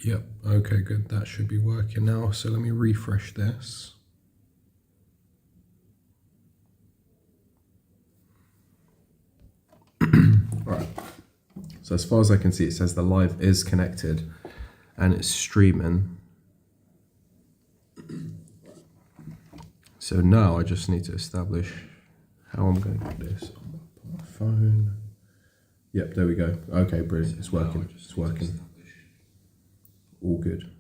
Yep, okay, good. That should be working now. So let me refresh this. Alright, so as far as I can see, it says the live is connected and it's streaming. So now I just need to establish how I'm going to do this on my phone. Yep, there we go. Okay, brilliant. It's working. It's working. All good.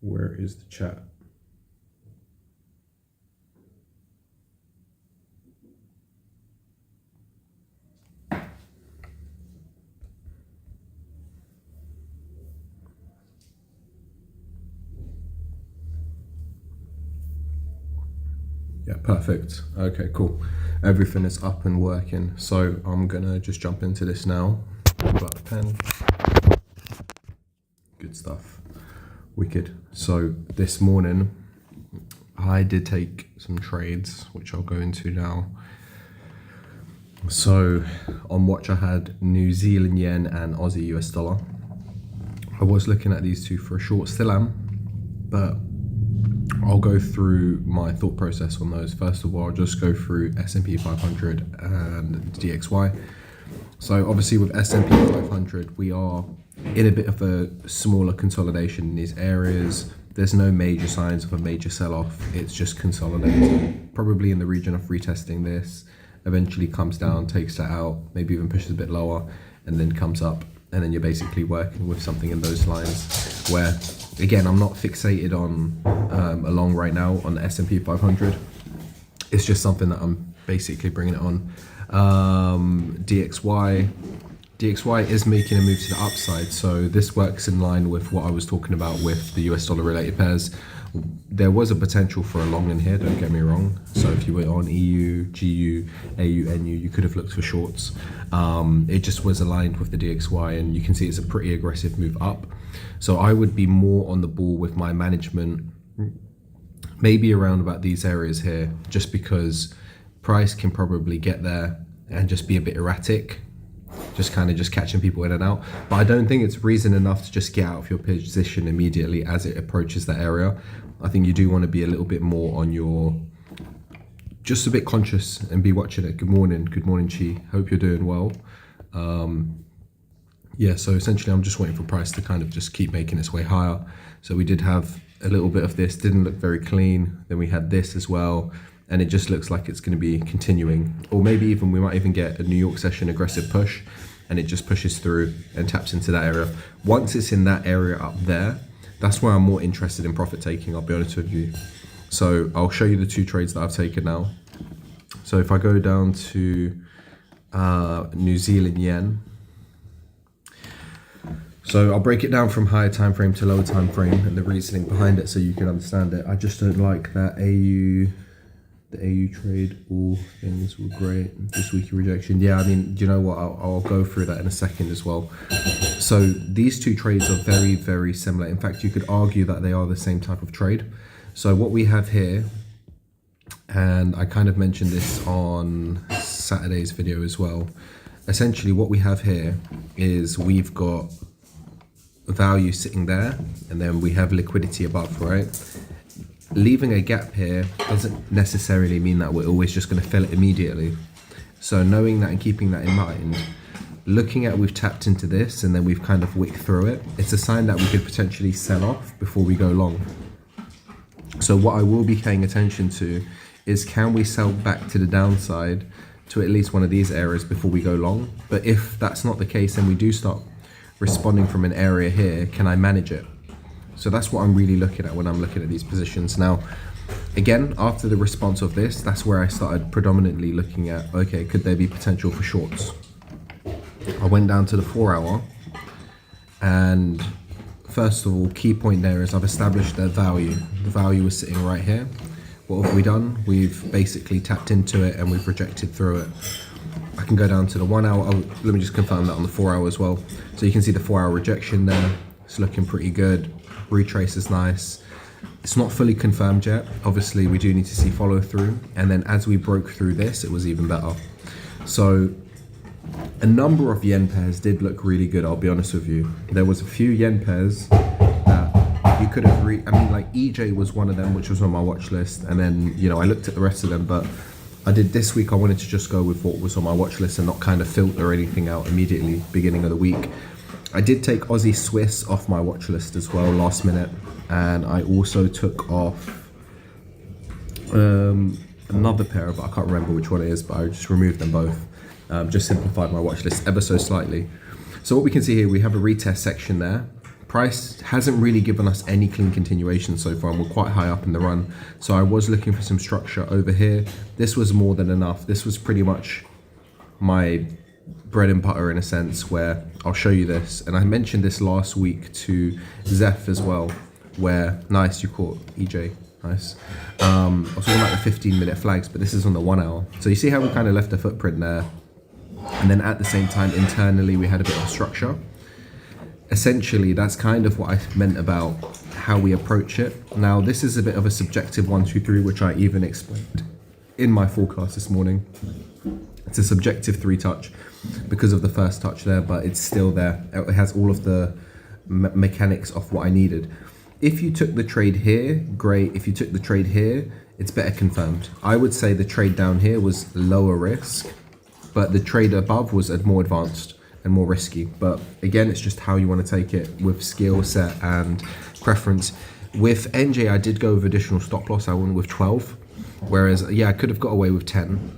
Where is the chat? Yeah, perfect. Okay, cool. Everything is up and working. So I'm gonna just jump into this now. Pull out the pen. Good stuff. Wicked. So this morning I did take some trades, which I'll go into now. So on watch I had New Zealand yen and Aussie US dollar. I was looking at these two for a short, still am, but I'll go through my thought process on those. First of all, I'll just go through S&P 500 and DXY. So obviously with S&P 500, we are in a bit of a smaller consolidation in these areas. There's no major signs of a major sell-off. It's just consolidating, probably in the region of retesting this, eventually comes down, takes that out, maybe even pushes a bit lower, and then comes up. And then you're basically working with something in those lines where, again, I'm not fixated on a long right now on the S&P 500. It's just something that I'm basically bringing it on. DXY is making a move to the upside. So this works in line with what I was talking about with the US dollar related pairs. There was a potential for a long in here, don't get me wrong. So if you were on EU, GU, AU, NU, you could have looked for shorts. It just was aligned with the DXY, and you can see it's a pretty aggressive move up. So I would be more on the ball with my management, maybe around about these areas here, just because price can probably get there and just be a bit erratic, just kind of just catching people in and out. But I don't think it's reason enough to just get out of your position immediately as it approaches that area. I think you do want to be a little bit more on your, just a bit conscious and be watching it. Good morning, Chi. Hope you're doing well. Yeah, so essentially I'm just waiting for price to kind of just keep making its way higher. So we did have a little bit of this, didn't look very clean. Then we had this as well. And it just looks like it's going to be continuing, or maybe even we might even get a New York session aggressive push, and it just pushes through and taps into that area. Once it's in that area up there, that's where I'm more interested in profit taking, I'll be honest with you. So I'll show you the two trades that I've taken now. So if I go down to New Zealand yen, so I'll break it down from higher time frame to lower time frame and the reasoning behind it so you can understand it. I just don't like that the AU trade, all things were great. This weekly rejection. Yeah, I mean, you know what? I'll go through that in a second as well. So these two trades are very, very similar. In fact, you could argue that they are the same type of trade. So what we have here, and I kind of mentioned this on Saturday's video as well. Essentially, what we have here is we've got value sitting there, and then we have liquidity above, right? Leaving a gap here doesn't necessarily mean that we're always just going to fill it immediately. So knowing that and keeping that in mind, looking at we've tapped into this and then we've kind of wicked through it, it's a sign that we could potentially sell off before we go long. So what I will be paying attention to is, can we sell back to the downside to at least one of these areas before we go long? But if that's not the case and we do start responding from an area here, can I manage it? So that's what I'm really looking at when I'm looking at these positions. Now, again, after the response of this, that's where I started predominantly looking at, okay, could there be potential for shorts? I went down to the 4 hour, and first of all, key point there is I've established their value. The value was sitting right here. What have we done? We've basically tapped into it and we've rejected through it. I can go down to the 1 hour. Let me just confirm that on the 4 hour as well. So you can see the 4 hour rejection there. It's looking pretty good. Retrace is nice. It's not fully confirmed yet. Obviously, we do need to see follow through. And then as we broke through this, it was even better. So A number of yen pairs did look really good, I'll be honest with you. There was a few yen pairs that you could have I mean, like EJ was one of them, which was on my watch list, and then, you know, I looked at the rest of them, but I did this week, I wanted to just go with what was on my watch list and not kind of filter anything out immediately beginning of the week. I did take Aussie Swiss off my watch list as well last minute, and I also took off another pair, but I can't remember which one it is, but I just removed them both. Just simplified my watch list ever so slightly. So what we can see here, we have a retest section there. Price hasn't really given us any clean continuation so far, and we're quite high up in the run. So I was looking for some structure over here. This was more than enough. This was pretty much my bread and butter in a sense, where I'll show you this. And I mentioned this last week to Zeph as well, where, nice, you caught EJ. Nice. I was talking about the 15-minute flags, but this is on the 1 hour. So you see how we kind of left a footprint there, and then at the same time internally we had a bit of structure. Essentially, that's kind of what I meant about how we approach it. Now, this is a bit of a subjective 1, 2, 3, which I even explained in my forecast this morning. It's a subjective 3 touch because of the first touch there, but it's still there. It has all of the mechanics of what I needed. If you took the trade here, great. If you took the trade here, it's better confirmed. I would say the trade down here was lower risk, but the trade above was more advanced and more risky. But again, it's just how you want to take it with skill set and preference. With NJ, I did go with additional stop loss. I went with 12, whereas, yeah, I could have got away with 10,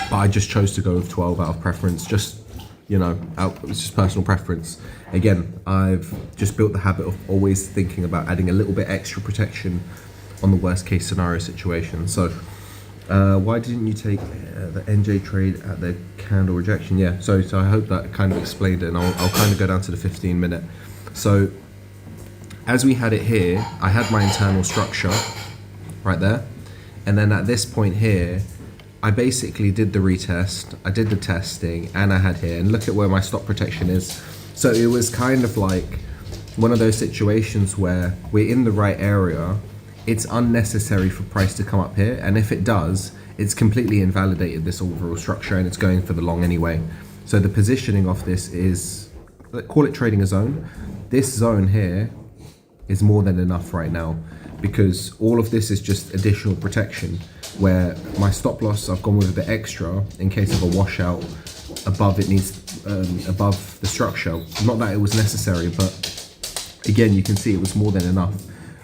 but I just chose to go with 12 out of preference. Just, you know, it's just personal preference. Again, I've just built the habit of always thinking about adding a little bit extra protection on the worst case scenario situation. So why didn't you take the NJ trade at the candle rejection? Yeah, so I hope that kind of explained it, and I'll kind of go down to the 15-minute. So as we had it here, I had my internal structure right there, and then at this point here, I basically did the retest, I did the testing, and I had here, and look at where my stop protection is. So it was kind of like one of those situations where we're in the right area. It's unnecessary for price to come up here, and if it does, it's completely invalidated this overall structure, and it's going for the long anyway. So the positioning of this is, call it trading a zone. This zone here is more than enough right now, because all of this is just additional protection, where my stop loss, I've gone with a bit extra in case of a washout above it needs above the structure. Not that it was necessary, but again, you can see it was more than enough.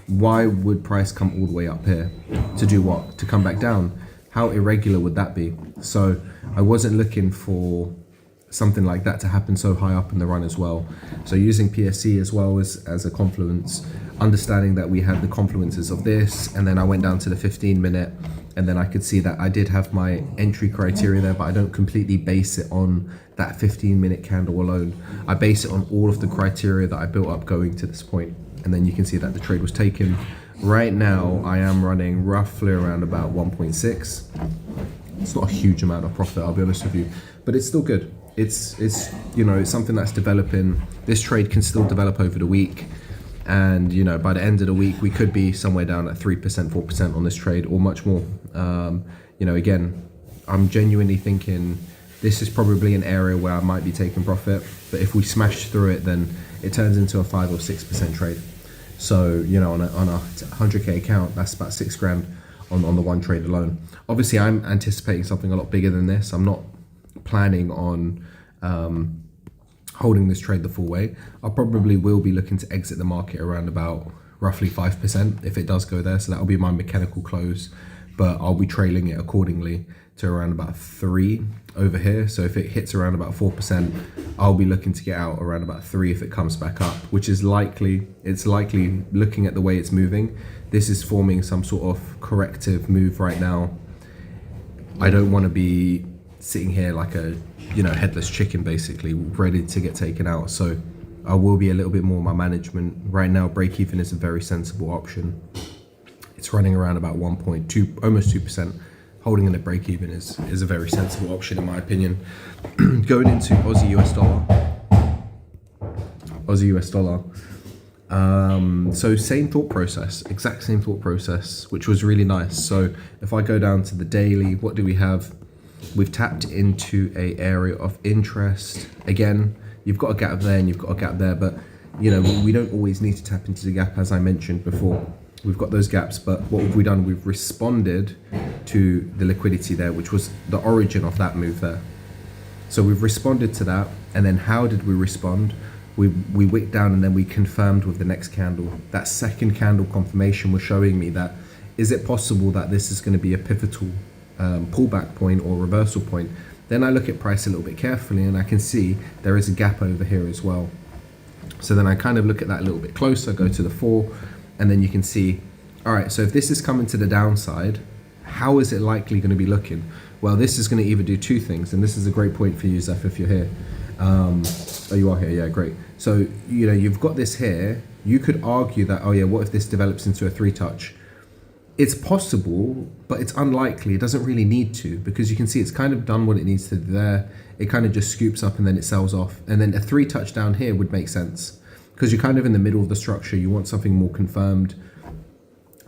Why would price come all the way up here? To do what? To come back down? How irregular would that be? So I wasn't looking for something like that to happen so high up in the run as well. So using PSC as well as a confluence, understanding that we had the confluences of this, and then I went down to the 15-minute, and then I could see that I did have my entry criteria there, but I don't completely base it on that 15-minute candle alone. I base it on all of the criteria that I built up going to this point. And then you can see that the trade was taken. Right now, I am running roughly around about 1.6. It's not a huge amount of profit, I'll be honest with you, but it's still good. It's you know, it's something that's developing. This trade can still develop over the week, and you know, by the end of the week, we could be somewhere down at 3%, 4% on this trade, or much more. You know, again, I'm genuinely thinking this is probably an area where I might be taking profit, but if we smash through it, then it turns into a 5 or 6% trade. So, you know, on a 100k account, that's about 6 grand on the one trade alone. Obviously, I'm anticipating something a lot bigger than this. I'm not planning on holding this trade the full way. I probably will be looking to exit the market around about roughly 5% if it does go there. So that'll be my mechanical close, but I'll be trailing it accordingly to around about 3 over here. So if it hits around about 4%, I'll be looking to get out around about 3 if it comes back up, which is likely. It's likely, looking at the way it's moving. This is forming some sort of corrective move right now. I don't want to be sitting here like a, you know, headless chicken, basically ready to get taken out. So I will be a little bit more my management. Right now, break even is a very sensible option. It's running around about 1.2, almost 2%. Holding in a break even is a very sensible option in my opinion. Going into Aussie US dollar. So same thought process, exact same thought process, which was really nice. So if I go down to the daily, what do we have? We've tapped into a area of interest. Again, you've got a gap there and you've got a gap there, but you know, we don't always need to tap into the gap, as I mentioned before. We've got those gaps, but what have we done? We've responded to the liquidity there, which was the origin of that move there. So we've responded to that, and then how did we respond? We wicked down and then we confirmed with the next candle. That second candle confirmation was showing me that, is it possible that this is going to be a pivotal pullback point or reversal point? Then I look at price a little bit carefully and I can see there is a gap over here as well. So then I kind of look at that a little bit closer, go to the 4, and then you can see, all right, so if this is coming to the downside, how is it likely going to be looking? Well, this is going to either do two things, and this is a great point for you, Zeph, if you're here. Oh, you are here, yeah, great. So, you know, you've got this here. You could argue that, oh yeah, what if this develops into a 3-touch? It's possible, but it's unlikely. It doesn't really need to, because you can see it's kind of done what it needs to do there. It kind of just scoops up and then it sells off. And then a 3-touch down here would make sense, because you're kind of in the middle of the structure. You want something more confirmed.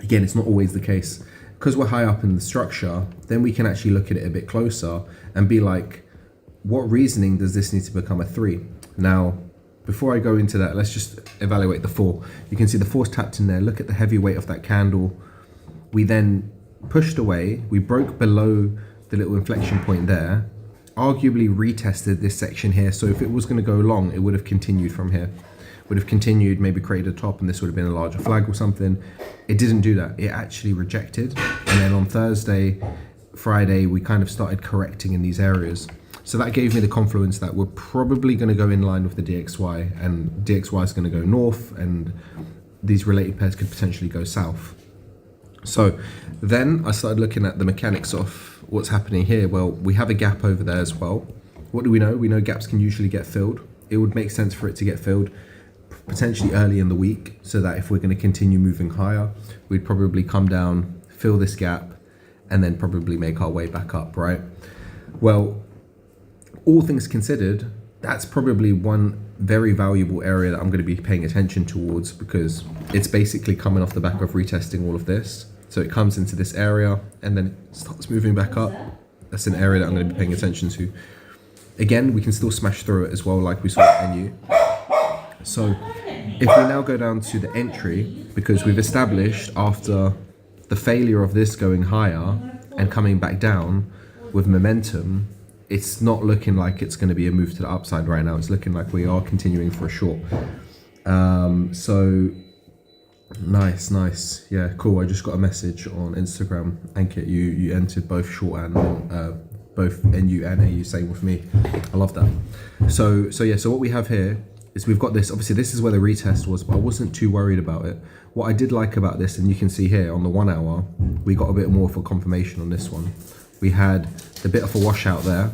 Again, it's not always the case. Because we're high up in the structure, then we can actually look at it a bit closer and be like, what reasoning does this need to become a 3? Now, before I go into that, let's just evaluate the 4. You can see the 4's tapped in there. Look at the heavy weight of that candle. We then pushed away. We broke below the little inflection point there, arguably retested this section here. So if it was going to go long, it would have continued from here. Would have continued, maybe created a top, and this would have been a larger flag or something. It didn't do that. It actually rejected. And then on Thursday, Friday, we kind of started correcting in these areas. So that gave me the confluence that we're probably going to go in line with the DXY, and DXY is going to go north, and these related pairs could potentially go south. So then I started looking at the mechanics of what's happening here. Well, we have a gap over there as well. What do we know? We know gaps can usually get filled. It would make sense for it to get filled potentially early in the week, so that if we're going to continue moving higher, we'd probably come down, fill this gap, and then probably make our way back up, right? Well, all things considered, that's probably one very valuable area that I'm going to be paying attention towards, because it's basically coming off the back of retesting all of this. So it comes into this area and then it starts moving back up. That's an area that I'm going to be paying attention to. Again, we can still smash through it as well, like we saw at NU. So if we now go down to the entry, because we've established after the failure of this going higher and coming back down with momentum, it's not looking like it's going to be a move to the upside right now. It's looking like we are continuing for a short. So nice. Yeah, cool. I just got a message on Instagram. Ankit, you entered both short and both NU and AU, same with me. I love that. So yeah, so what we have here is we've got this, obviously this is where the retest was, but I wasn't too worried about it. What I did like about this, and you can see here on the 1 hour, we got a bit more of a confirmation on this one. We had a bit of a washout there,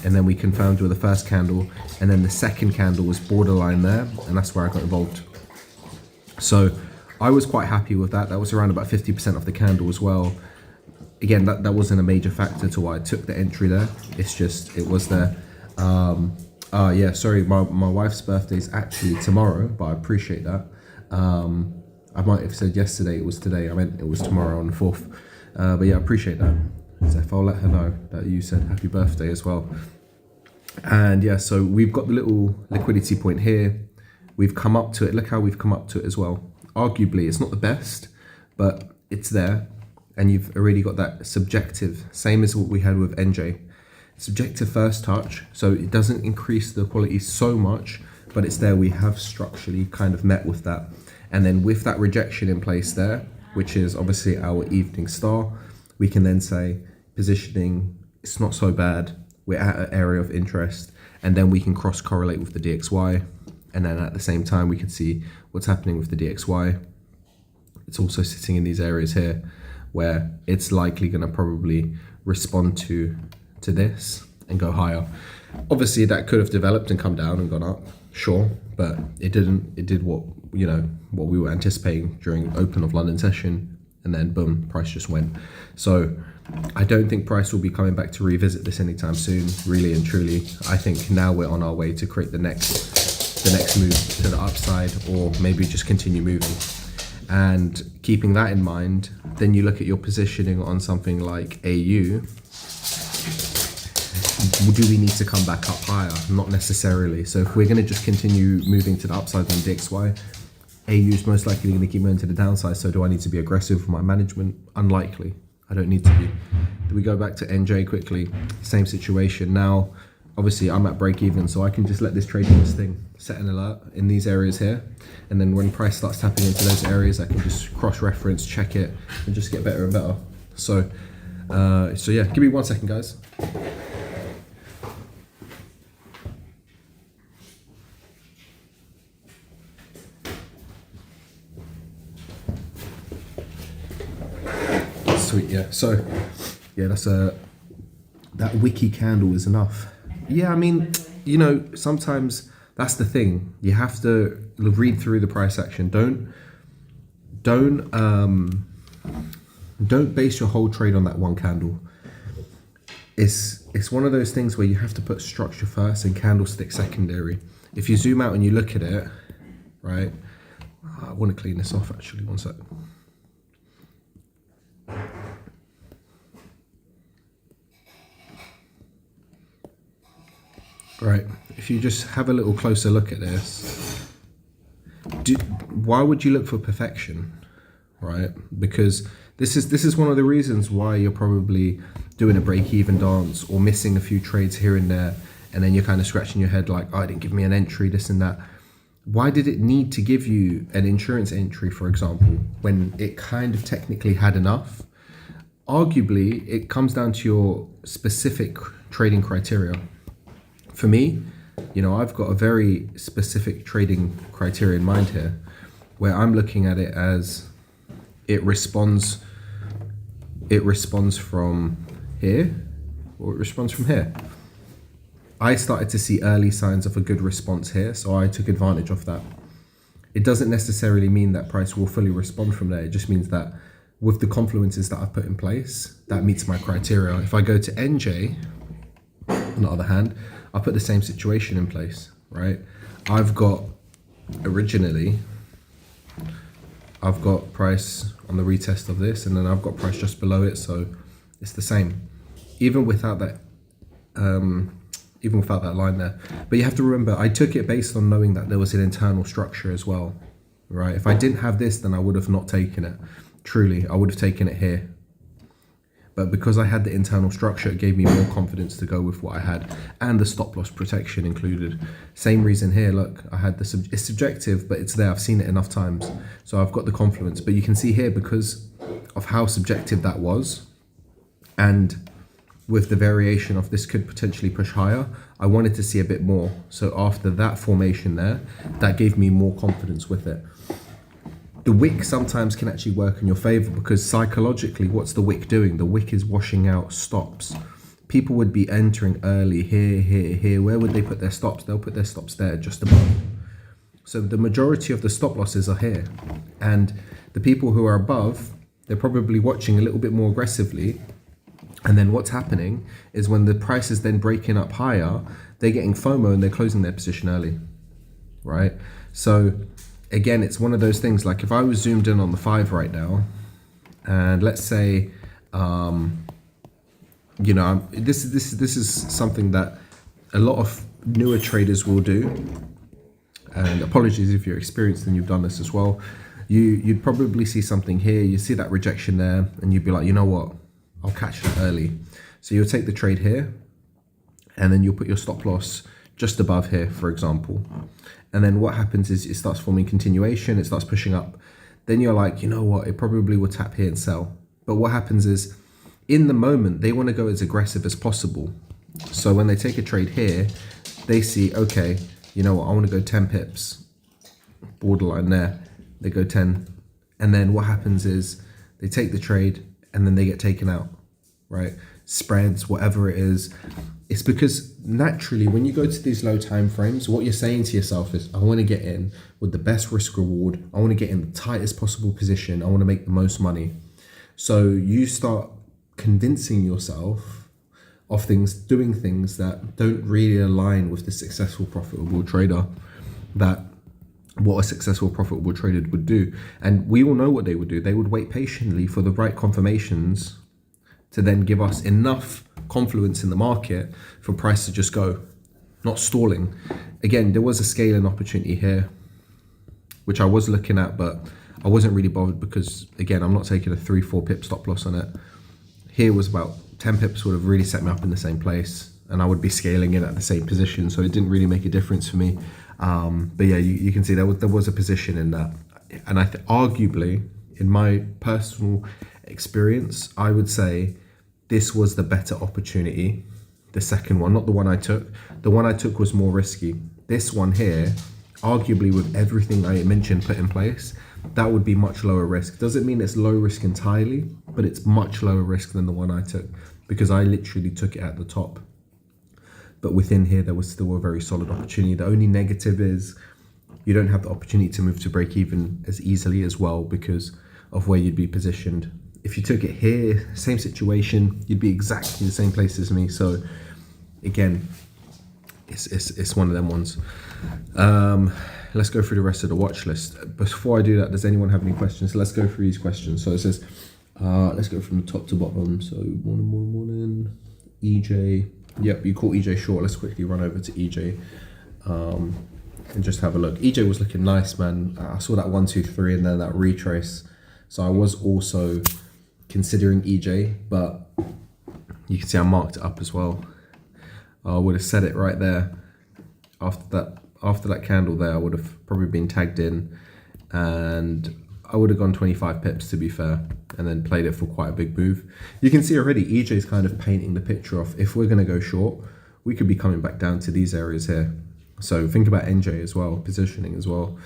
and then we confirmed with the first candle, and then the second candle was borderline there, and that's where I got involved. So I was quite happy with that. That was around about 50% of the candle as well. Again, that wasn't a major factor to why I took the entry there. It's just, it was there. Yeah, sorry, my wife's birthday is actually tomorrow, but I appreciate that. I might have said yesterday it was today. I meant it was tomorrow on the 4th. But yeah, I appreciate that. Zeph, I'll let her know that you said happy birthday as well. And yeah, so we've got the little liquidity point here. We've come up to it. Look how we've come up to it as well. Arguably, it's not the best, but it's there. And you've already got that subjective, same as what we had with NJ. Subjective first touch, so it doesn't increase the quality so much, but it's there. We have structurally kind of met with that. And then with that rejection in place there, which is obviously our evening star, we can then say positioning, it's not so bad. We're at an area of interest, and then we can cross correlate with the DXY. And then at the same time, we can see what's happening with the DXY. It's also sitting in these areas here where it's likely going to probably respond to this and go higher. Obviously that could have developed and come down and gone up, sure, but it didn't. It did what, you know, what we were anticipating during open of London session, and then boom, price just went. So I don't think price will be coming back to revisit this anytime soon, really and truly. I think now we're on our way to create the next move to the upside, or maybe just continue moving. And keeping that in mind, then you look at your positioning on something like AU. do we need to come back up higher? Not necessarily. So if we're going to just continue moving to the upside on DXY, AU is most likely going to keep moving to the downside. So do I need to be aggressive with my management? Unlikely. I don't need to be. We go back to NJ quickly. Same situation. Now, obviously, I'm at break even, so I can just let this trade do this thing. Set an alert in these areas here. And then when price starts tapping into those areas, I can just cross-reference, check it, and just get better and better. So yeah, give me 1 second, guys. Sweet, yeah. So yeah, that wiki candle is enough. Yeah, I mean, you know, sometimes that's the thing. You have to read through the price action. Don't base your whole trade on that one candle. It's one of those things where you have to put structure first and candlestick secondary. If you zoom out and you look at it, right? I want to clean this off actually. 1 sec. Right, if you just have a little closer look at this, why would you look for perfection, right? Because this is one of the reasons why you're probably doing a break-even dance or missing a few trades here and there, and then you're kind of scratching your head like, oh, it didn't give me an entry, this and that. Why did it need to give you an insurance entry, for example, when it kind of technically had enough? Arguably, it comes down to your specific trading criteria. For me, you know, I've got a very specific trading criteria in mind here, where I'm looking at it as it responds from here, or it responds from here. I started to see early signs of a good response here, so I took advantage of that. It doesn't necessarily mean that price will fully respond from there. It just means that with the confluences that I've put in place, that meets my criteria. If I go to NJ, on the other hand, I put the same situation in place, right? I've got price on the retest of this, and then I've got price just below it, so it's the same, even without that line there. But you have to remember, I took it based on knowing that there was an internal structure as well, right? If I didn't have this, then I would have not taken it. Truly, I would have taken it here. But because I had the internal structure, it gave me more confidence to go with what I had, and the stop loss protection included. Same reason here, look, I had it's subjective, but it's there. I've seen it enough times, so I've got the confidence. But you can see here, because of how subjective that was, and with the variation of this could potentially push higher, I wanted to see a bit more. So after that formation there, that gave me more confidence with it. The wick sometimes can actually work in your favor, because psychologically, what's the wick doing? The wick is washing out stops. People would be entering early here, here, here. Where would they put their stops? They'll put their stops there, just above. So the majority of the stop losses are here. And the people who are above, they're probably watching a little bit more aggressively. And then what's happening is when the price is then breaking up higher, they're getting FOMO and they're closing their position early, right? So again, it's one of those things, like if I was zoomed in on the 5 right now, and let's say, you know, this is something that a lot of newer traders will do. And apologies if you're experienced and you've done this as well. You'd probably see something here, you see that rejection there, and you'd be like, you know what, I'll catch that early. So you'll take the trade here, and then you'll put your stop loss just above here, for example. And then what happens is it starts forming continuation, it starts pushing up. Then you're like, you know what, it probably will tap here and sell. But what happens is, in the moment, they want to go as aggressive as possible. So when they take a trade here, they see, okay, you know what, I want to go 10 pips, borderline there. They go 10. And then what happens is they take the trade and then they get taken out, right? Spreads, whatever it is. It's because naturally, when you go to these low time frames, what you're saying to yourself is, I want to get in with the best risk reward. I want to get in the tightest possible position. I want to make the most money. So you start convincing yourself of things, doing things that don't really align with the successful, profitable trader, that what a successful, profitable trader would do. And we all know what they would do. They would wait patiently for the right confirmations to then give us enough confluence in the market for price to just go, not stalling. Again, there was a scaling opportunity here, which I was looking at, but I wasn't really bothered because, again, I'm not taking a 3-4 pip stop loss on it. Here was about 10 pips would have really set me up in the same place, and I would be scaling in at the same position, so it didn't really make a difference for me. But yeah, you can see there was a position in that, and arguably, in my personal experience, I would say this was the better opportunity. The second one, not the one I took. The one I took was more risky. This one here, arguably with everything I mentioned put in place, that would be much lower risk. Doesn't mean it's low risk entirely, but it's much lower risk than the one I took because I literally took it at the top. But within here, there was still a very solid opportunity. The only negative is you don't have the opportunity to move to break even as easily as well because of where you'd be positioned. If you took it here, same situation, you'd be exactly the same place as me. So again, it's one of them ones. Let's go through the rest of the watch list. Before I do that, does anyone have any questions? Let's go through these questions. So it says, let's go from the top to bottom. So morning, EJ. Yep, you caught EJ short. Let's quickly run over to EJ and just have a look. EJ was looking nice, man. I saw that 1, 2, 3 and then that retrace. So I was also considering EJ, but you can see I marked it up as well. I would have set it right there. After that candle there, I would have probably been tagged in and I would have gone 25 pips to be fair, and then played it for quite a big move. You can see already EJ is kind of painting the picture of if we're going to go short, we could be coming back down to these areas here. So think about NJ as well, positioning as well.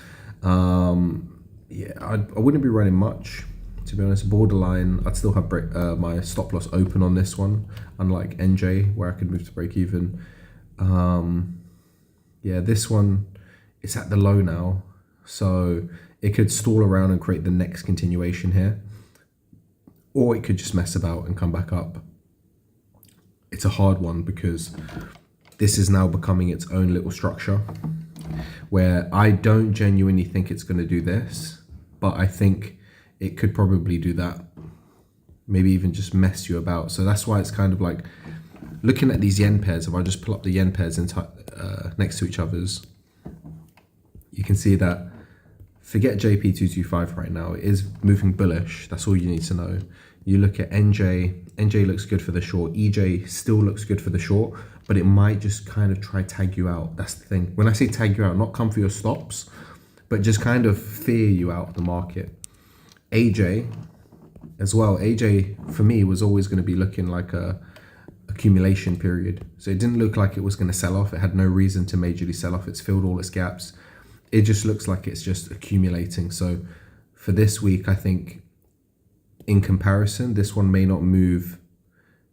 Yeah, I wouldn't be running much, to be honest. Borderline, I'd still have my stop loss open on this one, unlike NJ where I could move to break even. Yeah, this one, it's at the low now, so it could stall around and create the next continuation here, or it could just mess about and come back up. It's a hard one because this is now becoming its own little structure where I don't genuinely think it's going to do this, but I think it could probably do that, maybe even just mess you about. So that's why it's kind of like looking at these yen pairs. If I just pull up the yen pairs next to each other's, you can see that forget JP225 right now, it is moving bullish. That's all you need to know. You look at NJ looks good for the short, EJ still looks good for the short, but it might just kind of try tag you out. That's the thing. When I say tag you out, not come for your stops, but just kind of fear you out of the market. AJ as well. AJ for me was always going to be looking like a accumulation period. So it didn't look like it was going to sell off. It had no reason to majorly sell off. It's filled all its gaps. It just looks like it's just accumulating. So for this week, I think in comparison, this one may not move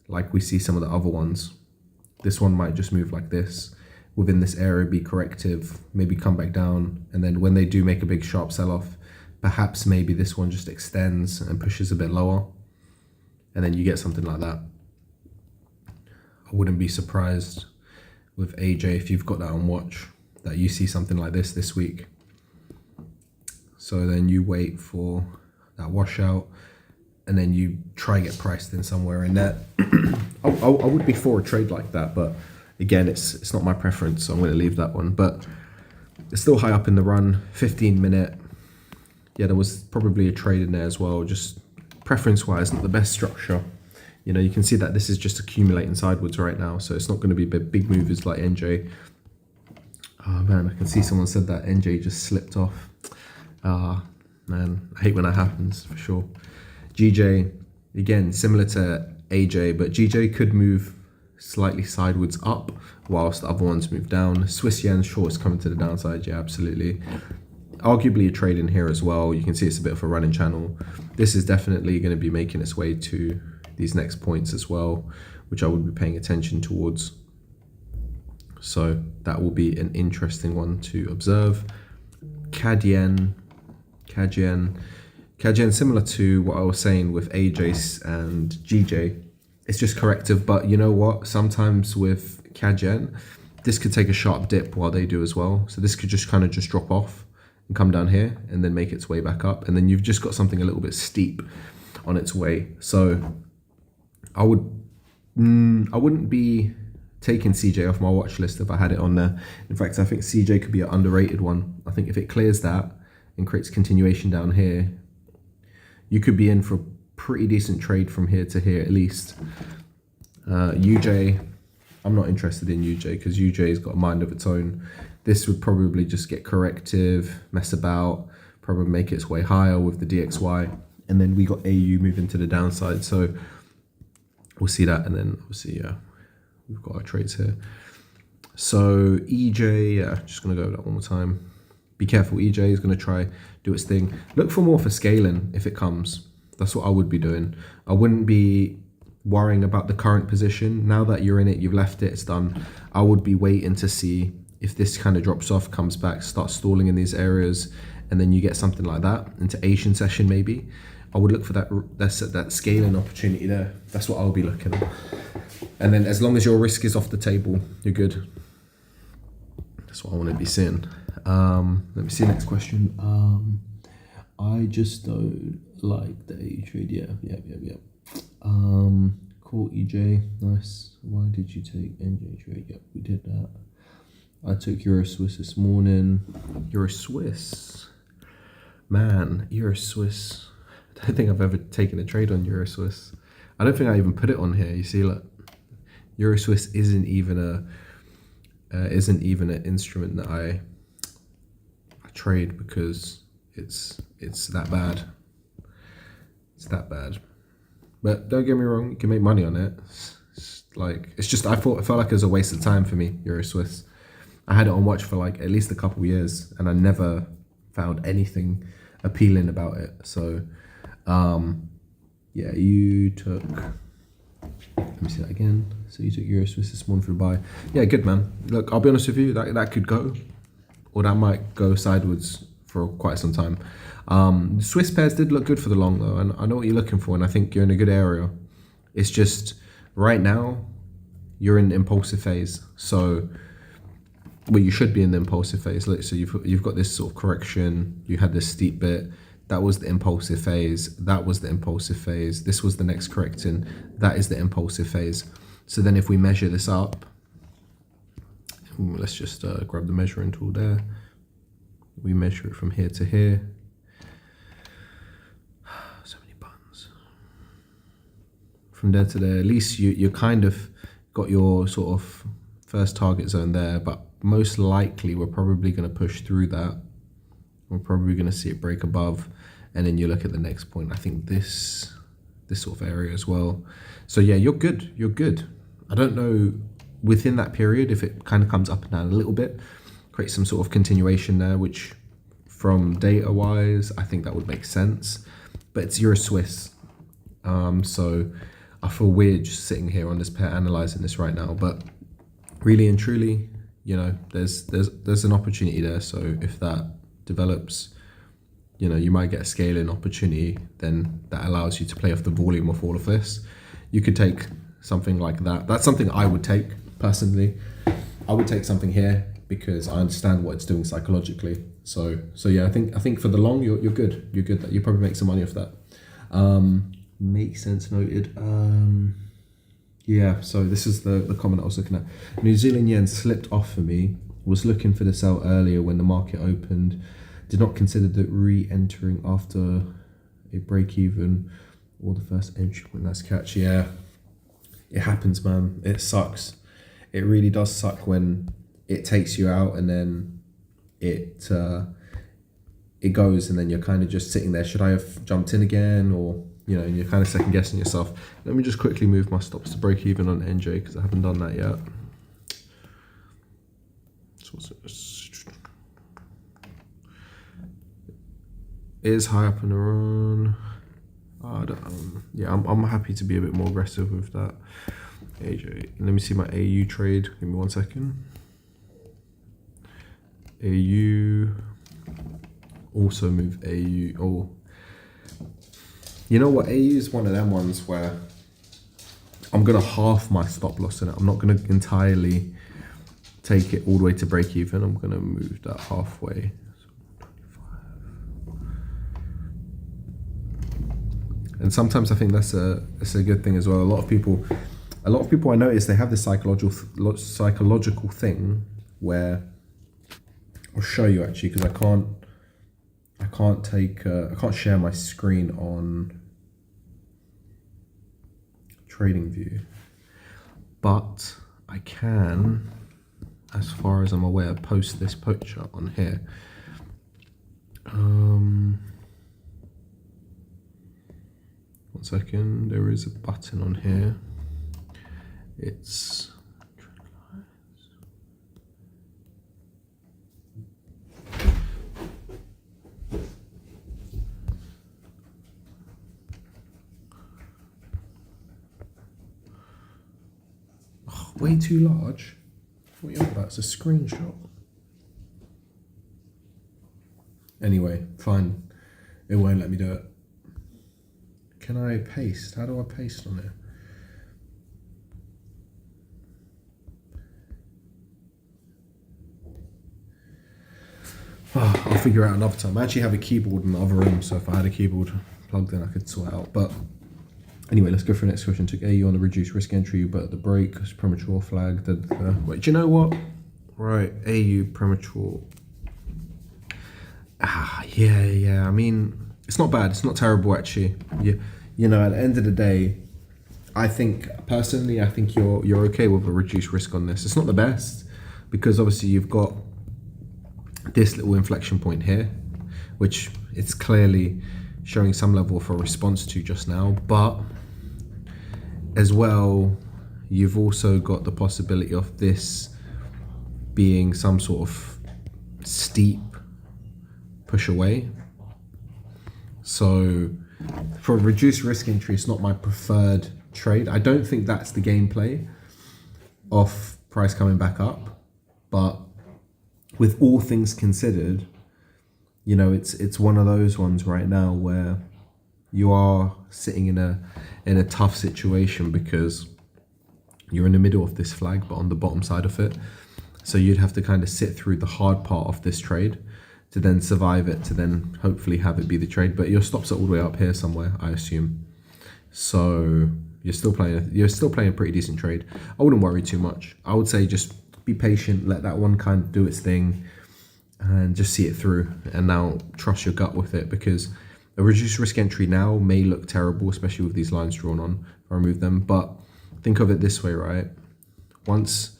like we see some of the other ones. This one might just move like this within this area, be corrective, maybe come back down. And then when they do make a big sharp sell off, perhaps maybe this one just extends and pushes a bit lower. And then you get something like that. I wouldn't be surprised with AJ if you've got that on watch, that you see something like this week. So then you wait for that washout and then you try and get priced in somewhere in that. I would be for a trade like that, but again, it's not my preference, so I'm going to leave that one. But it's still high up in the run, 15-minute. Yeah, there was probably a trade in there as well, just preference-wise, not the best structure. You know, you can see that this is just accumulating sideways right now, so it's not going to be big movers like NJ. Oh man, I can see someone said that NJ just slipped off. Man, I hate when that happens, for sure. GJ, again, similar to AJ, but GJ could move slightly sideways up whilst the other ones move down. Swiss yen short is coming to the downside, yeah, absolutely. Arguably a trade in here as well. You can see it's a bit of a running channel. This is definitely going to be making its way to these next points as well, which I would be paying attention towards. So that will be an interesting one to observe. CAD yen, similar to what I was saying with AJ and GJ. It's just corrective, but you know what? Sometimes with CAD yen, this could take a sharp dip while they do as well. So this could just kind of just drop off and come down here and then make its way back up. And then you've just got something a little bit steep on its way. So I would I wouldn't be taking CJ off my watch list if I had it on there. In fact, I think CJ could be an underrated one. I think if it clears that and creates continuation down here, you could be in for a pretty decent trade from here to here at least. UJ, I'm not interested in UJ because UJ's got a mind of its own. This would probably just get corrective, mess about, probably make its way higher with the DXY. And then we got AU moving to the downside. So we'll see that. And then obviously, yeah, we've got our trades here. So EJ, yeah, just going to go over that one more time. Be careful. EJ is going to try do its thing. Look for more for scaling if it comes. That's what I would be doing. I wouldn't be worrying about the current position. Now that you're in it, you've left it, it's done. I would be waiting to see if this kind of drops off, comes back, starts stalling in these areas, and then you get something like that into Asian session maybe. I would look for that scaling opportunity there. That's what I'll be looking at. And then as long as your risk is off the table, you're good. That's what I want to be seeing. Let me see next question. I just don't like the AU trade. Yeah. Cool, EJ, nice. Why did you take NJ trade? Yep, we did that. I took Euro Swiss this morning. Euro Swiss, man, Euro Swiss. I don't think I've ever taken a trade on Euro Swiss. I don't think I even put it on here. You see, look, Euro Swiss isn't even an instrument that I trade because it's that bad. It's that bad. But don't get me wrong, you can make money on it. It's just I felt like it was a waste of time for me, Euro Swiss. I had it on watch for like at least a couple of years and I never found anything appealing about it. So yeah, you took, let me see that again. So you took Euro Swiss this morning for a buy. Yeah, good man. Look, I'll be honest with you, that could go, or that might go sideways for quite some time. Swiss pairs did look good for the long though, and I know what you're looking for, and I think you're in a good area. It's just right now you're in the impulsive phase. So, well, you should be in the impulsive phase. So you've got this sort of correction. You had this steep bit. That was the impulsive phase. That was the impulsive phase. This was the next correcting. That is the impulsive phase. So then if we measure this up, let's just grab the measuring tool there. We measure it from here to here. So many buttons. From there to there, at least you kind of got your sort of first target zone there, but most likely we're probably going to push through that. We're probably going to see it break above, and then you look at the next point. I think this sort of area as well. So yeah, you're good. You're good. I don't know within that period if it kind of comes up and down a little bit, create some sort of continuation there, which from data wise, I think that would make sense. But it's Euro Swiss, so I feel weird just sitting here on this pair analyzing this right now. But really and truly, you know, there's an opportunity there. So if that develops, you know, you might get a scaling opportunity, then that allows you to play off the volume of all of this. You could take something like that. That's something I would take personally. I would take something here because I understand what it's doing psychologically. So yeah, I think for the long you're good. You're good. That you probably make some money off that. Makes sense, noted. Yeah, so this is the comment I was looking at. New Zealand yen slipped off for me. Was looking for this out earlier when the market opened. Did not consider the re-entering after a break even or the first entry point. Nice catch. Yeah, it happens, man. It sucks. It really does suck when it takes you out and then it goes and then you're kind of just sitting there. Should I have jumped in again? Or, you know, and you're kind of second guessing yourself. Let me just quickly move my stops to break even on NJ because I haven't done that yet. It is high up and around. Yeah, I'm happy to be a bit more aggressive with that. AJ, let me see my AU trade. Give me 1 second. AU, also move AU. Oh, you know what? AU is one of them ones where I'm gonna half my stop loss in it. I'm not gonna entirely take it all the way to break even. I'm gonna move that halfway. And sometimes I think that's a good thing as well. A lot of people a lot of people I notice, they have this psychological thing where, I'll show you actually, because I can't share my screen on TradingView, but I can, as far as I'm aware, post this picture on here. One second, there is a button on here. It's way too large. What are you on about? It's a screenshot. Anyway, fine. It won't let me do it. Can I paste? How do I paste on it? Oh, I'll figure it out another time. I actually have a keyboard in the other room, so if I had a keyboard plugged in, I could sort it out. But anyway, let's go for the next question. Took AU on the reduced risk entry, but the break was premature flag. Wait, do you know what? Right, AU premature. Yeah. I mean, it's not bad. It's not terrible, actually. You know, at the end of the day, I think you're okay with a reduced risk on this. It's not the best, because obviously you've got this little inflection point here, which it's clearly showing some level of a response to just now, but as well, you've also got the possibility of this being some sort of steep push away. So for a reduced risk entry, it's not my preferred trade. I don't think that's the gameplay of price coming back up, but with all things considered, you know, it's one of those ones right now where you are sitting in a tough situation, because you're in the middle of this flag but on the bottom side of it. So you'd have to kind of sit through the hard part of this trade to then survive it, to then hopefully have it be the trade. But your stops are all the way up here somewhere, I assume. So you're still playing a pretty decent trade. I wouldn't worry too much. I would say just be patient, let that one kind of do its thing, and just see it through, and now trust your gut with it, because a reduced risk entry now may look terrible, especially with these lines drawn on, if I remove them. But think of it this way, right? Once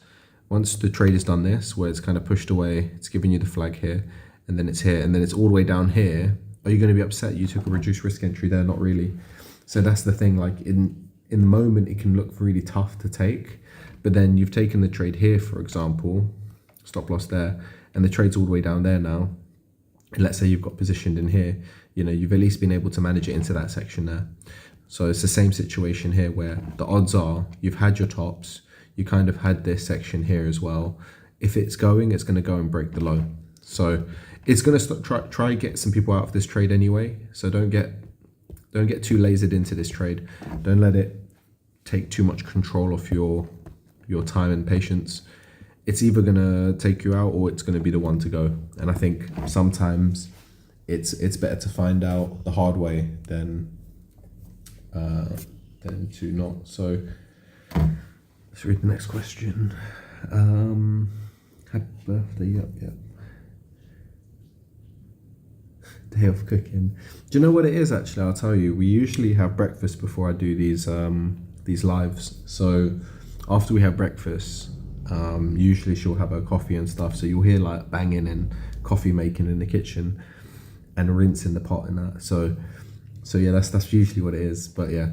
the trade has done this, where it's kind of pushed away, it's giving you the flag here, and then it's here, and then it's all the way down here, are you going to be upset you took a reduced risk entry there? Not really. So that's the thing, like in the moment, it can look really tough to take, but then you've taken the trade here, for example, stop loss there, and the trade's all the way down there now. And let's say you've got positioned in here, you know, you've at least been able to manage it into that section there. So it's the same situation here, where the odds are you've had your tops, you kind of had this section here as well. If it's going, it's going to go and break the low. So it's going to try get some people out of this trade anyway. So don't get too lasered into this trade. Don't let it take too much control of your time and patience. It's either going to take you out, or it's going to be the one to go. And I think sometimes it's better to find out the hard way than to not. So let's read the next question. Happy birthday, yep. Day of cooking. Do you know what it is actually? I'll tell you. We usually have breakfast before I do these lives. So after we have breakfast, usually she'll have her coffee and stuff. So you'll hear like banging and coffee making in the kitchen and rinsing the pot and that. So yeah, that's usually what it is. But yeah,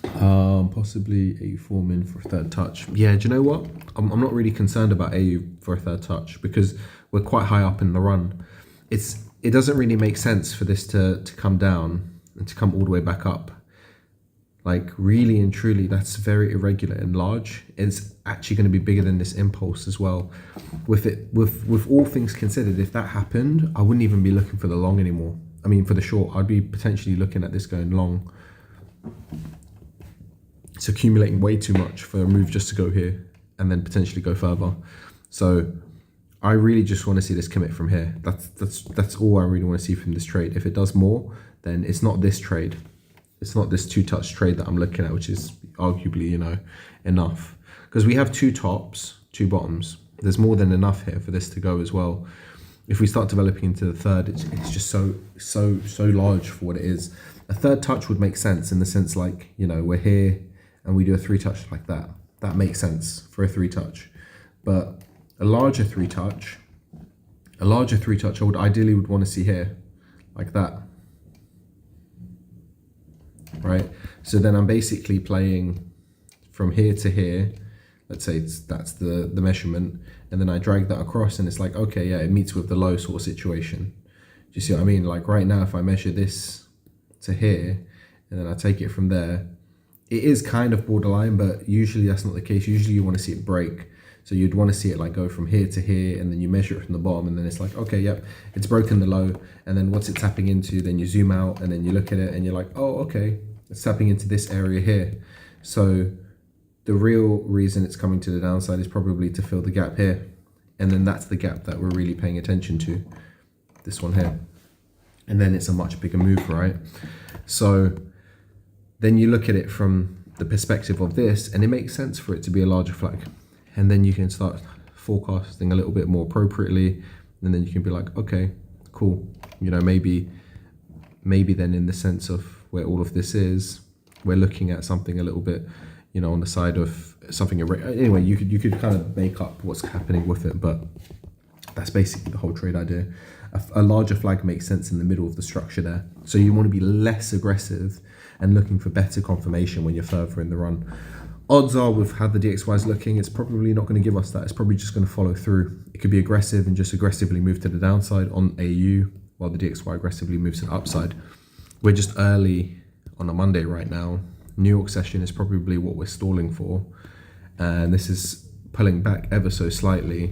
possibly AU forming for a third touch. Yeah, do you know what? I'm not really concerned about AU for a third touch, because we're quite high up in the run. It doesn't really make sense for this to come down and to come all the way back up. Like really and truly, that's very irregular and large. It's actually going to be bigger than this impulse as well. With all things considered, if that happened, I wouldn't even be looking for the long anymore. I mean, for the short, I'd be potentially looking at this going long. It's accumulating way too much for a move just to go here and then potentially go further. So I really just want to see this commit from here. That's all I really want to see from this trade. If it does more, then it's not this trade. It's not this 2-touch trade that I'm looking at, which is arguably, you know, enough. Because we have 2 tops, 2 bottoms. There's more than enough here for this to go as well. If we start developing into the third, it's just so large for what it is. A third touch would make sense in the sense like, you know, we're here and we do a 3-touch like that. That makes sense for a 3-touch. But a larger 3-touch, I would ideally want to see here, like that. Right? So then I'm basically playing from here to here. Let's say that's the measurement, and then I drag that across, and it's like, okay, yeah, it meets with the low sort of situation. Do you see what I mean? Like right now, if I measure this to here, and then I take it from there, it is kind of borderline, but usually that's not the case. Usually you want to see it break. So you'd want to see it like go from here to here, and then you measure it from the bottom, and then it's like, okay, yep, it's broken the low, and then what's it tapping into? Then you zoom out, and then you look at it, and you're like, oh, okay, it's tapping into this area here. So the real reason it's coming to the downside is probably to fill the gap here. And then that's the gap that we're really paying attention to, this one here. And then it's a much bigger move, right? So then you look at it from the perspective of this, and it makes sense for it to be a larger flag. And then you can start forecasting a little bit more appropriately. And then you can be like, okay, cool. You know, maybe then in the sense of where all of this is, we're looking at something a little bit, you know, on the side of something. Anyway, you could kind of make up what's happening with it, but that's basically the whole trade idea. A larger flag makes sense in the middle of the structure there. So you want to be less aggressive and looking for better confirmation when you're further in the run. Odds are with how the DXY is looking, it's probably not going to give us that. It's probably just going to follow through. It could be aggressive and just aggressively move to the downside on AU, while the DXY aggressively moves to the upside. We're just early on a Monday right now. New York session is probably what we're stalling for, and this is pulling back ever so slightly.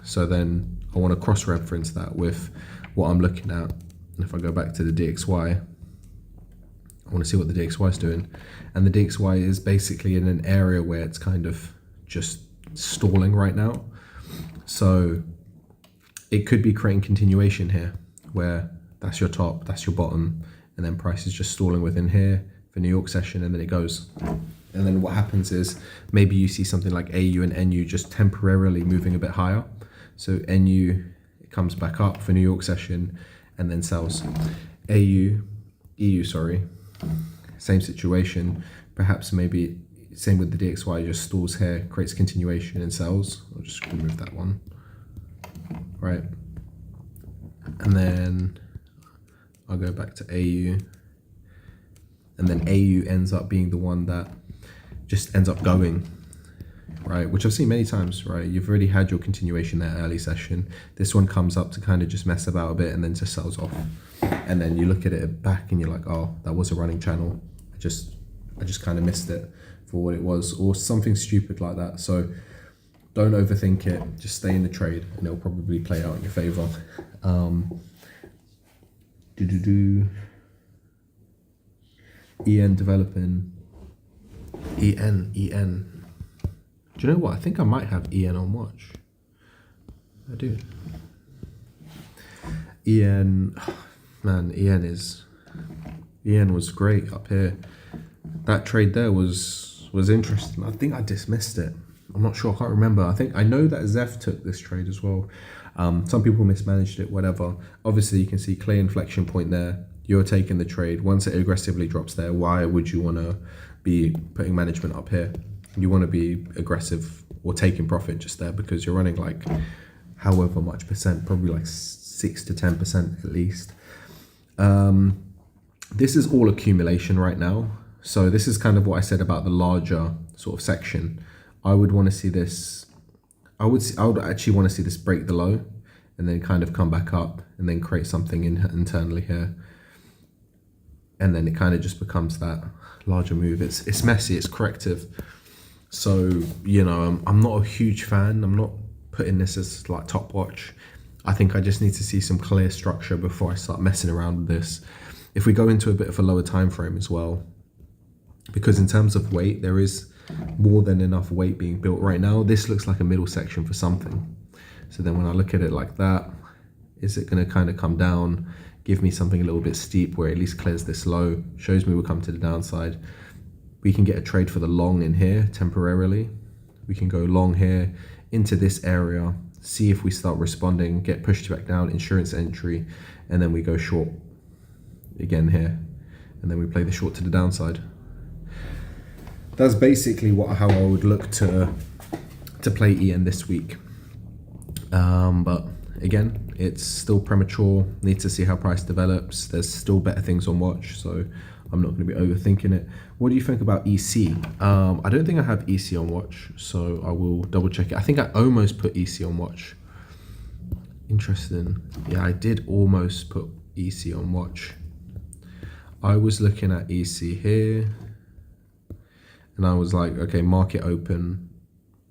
So then I want to cross-reference that with what I'm looking at. And if I go back to the DXY, I want to see what the DXY is doing, and the DXY is basically in an area where it's kind of just stalling right now. So it could be creating continuation here, where that's your top, that's your bottom, and then price is just stalling within here for New York session, and then it goes. And then what happens is maybe you see something like AU and NU just temporarily moving a bit higher. So NU, it comes back up for New York session and then sells. EU, sorry, same situation. Perhaps maybe same with the DXY, just stalls here, creates continuation and sells. I'll just remove that one, right? And then I'll go back to AU. And then AU ends up being the one that just ends up going, right? Which I've seen many times, right? You've already had your continuation there early session. This one comes up to kind of just mess about a bit and then just sells off. And then you look at it back and you're like, oh, that was a running channel. I just kind of missed it for what it was, or something stupid like that. So don't overthink it. Just stay in the trade and it'll probably play out in your favor. EN developing. EN. Do you know what? I think I might have EN on watch. I do. EN, man, EN was great up here. That trade there was interesting. I think I dismissed it. I'm not sure. I can't remember. I know that Zeph took this trade as well. Some people mismanaged it, whatever. Obviously, you can see clear inflection point there. You're taking the trade. Once it aggressively drops there, why would you want to be putting management up here? You want to be aggressive or taking profit just there because you're running like however much percent, probably like 6 to 10% at least. This is all accumulation right now. So this is kind of what I said about the larger sort of section. I would want to see this. I would actually want to see this break the low and then kind of come back up and then create something internally here. And then it kind of just becomes that larger move. It's messy, it's corrective. So, you know, I'm not a huge fan. I'm not putting this as like top watch. I think I just need to see some clear structure before I start messing around with this. If we go into a bit of a lower time frame as well, because in terms of weight, there is more than enough weight being built right now. This looks like a middle section for something. So then when I look at it like that, is it going to kind of come down? give me something a little bit steep where it at least clears this low, shows me we'll come to the downside. We can get a trade for the long in here temporarily. We can go long here into this area, see if we start responding, get pushed back down, insurance entry, and then we go short again here, and then we play the short to the downside. That's basically how I would look to play EN this week. But again, it's still premature. Need to see how price develops. There's still better things on watch, so I'm not going to be overthinking it. What do you think about EC? I don't think I have EC on watch, so I will double check it. I think I almost put EC on watch. Interesting. Yeah, I did almost put EC on watch. I was looking at EC here, and I was like, okay, market open,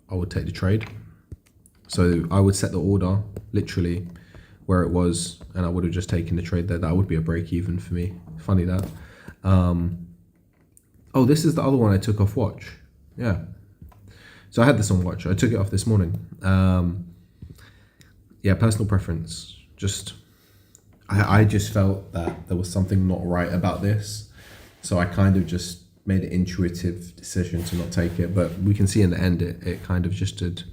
I would take the trade. So I would set the order literally where it was, and I would have just taken the trade there. That would be a break even for me. Funny that. Oh, this is the other one I took off watch. Yeah. So I had this on watch. I took it off this morning. Yeah, personal preference. I just felt that there was something not right about this. So I kind of just made an intuitive decision to not take it. But we can see in the end, it kind of just did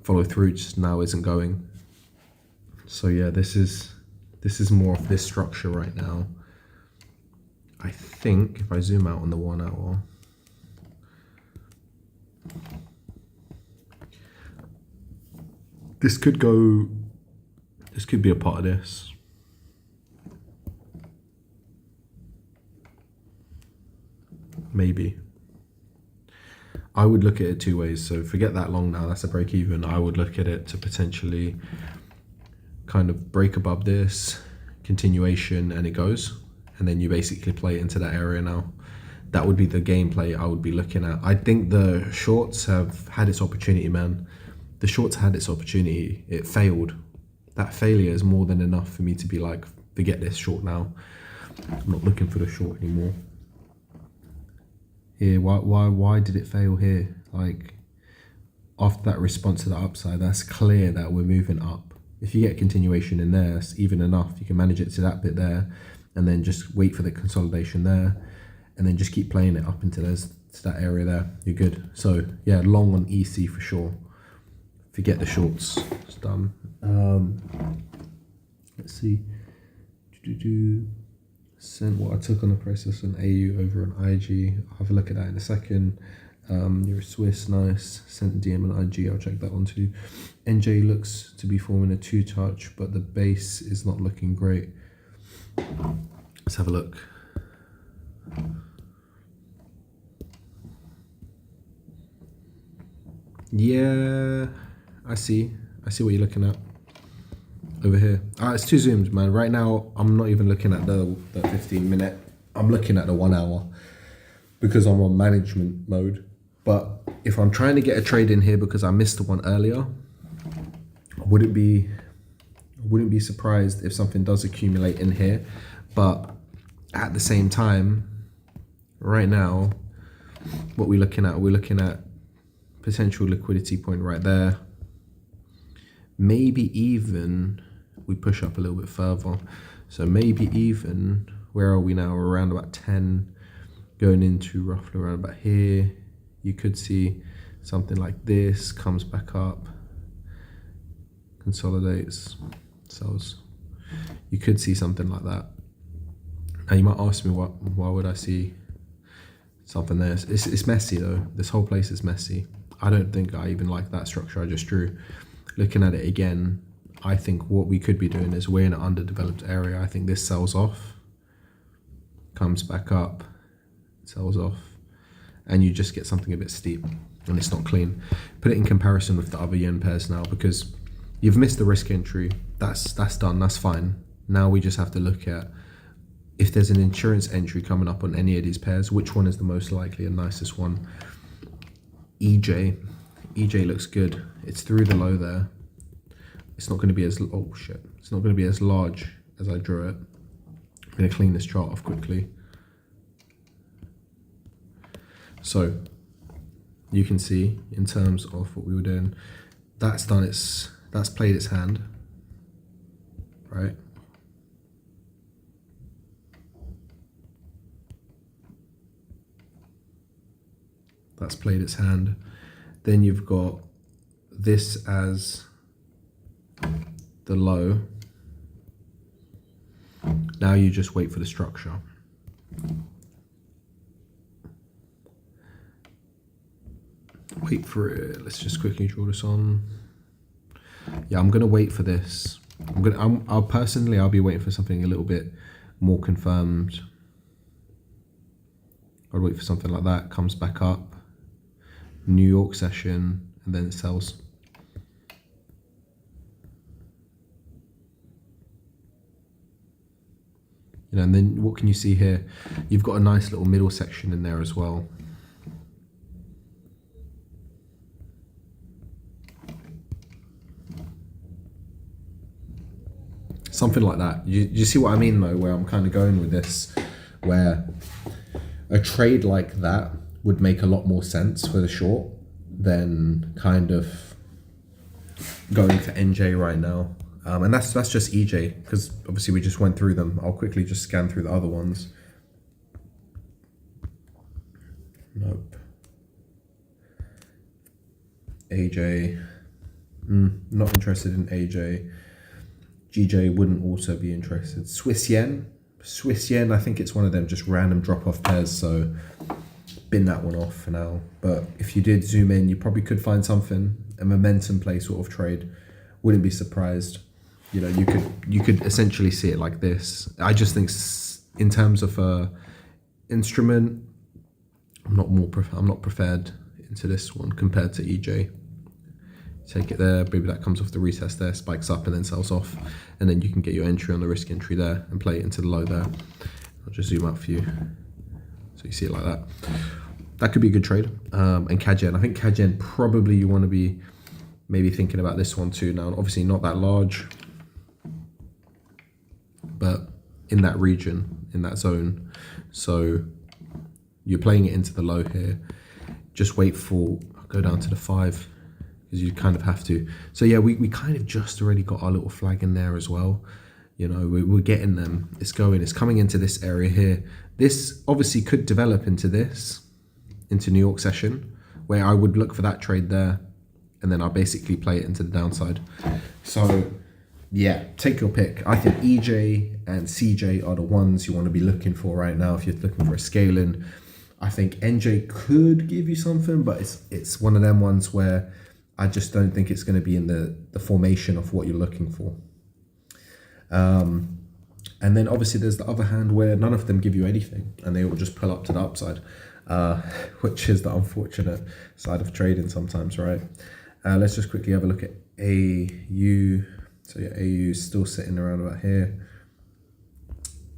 follow through, just now isn't going. So yeah, this is more of this structure right now. I think if I zoom out on the 1 hour, this could be a part of this. Maybe. I would look at it two ways. So forget that long now, that's a break even. I would look at it to potentially kind of break above this, continuation, and it goes. And then you basically play into that area now. That would be the gameplay I would be looking at. I think the shorts have had its opportunity, man. The shorts had its opportunity. It failed. That failure is more than enough for me to be like, forget this short now. I'm not looking for the short anymore. Here, why did it fail here? Like, after that response to the upside, that's clear that we're moving up. If you get continuation in there, it's even enough. You can manage it to that bit there, and then just wait for the consolidation there, and then just keep playing it up into that area there. You're good. So yeah, long on EC for sure. Forget the shorts. It's done. Let's see. Sent what I took on the process on AU over on IG. I'll have a look at that in a second. You're a Swiss, nice. Sent DM on IG, I'll check that one too. NJ looks to be forming a 2-touch, but the base is not looking great. Let's have a look. Yeah, I see what you're looking at over here. It's too zoomed, man. Right now, I'm not even looking at the 15 minute. I'm looking at the 1 hour because I'm on management mode. But if I'm trying to get a trade in here because I missed the one earlier, I wouldn't be surprised if something does accumulate in here. But at the same time, right now, what we're looking at potential liquidity point right there. Maybe even we push up a little bit further. So maybe even, where are we now? We're around about 10, going into roughly around about here. You could see something like this, comes back up, consolidates, sells. You could see something like that. Now you might ask me, why would I see something there? It's messy though. This whole place is messy. I don't think I even like that structure I just drew. Looking at it again, I think what we could be doing is we're in an underdeveloped area. I think this sells off, comes back up, sells off, and you just get something a bit steep and it's not clean. Put it in comparison with the other yen pairs now, because you've missed the risk entry. That's done, that's fine. Now we just have to look at if there's an insurance entry coming up on any of these pairs, which one is the most likely and nicest one. EJ looks good. It's through the low there. It's not going to be as, oh shit, it's not going to be as large as I drew it. I'm going to clean this chart off quickly. So you can see in terms of what we were doing, that's played its hand, right? That's played its hand. Then you've got this as the low. Now you just wait for the structure. Wait for it. Let's just quickly draw this on. Yeah, I'm gonna wait for this. I'll personally be waiting for something a little bit more confirmed. I'd wait for something like that, comes back up, New York session, and then it sells. You know, and then what can you see here? You've got a nice little middle section in there as well. Something like that. You see what I mean though, where I'm kind of going with this, where a trade like that would make a lot more sense for the short than kind of going for NJ right now. And that's just EJ, because obviously we just went through them. I'll quickly just scan through the other ones. Nope. AJ, not interested in AJ. GJ wouldn't also be interested. Swiss yen, I think it's one of them just random drop-off pairs, so bin that one off for now. But if you did zoom in, you probably could find something, a momentum play sort of trade. Wouldn't be surprised. You know, you could essentially see it like this. I just think in terms of instrument, I'm not preferred into this one compared to EJ. Take it there, maybe that comes off the retest there, spikes up and then sells off, and then you can get your entry on the risk entry there and play it into the low there. I'll just zoom out for you so you see it like that. That could be a good trade. And CAD-yen, I think CAD-yen probably you want to be maybe thinking about this one too. Now obviously not that large, but in that region, in that zone. So you're playing it into the low here. Just wait for, I'll go down to the 5, because you kind of have to. So yeah, we kind of just already got our little flag in there as well. You know, we're getting them. It's coming into this area here. This obviously could develop into New York session, where I would look for that trade there, and then I'll basically play it into the downside. So yeah, take your pick. I think EJ and CJ are the ones you want to be looking for right now if you're looking for a scaling. I think NJ could give you something, but it's one of them ones where I just don't think it's going to be in the formation of what you're looking for. And then obviously there's the other hand where none of them give you anything and they will just pull up to the upside, which is the unfortunate side of trading sometimes, right? Let's just quickly have a look at AU. So yeah, AU is still sitting around about here.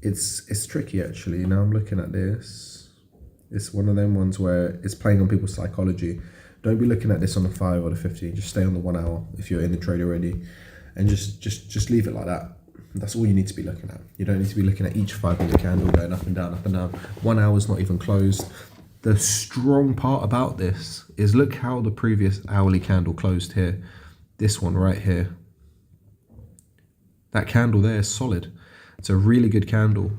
It's tricky actually. Now I'm looking at this. It's one of them ones where it's playing on people's psychology. Don't be looking at this on the 5 or the 15. Just stay on the 1 hour if you're in the trade already, and just leave it like that. That's all you need to be looking at. You don't need to be looking at each 5-minute candle going up and down, up and down. 1 hour's not even closed. The strong part about this is look how the previous hourly candle closed here. This one right here. That candle there is solid. It's a really good candle.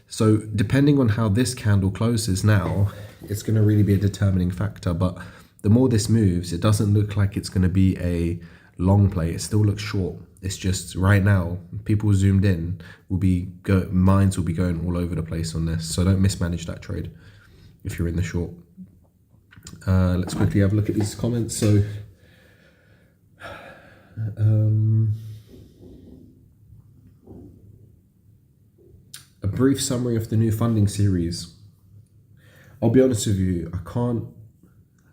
So depending on how this candle closes now, it's going to really be a determining factor. But the more this moves, it doesn't look like it's going to be a long play. It still looks short. It's just right now, people zoomed in minds will be going all over the place on this. So don't mismanage that trade if you're in the short. Let's quickly have a look at these comments. So a brief summary of the new funding series. I'll be honest with you, I can't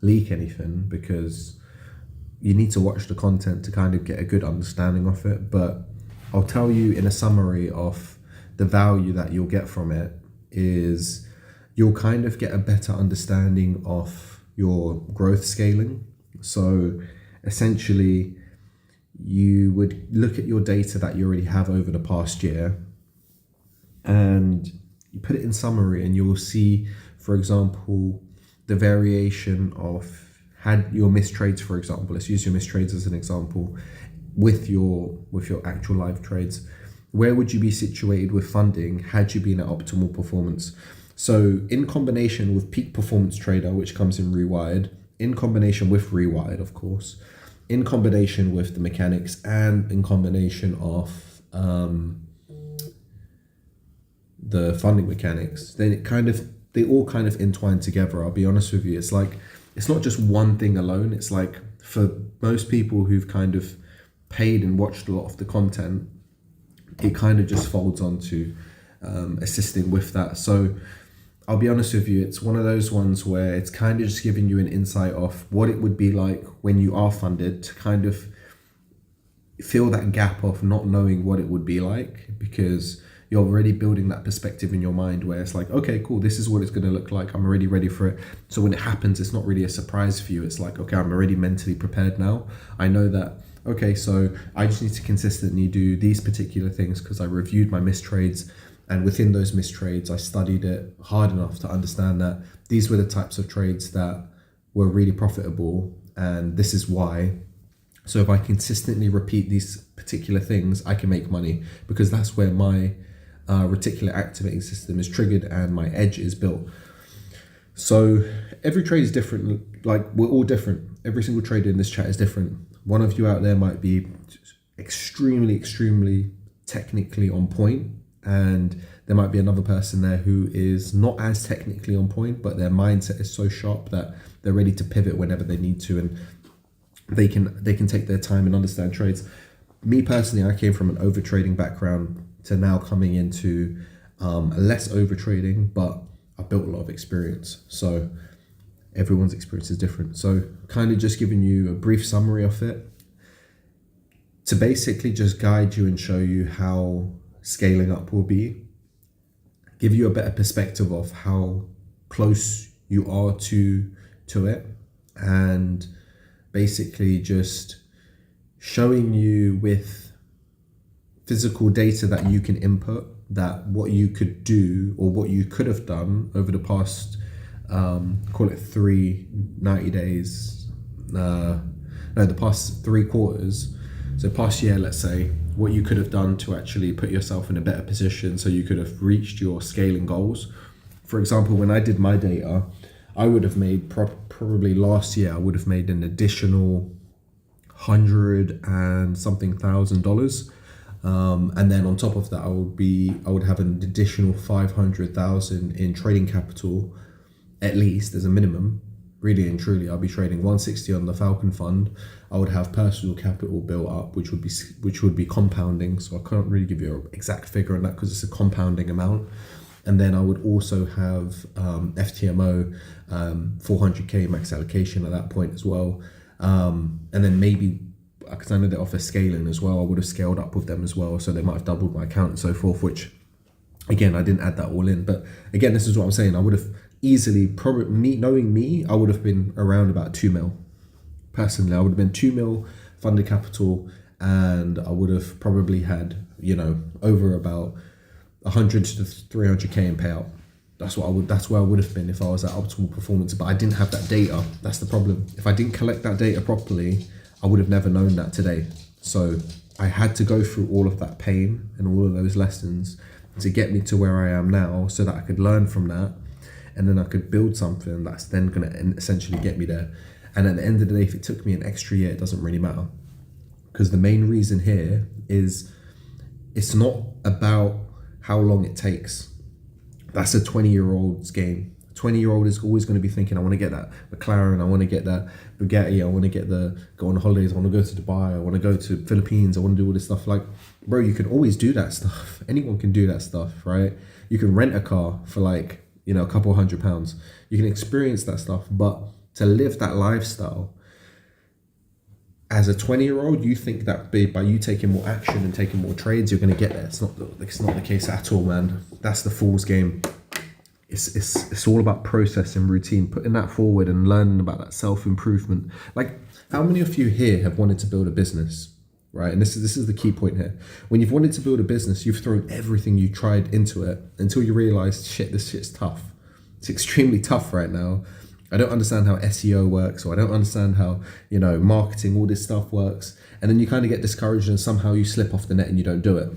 leak anything because you need to watch the content to kind of get a good understanding of it. But I'll tell you in a summary of the value that you'll get from it is you'll kind of get a better understanding of your growth scaling. So essentially you would look at your data that you already have over the past year and you put it in summary, and you'll see, for example, the variation of had your missed trades, for example. Let's use your missed trades as an example with your actual live trades. Where would you be situated with funding had you been at optimal performance? So in combination with Peak Performance Trader, which comes in Rewired, in combination with Rewired, of course, in combination with the mechanics, and in combination of the funding mechanics, then they all kind of entwine together. I'll be honest with you. It's like, it's not just one thing alone. It's like, for most people who've kind of paid and watched a lot of the content, it kind of just folds onto assisting with that. So I'll be honest with you, it's one of those ones where it's kind of just giving you an insight of what it would be like when you are funded, to kind of fill that gap of not knowing what it would be like, because you're already building that perspective in your mind where it's like, okay, cool, this is what it's going to look like. I'm already ready for it. So when it happens, it's not really a surprise for you. It's like, okay, I'm already mentally prepared now. I know that, okay, so I just need to consistently do these particular things because I reviewed my missed trades. And within those missed trades, I studied it hard enough to understand that these were the types of trades that were really profitable. And this is why. So if I consistently repeat these particular things, I can make money, because that's where my reticular activating system is triggered and my edge is built. So every trade is different. Like, we're all different. Every single trader in this chat is different. One of you out there might be extremely technically on point, and there might be another person there who is not as technically on point, but their mindset is so sharp that they're ready to pivot whenever they need to, and they can take their time and understand trades. Me personally, I came from an over trading background to now coming into less over trading, but I built a lot of experience. So everyone's experience is different. So kind of just giving you a brief summary of it to basically just guide you and show you how scaling up will be, give you a better perspective of how close you are to it, and basically just showing you with physical data that you can input, that what you could do or what you could have done over the past, call it 90 days, the past 3 quarters. So past year, let's say, what you could have done to actually put yourself in a better position so you could have reached your scaling goals. For example, when I did my data, I would have made probably last year, I would have made an additional $100 and something thousand. And then on top of that, I would have an additional 500,000 in trading capital, at least as a minimum. Really and truly, I'll be trading 160 on the Falcon fund. I would have personal capital built up, which would be compounding. So I can't really give you an exact figure on that because it's a compounding amount. And then I would also have FTMO, 400k max allocation at that point as well. And then maybe, because I know they offer scaling as well, I would have scaled up with them as well. So they might have doubled my account and so forth, which again, I didn't add that all in. But again, this is what I'm saying. I would have easily, probably, knowing me, I would have been around about 2 mil. Personally, I would have been 2 mil funded capital, and I would have probably had, over about 100 to 300k in payout. That's where I would have been if I was at optimal performance. But I didn't have that data. That's the problem. If I didn't collect that data properly, I would have never known that today. So I had to go through all of that pain and all of those lessons to get me to where I am now, so that I could learn from that, and then I could build something that's then going to essentially get me there. And at the end of the day, if it took me an extra year, it doesn't really matter, because the main reason here is it's not about how long it takes. That's a 20-year-old's game. 20-year-old is always going to be thinking, I want to get that McLaren, I want to get that Bugatti, I want to go on holidays, I want to go to Dubai, I want to go to Philippines, I want to do all this stuff. Like, bro, you can always do that stuff. Anyone can do that stuff, right? You can rent a car for like, a couple £100. You can experience that stuff, but to live that lifestyle as a 20-year-old, you think that by you taking more action and taking more trades, you're going to get there. It's not the case at all, man. That's the fool's game. It's all about process and routine, putting that forward and learning about that self-improvement. Like, how many of you here have wanted to build a business, right? And this is the key point here. When you've wanted to build a business, you've thrown everything you tried into it until you realize, shit, this shit's tough. It's extremely tough right now. I don't understand how SEO works, or I don't understand how, marketing, all this stuff works. And then you kind of get discouraged and somehow you slip off the net and you don't do it.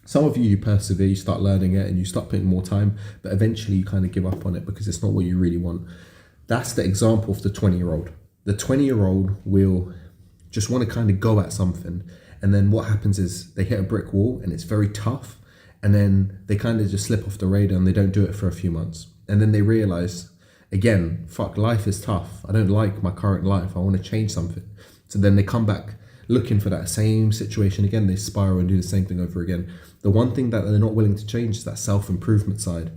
Some of you persevere, you start learning it and you start putting more time, but eventually you kind of give up on it because it's not what you really want. That's the example of the 20-year-old. The 20-year-old will just want to kind of go at something. And then what happens is they hit a brick wall and it's very tough. And then they kind of just slip off the radar and they don't do it for a few months. And then they realize, again, fuck, life is tough. I don't like my current life. I want to change something. So then they come back looking for that same situation again. They spiral and do the same thing over again. The one thing that they're not willing to change is that self-improvement side.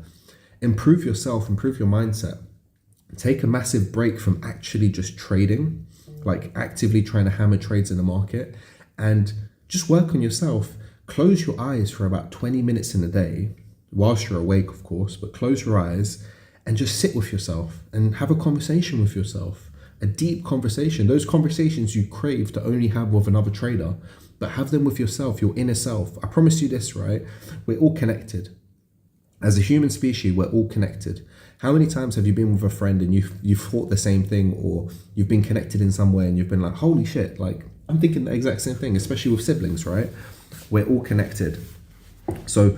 Improve yourself, improve your mindset. Take a massive break from actually just trading, like actively trying to hammer trades in the market, and just work on yourself. Close your eyes for about 20 minutes in a day, whilst you're awake, of course, but close your eyes and just sit with yourself and have a conversation with yourself, a deep conversation. Those conversations you crave to only have with another trader, but have them with yourself, your inner self. I promise you this, right? We're all connected. As a human species, we're all connected. How many times have you been with a friend and you've thought the same thing, or you've been connected in some way and you've been like, holy shit, like I'm thinking the exact same thing, especially with siblings, right? We're all connected. So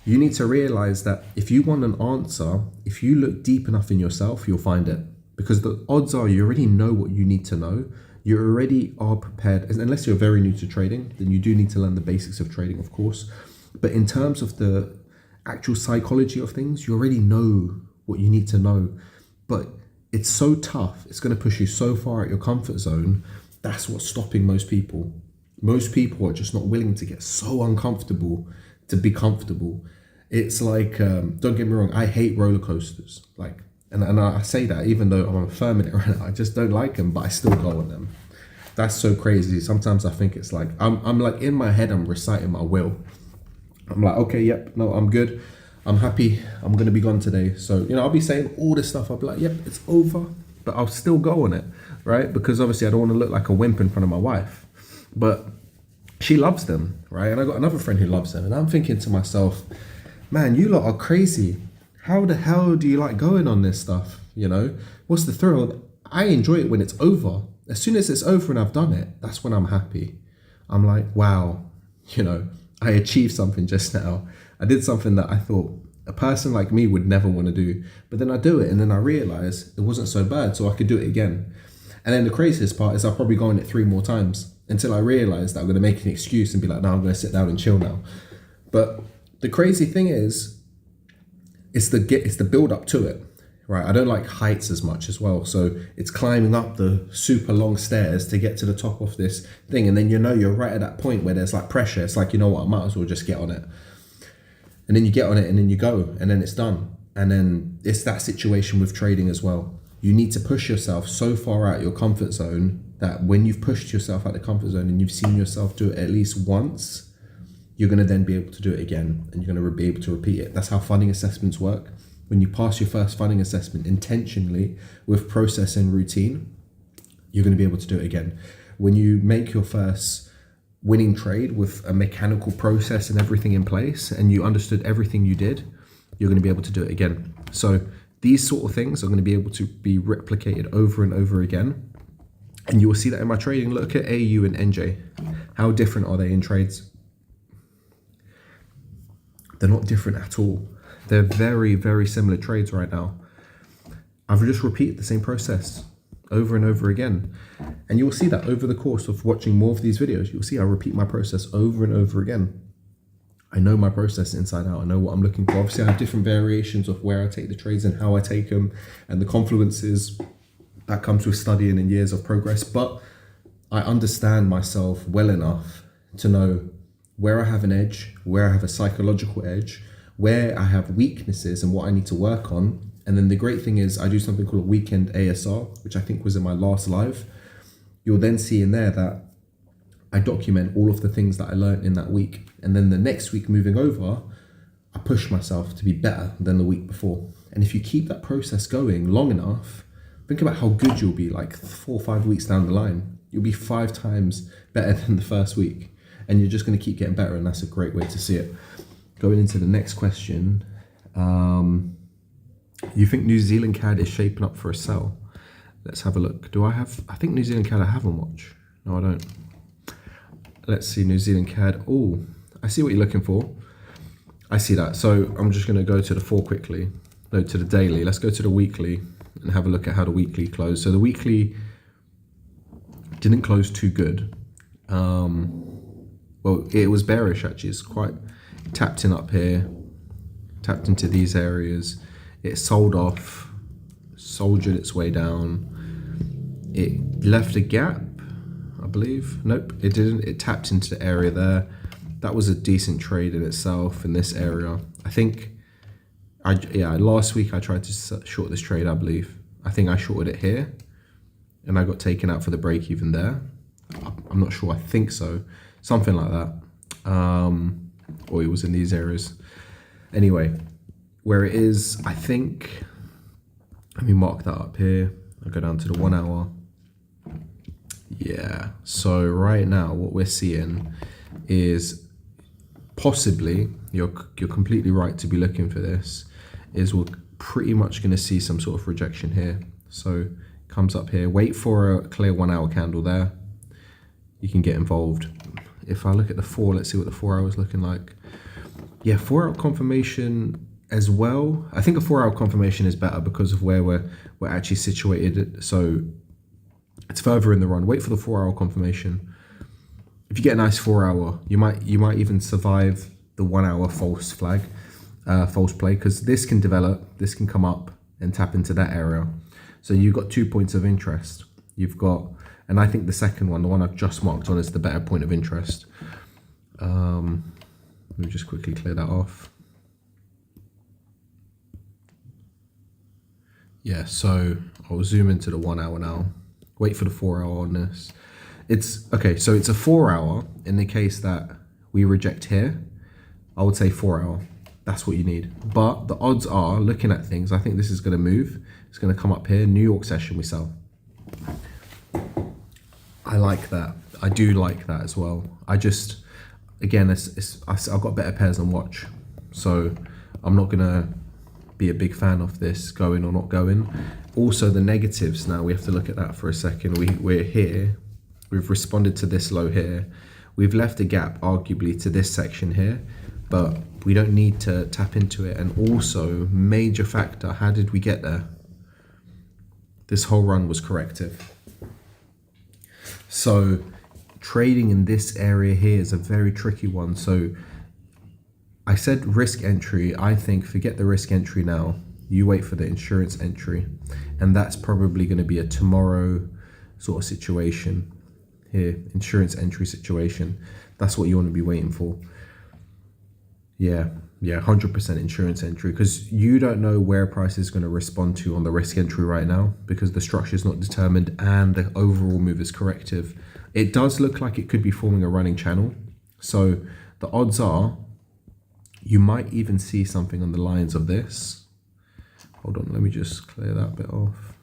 you need to realize that if you want an answer, if you look deep enough in yourself, you'll find it. Because the odds are you already know what you need to know. You already are prepared. Unless you're very new to trading, then you do need to learn the basics of trading, of course. But in terms of the actual psychology of things, you already know what you need to know. But it's so tough. It's going to push you so far out your comfort zone. That's what's stopping most people. Most people are just not willing to get so uncomfortable to be comfortable. It's like, don't get me wrong, I hate roller coasters. Like, and I say that even though I'm firm in it right now, I just don't like them, but I still go on them. That's so crazy. Sometimes I think it's like, I'm like in my head, I'm reciting my will. I'm like, okay, yep, no, I'm good. I'm happy. I'm going to be gone today. So, I'll be saying all this stuff. I'll be like, yep, it's over, but I'll still go on it, right? Because obviously I don't want to look like a wimp in front of my wife, but she loves them, right? And I got another friend who loves them. And I'm thinking to myself, man, you lot are crazy. How the hell do you like going on this stuff? What's the thrill? I enjoy it when it's over. As soon as it's over and I've done it, that's when I'm happy. I'm like, wow, I achieved something just now. I did something that I thought a person like me would never want to do. But then I do it and then I realize it wasn't so bad, so I could do it again. And then the craziest part is I'll probably go on it 3 more times until I realize that I'm going to make an excuse and be like, no, I'm going to sit down and chill now. But the crazy thing is, it's the build up to it, right? I don't like heights as much as well. So it's climbing up the super long stairs to get to the top of this thing. And then you're right at that point where there's like pressure. It's like, you know what, I might as well just get on it. And then you get on it and then you go and then it's done. And then it's that situation with trading as well. You need to push yourself so far out your comfort zone that when you've pushed yourself out the comfort zone and you've seen yourself do it at least once, you're going to then be able to do it again and you're going to be able to repeat it. That's how funding assessments work. When you pass your first funding assessment intentionally with process and routine, you're going to be able to do it again. When you make your first winning trade with a mechanical process and everything in place and you understood everything you did, you're going to be able to do it again. So these sort of things are going to be able to be replicated over and over again. And you will see that in my trading. Look at AU and NJ. How different are they in trades? They're not different at all. They're very, very similar trades right now. I've just repeated the same process over and over again. And you'll see that over the course of watching more of these videos, you'll see I repeat my process over and over again. I know my process inside out. I know what I'm looking for. Obviously, I have different variations of where I take the trades and how I take them and the confluences that comes with studying and years of progress. But I understand myself well enough to know where I have an edge, where I have a psychological edge, where I have weaknesses and what I need to work on. And then the great thing is I do something called a weekend ASR, which I think was in my last live. You'll then see in there that I document all of the things that I learned in that week. And then the next week moving over, I push myself to be better than the week before. And if you keep that process going long enough, think about how good you'll be like 4 or 5 weeks down the line. You'll be 5 times better than the first week. And you're just going to keep getting better. And that's a great way to see it. Going into the next question. You think New Zealand CAD is shaping up for a sell? Let's have a look. I think New Zealand CAD I have on watch. No, I don't. Let's see New Zealand CAD. Oh, I see what you're looking for. I see that. So I'm just going to go to the to the daily. Let's go to the weekly and have a look at how the weekly closed. So the weekly didn't close too good. Well, it was bearish actually. It's quite tapped in up here, tapped into these areas. It sold off, soldiered its way down. It left a gap, I believe. Nope, it didn't. It tapped into the area there. That was a decent trade in itself in this area. I think, last week I tried to short this trade, I believe. I think I shorted it here and I got taken out for the break even there. I'm not sure, I think so. Something like that. Or it was in these areas. Anyway, where it is, I think, let me mark that up here. I'll go down to the 1 hour. Yeah, so right now what we're seeing is possibly, you're completely right to be looking for this, is we're pretty much going to see some sort of rejection here. So comes up here, wait for a clear 1 hour candle there. You can get involved. If I look at the 4, let's see what the 4 hour is looking like. Yeah, 4 hour confirmation as well. I think a 4 hour confirmation is better because of where we're actually situated. So it's further in the run. Wait for the 4 hour confirmation. If you get a nice 4 hour, you might even survive the 1 hour false play, because this can develop, this can come up and tap into that area. So you've got 2 points of interest. You've got, and I think the second one, the one I've just marked on, is the better point of interest. Let me just quickly clear that off. Yeah, so I'll zoom into the 1 hour now. Wait for the 4 hour on this. It's okay, so it's a 4 hour in the case that we reject here. I would say 4 hour. That's what you need. But the odds are, looking at things, I think this is going to move. It's going to come up here. New York session, we sell. I like that. I do like that as well. I just, again, I've got better pairs on watch. So I'm not going to be a big fan of this going or not going. Also the negatives, now we have to look at that for a second. We're here. We've responded to this low here. We've left a gap arguably to this section here, but we don't need to tap into it. And also, major factor, how did we get there? This whole run was corrective. So trading in this area here is a very tricky one. So I said risk entry. I think forget the risk entry now. You wait for the insurance entry. And that's probably going to be a tomorrow sort of situation here. Insurance entry situation. That's what you want to be waiting for. Yeah, 100% insurance entry, because you don't know where price is going to respond to on the risk entry right now, because the structure is not determined and the overall move is corrective. It does look like it could be forming a running channel. So the odds are you might even see something on the lines of this. Hold on, let me just clear that bit off.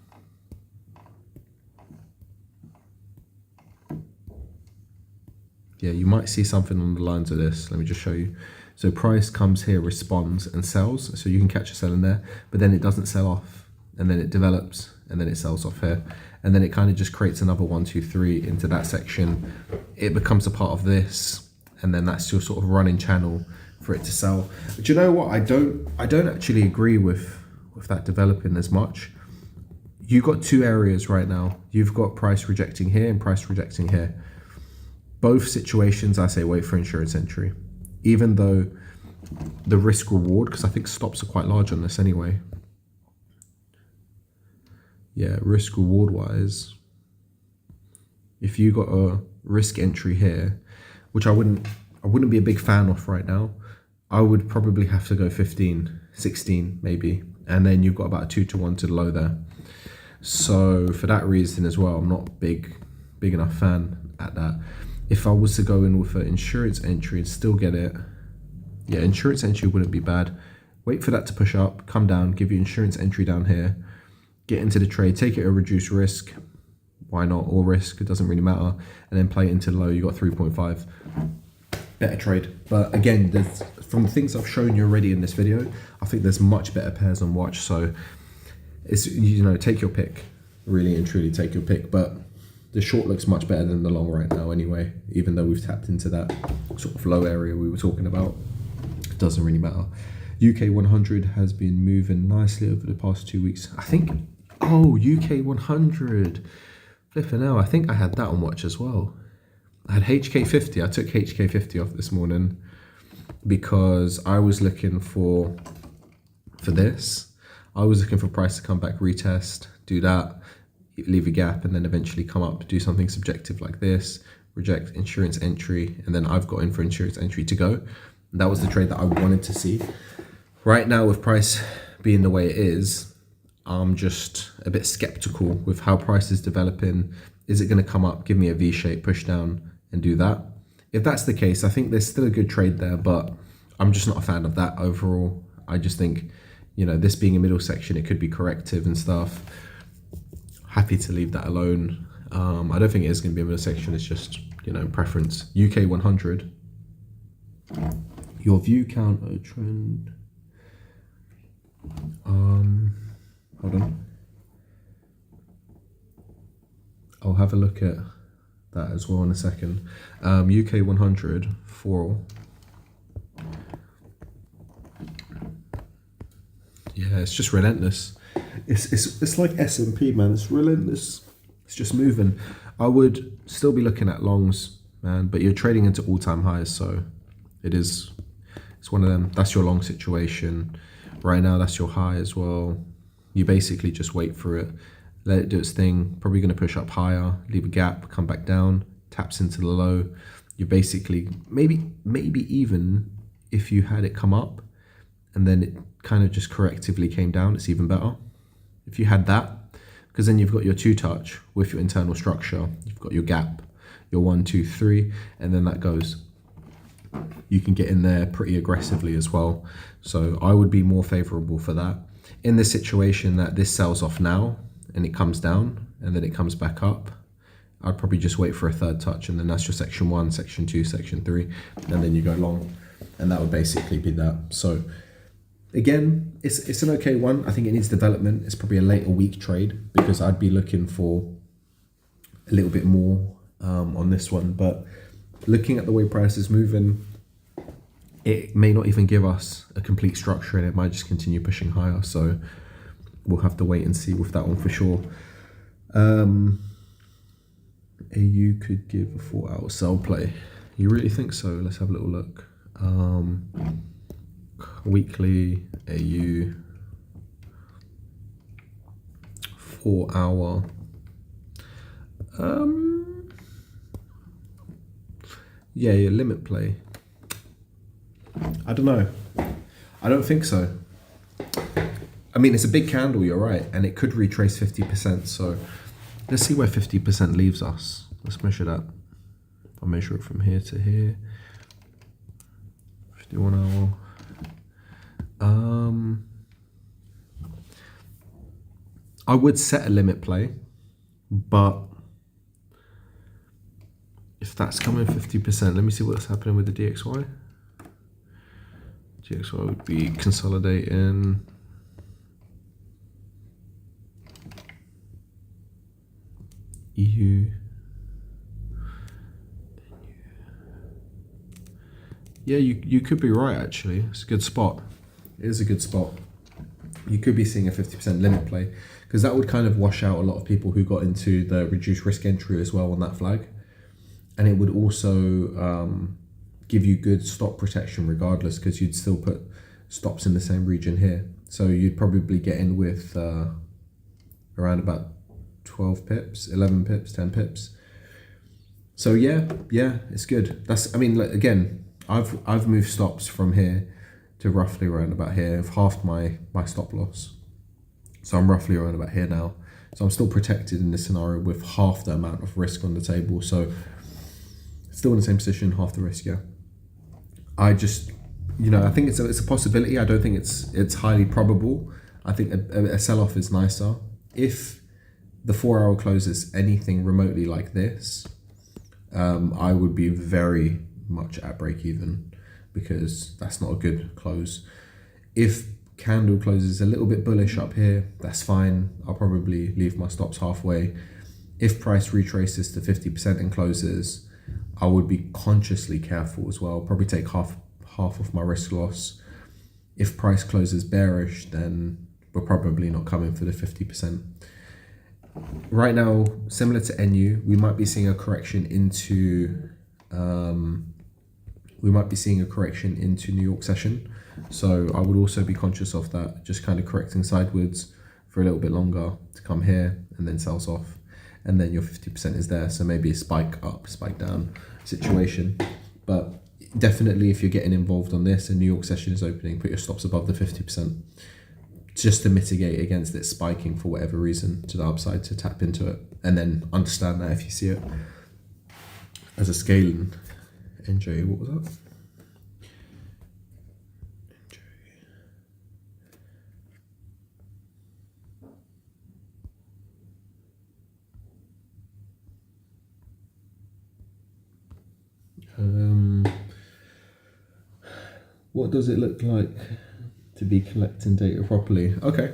Yeah, you might see something on the lines of this. Let me just show you. So price comes here, responds and sells. So you can catch a sell in there, but then it doesn't sell off, and then it develops, and then it sells off here. And then it kind of just creates another 1, 2, 3 into that section. It becomes a part of this, and then that's your sort of running channel for it to sell. But you know what? I don't actually agree with that developing as much. You've got two areas right now. You've got price rejecting here and price rejecting here. Both situations, I say wait for insurance entry. Even though the risk reward, because I think stops are quite large on this anyway. Yeah, risk reward wise, if you got a risk entry here, which I wouldn't be a big fan of right now, I would probably have to go 15, 16 maybe, and then you've got about a 2 to 1 to the low there. So for that reason as well, I'm not big enough fan at that. If I was to go in with an insurance entry and still get it, yeah, insurance entry wouldn't be bad. Wait for that to push up, come down, give you insurance entry down here, get into the trade, take it at a reduced risk, why not, or risk, it doesn't really matter, and then play it into the low. You got 3.5, better trade. But again, from the things I've shown you already in this video, I think there's much better pairs on watch. So it's, you know, take your pick, really and truly take your pick. But the short looks much better than the long right now anyway, even though we've tapped into that sort of low area we were talking about. doesn't really matter. UK 100 has been moving nicely over the past 2 weeks. I think, oh, UK 100. Flipping out, I think I had that on watch as well. I had HK50. I took HK50 off this morning because I was looking for this. I was looking for price to come back, retest, do that, leave a gap, and then eventually come up, do something subjective like this, reject insurance entry, and then I've got in for insurance entry to go. And that was the trade that I wanted to see. Right now, with price being the way it is, I'm just a bit skeptical with how price is developing. Is it going to come up, give me a V shape, push down, and do that? If that's the case, I think there's still a good trade there, but I'm just not a fan of that overall. I just think, you know, this being a middle section, it could be corrective and stuff. Happy to leave that alone. I don't think it is going to be a middle section. It's just, you know, preference. UK 100. Your view counter trend. Hold on. I'll have a look at that as well in a second. UK 100 for. Yeah, it's just relentless. It's like S&P, man. It's relentless. It's just moving. I would still be looking at longs, man, but you're trading into all-time highs, so it's one of them. That's your long situation. Right now, that's your high as well. You basically just wait for it, let it do its thing. Probably going to push up higher, leave a gap, come back down, taps into the low. You basically, maybe even if you had it come up and then it kind of just correctively came down, it's even better. If you had that, because then you've got your two touch with your internal structure, you've got your gap, your 1, 2, 3, and then that goes. You can get in there pretty aggressively as well. So I would be more favorable for that. In this situation that this sells off now and it comes down and then it comes back up, I'd probably just wait for a third touch, and then that's your section 1, section 2, section 3, and then you go long, and that would basically be that. So again, it's an okay one. I think it needs development. It's probably a later week trade because I'd be looking for a little bit more on this one. But looking at the way price is moving, it may not even give us a complete structure, and it might just continue pushing higher. So we'll have to wait and see with that one for sure. AU could give a 4-hour sell play. You really think so? Let's have a little look. Weekly AU 4-hour. Yeah, your limit play. I don't know. I don't think so. I mean, it's a big candle, you're right, and it could retrace 50%. So let's see where 50% leaves us. Let's measure that. I'll measure it from here to here. 51 hour. I would set a limit play, but if that's coming 50%, let me see what's happening with the DXY. DXY would be consolidating. EU. Yeah, you could be right, actually. It's a good spot. It is a good spot. You could be seeing a 50% limit play, because that would kind of wash out a lot of people who got into the reduced risk entry as well on that flag. And it would also give you good stop protection regardless, because you'd still put stops in the same region here. So you'd probably get in with around about 12 pips, 11 pips, 10 pips. So yeah, it's good. That's, I mean, like, again, I've moved stops from here to roughly around about here. I've halved my stop loss. So I'm roughly around about here now. So I'm still protected in this scenario with half the amount of risk on the table. So still in the same position, half the risk, yeah. I just, you know, I think it's a possibility. I don't think it's highly probable. I think a sell-off is nicer. If the 4-hour closes anything remotely like this, I would be very much at break even, because that's not a good close. If candle closes a little bit bullish up here, that's fine. I'll probably leave my stops halfway. If price retraces to 50% and closes, I would be consciously careful as well. Probably take half of my risk loss. if price closes bearish, then we're probably not coming for the 50%. Right now, similar to NU, we might be seeing a correction into New York session. So I would also be conscious of that, just kind of correcting sidewards for a little bit longer to come here and then sells off, and then your 50% is there. So maybe a spike up, spike down situation. But definitely, if you're getting involved on this and New York session is opening, put your stops above the 50%, just to mitigate against it spiking for whatever reason to the upside, to tap into it, and then understand that if you see it as a scaling. NJ, what was that? What does it look like to be collecting data properly? Okay,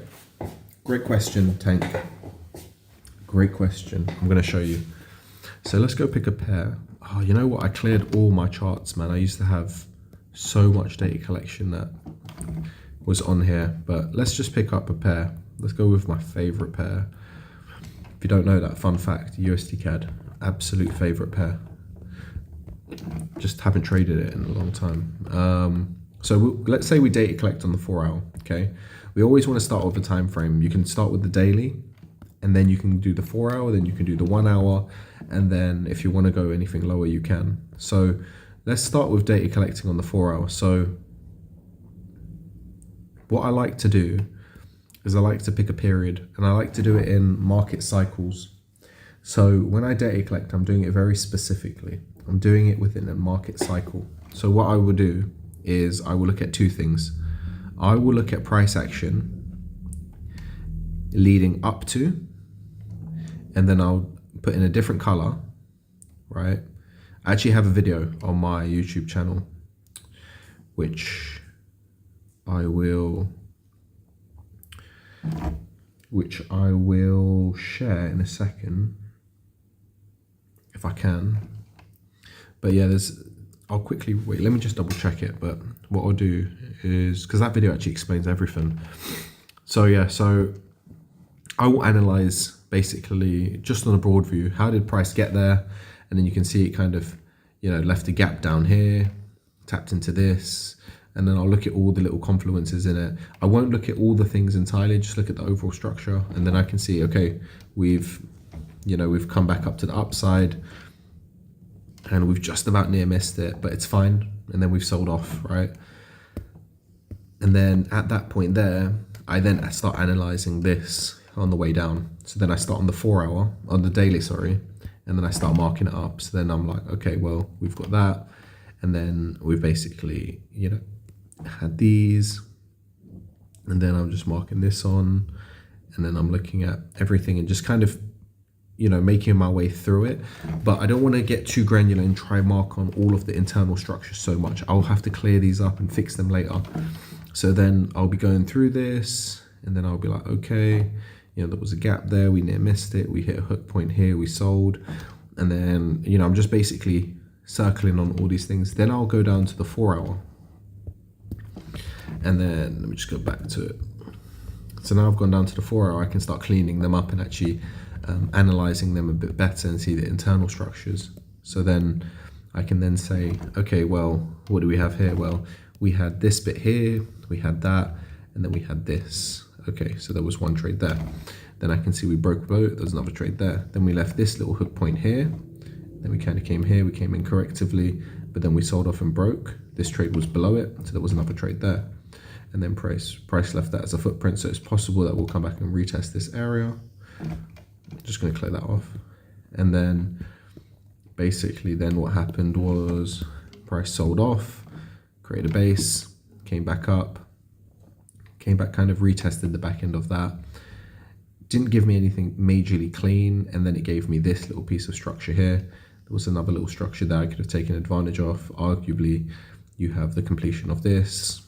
great question, Tank. Great question. I'm going to show you. So let's go pick a pair. Oh, you know what? I cleared all my charts, man. I used to have so much data collection that was on here, but let's just pick up a pair. Let's go with my favorite pair. If you don't know that, fun fact, USD CAD, absolute favorite pair. Just haven't traded it in a long time. So let's say we data collect on the 4 hour, okay? We always want to start with a time frame. You can start with the daily, and then you can do the 4 hour, then you can do the 1 hour, and then if you want to go anything lower, you can. So let's start with data collecting on the 4 hour. So what I like to do is I like to pick a period, and I like to do it in market cycles. So when I data collect, I'm doing it very specifically. I'm doing it within a market cycle. So what I will do is I will look at two things. I will look at price action leading up to, and then I'll put in a different color, right? I actually have a video on my YouTube channel, which I will share in a second, if I can. But yeah, I'll quickly, wait, let me just double check it. But what I'll do is, because that video actually explains everything. So yeah, so I will analyze basically just on a broad view, how did price get there? And then you can see it kind of, you know, left a gap down here, tapped into this, and then I'll look at all the little confluences in it. I won't look at all the things entirely, just look at the overall structure, and then I can see, okay, we've come back up to the upside, and we've just about near missed it, but it's fine. And then we've sold off, right? And then at that point there, I then start analyzing this on the way down. So then I start on the 4 hour, on the daily, sorry, and then I start marking it up. So then I'm like, okay, well, we've got that. And then we've basically, you know, had these. And then I'm just marking this on. And then I'm looking at everything and just kind of, you know, making my way through it. But I don't want to get too granular and try mark on all of the internal structures so much. I'll have to clear these up and fix them later. So then I'll be going through this, and then I'll be like, okay, you know, there was a gap there, we near missed it, we hit a hook point here, we sold. And then, you know, I'm just basically circling on all these things. Then I'll go down to the 4 hour. And then let me just go back to it. So now I've gone down to the 4 hour, I can start cleaning them up and actually analyzing them a bit better and see the internal structures. So then I can then say, okay, well, what do we have here? Well, we had this bit here, we had that, and then we had this. Okay, so there was one trade there. Then I can see we broke below it, there's another trade there. Then we left this little hook point here. Then we kind of came here, we came in correctively, but then we sold off and broke. This trade was below it, so there was another trade there. And then price left that as a footprint, so it's possible that we'll come back and retest this area. Just going to clear that off. And then basically then what happened was price sold off, created a base, came back up, came back, kind of retested the back end of that. Didn't give me anything majorly clean, and then it gave me this little piece of structure here. There was another little structure that I could have taken advantage of. Arguably, you have the completion of this,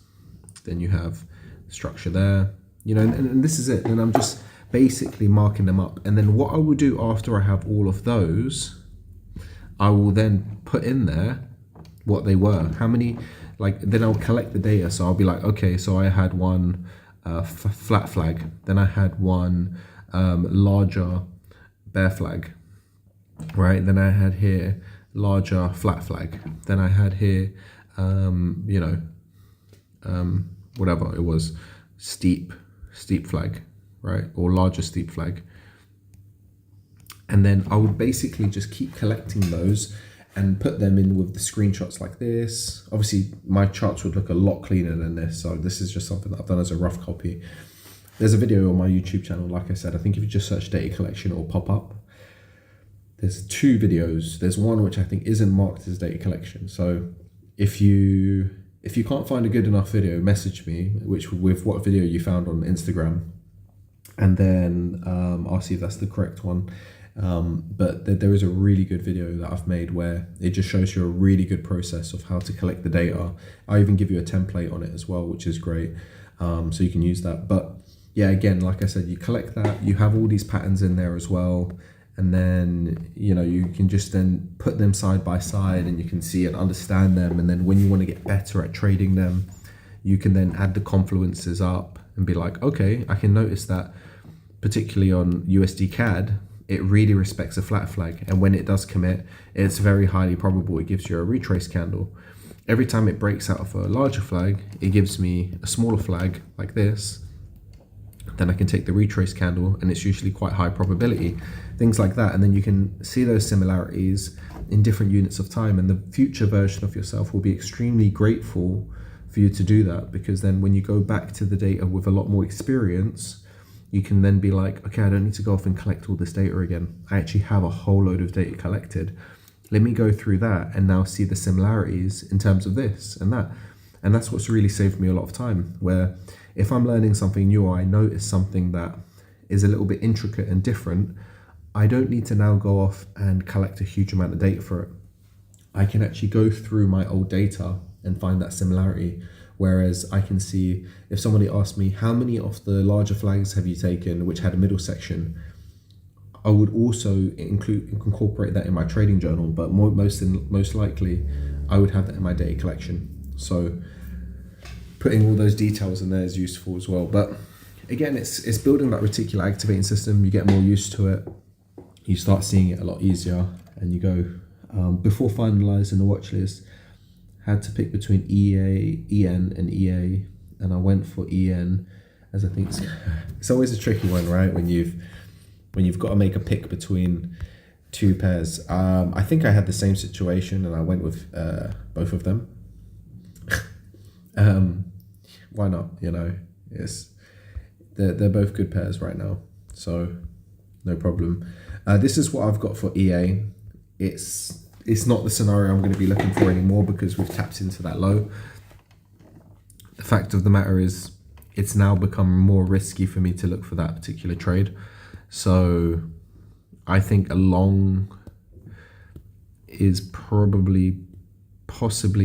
then you have structure there, you know, and this is it. And I'm just basically marking them up. And then what I will do after I have all of those, I will then put in there what they were, how many like, then I'll collect the data. So I'll be like, okay, so I had one flat flag, then I had one larger bear flag, right? Then I had here larger flat flag. Then I had here, you know, whatever it was, steep flag, right? Or larger steep flag. And then I would basically just keep collecting those and put them in with the screenshots like this. Obviously, my charts would look a lot cleaner than this. So this is just something that I've done as a rough copy. There's a video on my YouTube channel. Like I said, I think if you just search data collection, it will pop up. There's 2 videos. There's one which I think isn't marked as data collection. So if you can't find a good enough video, message me with what video you found on Instagram, and then I'll see if that's the correct one. But there is a really good video that I've made where it just shows you a really good process of how to collect the data. I even give you a template on it as well, which is great. So you can use that. But yeah, again, like I said, you collect that, you have all these patterns in there as well. And then, you know, you can just then put them side by side and you can see and understand them. And then when you want to get better at trading them, you can then add the confluences up and be like, okay, I can notice that particularly on USD CAD, it really respects a flat flag. And when it does commit, it's very highly probable it gives you a retrace candle. Every time it breaks out of a larger flag, it gives me a smaller flag like this. Then I can take the retrace candle and it's usually quite high probability, things like that. And then you can see those similarities in different units of time, and the future version of yourself will be extremely grateful for you to do that, because then when you go back to the data with a lot more experience, you can then be like, okay, I don't need to go off and collect all this data again. I actually have a whole load of data collected. Let me go through that and now see the similarities in terms of this and that. And that's what's really saved me a lot of time, where if I'm learning something new or I notice something that is a little bit intricate and different, I don't need to now go off and collect a huge amount of data for it. I can actually go through my old data and find that similarity. Whereas I can see, if somebody asks me, how many of the larger flags have you taken which had a middle section, I would also incorporate that in my trading journal, but most likely I would have that in my data collection. So putting all those details in there is useful as well. But again, it's building that reticular activating system. You get more used to it, you start seeing it a lot easier, and you go. Before finalizing the watch list, had to pick between EN and EA, and I went for EN, as I think it's always a tricky one, right? When you've got to make a pick between 2 pairs. I think I had the same situation and I went with both of them. Why not? You know, they're both good pairs right now, so no problem. This is what I've got for EA. It's not the scenario I'm going to be looking for anymore because we've tapped into that low. The fact of the matter is, it's now become more risky for me to look for that particular trade. So I think a long is possibly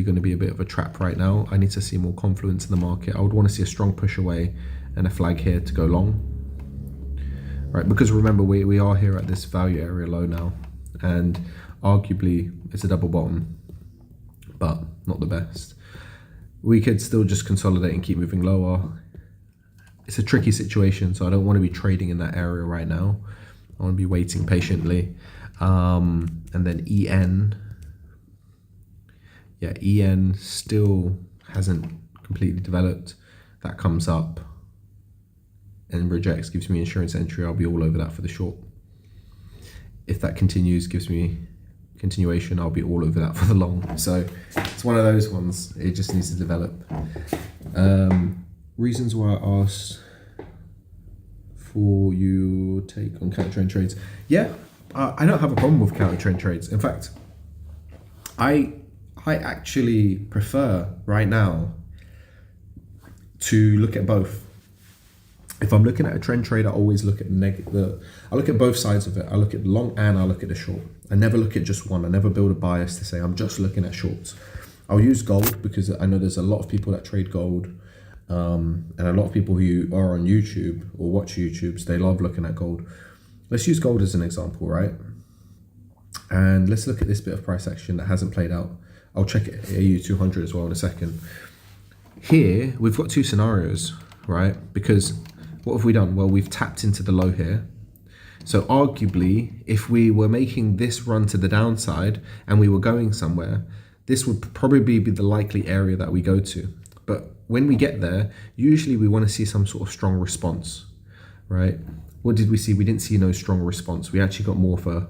going to be a bit of a trap right now. I need to see more confluence in the market. I would want to see a strong push away and a flag here to go long, right? Because remember, we are here at this value area low now, and arguably it's a double bottom, but not the best. We could still just consolidate and keep moving lower. It's a tricky situation, so I don't want to be trading in that area right now. I want to be waiting patiently. And then EN. Yeah, EN still hasn't completely developed. That comes up and rejects, gives me insurance entry. I'll be all over that for the short. If that continues, gives me continuation, I'll be all over that for the long. So it's one of those ones. It just needs to develop. Reasons why I asked for your take on counter trend trades. Yeah, I don't have a problem with counter trend trades. In fact, I actually prefer right now to look at both. If I'm looking at a trend trade, I always look at I look at both sides of it. I look at the long and I look at the short. I never look at just one. I never build a bias to say I'm just looking at shorts. I'll use gold because I know there's a lot of people that trade gold, and a lot of people who are on YouTube or watch YouTubes, they love looking at gold. Let's use gold as an example, right? And let's look at this bit of price action that hasn't played out. I'll check it AU 200 as well in a second. Here we've got two scenarios, right? Because what have we done? Well, we've tapped into the low here. So arguably, if we were making this run to the downside and we were going somewhere, this would probably be the likely area that we go to. But when we get there, usually we want to see some sort of strong response, right? What did we see? We didn't see no strong response. We actually got more of a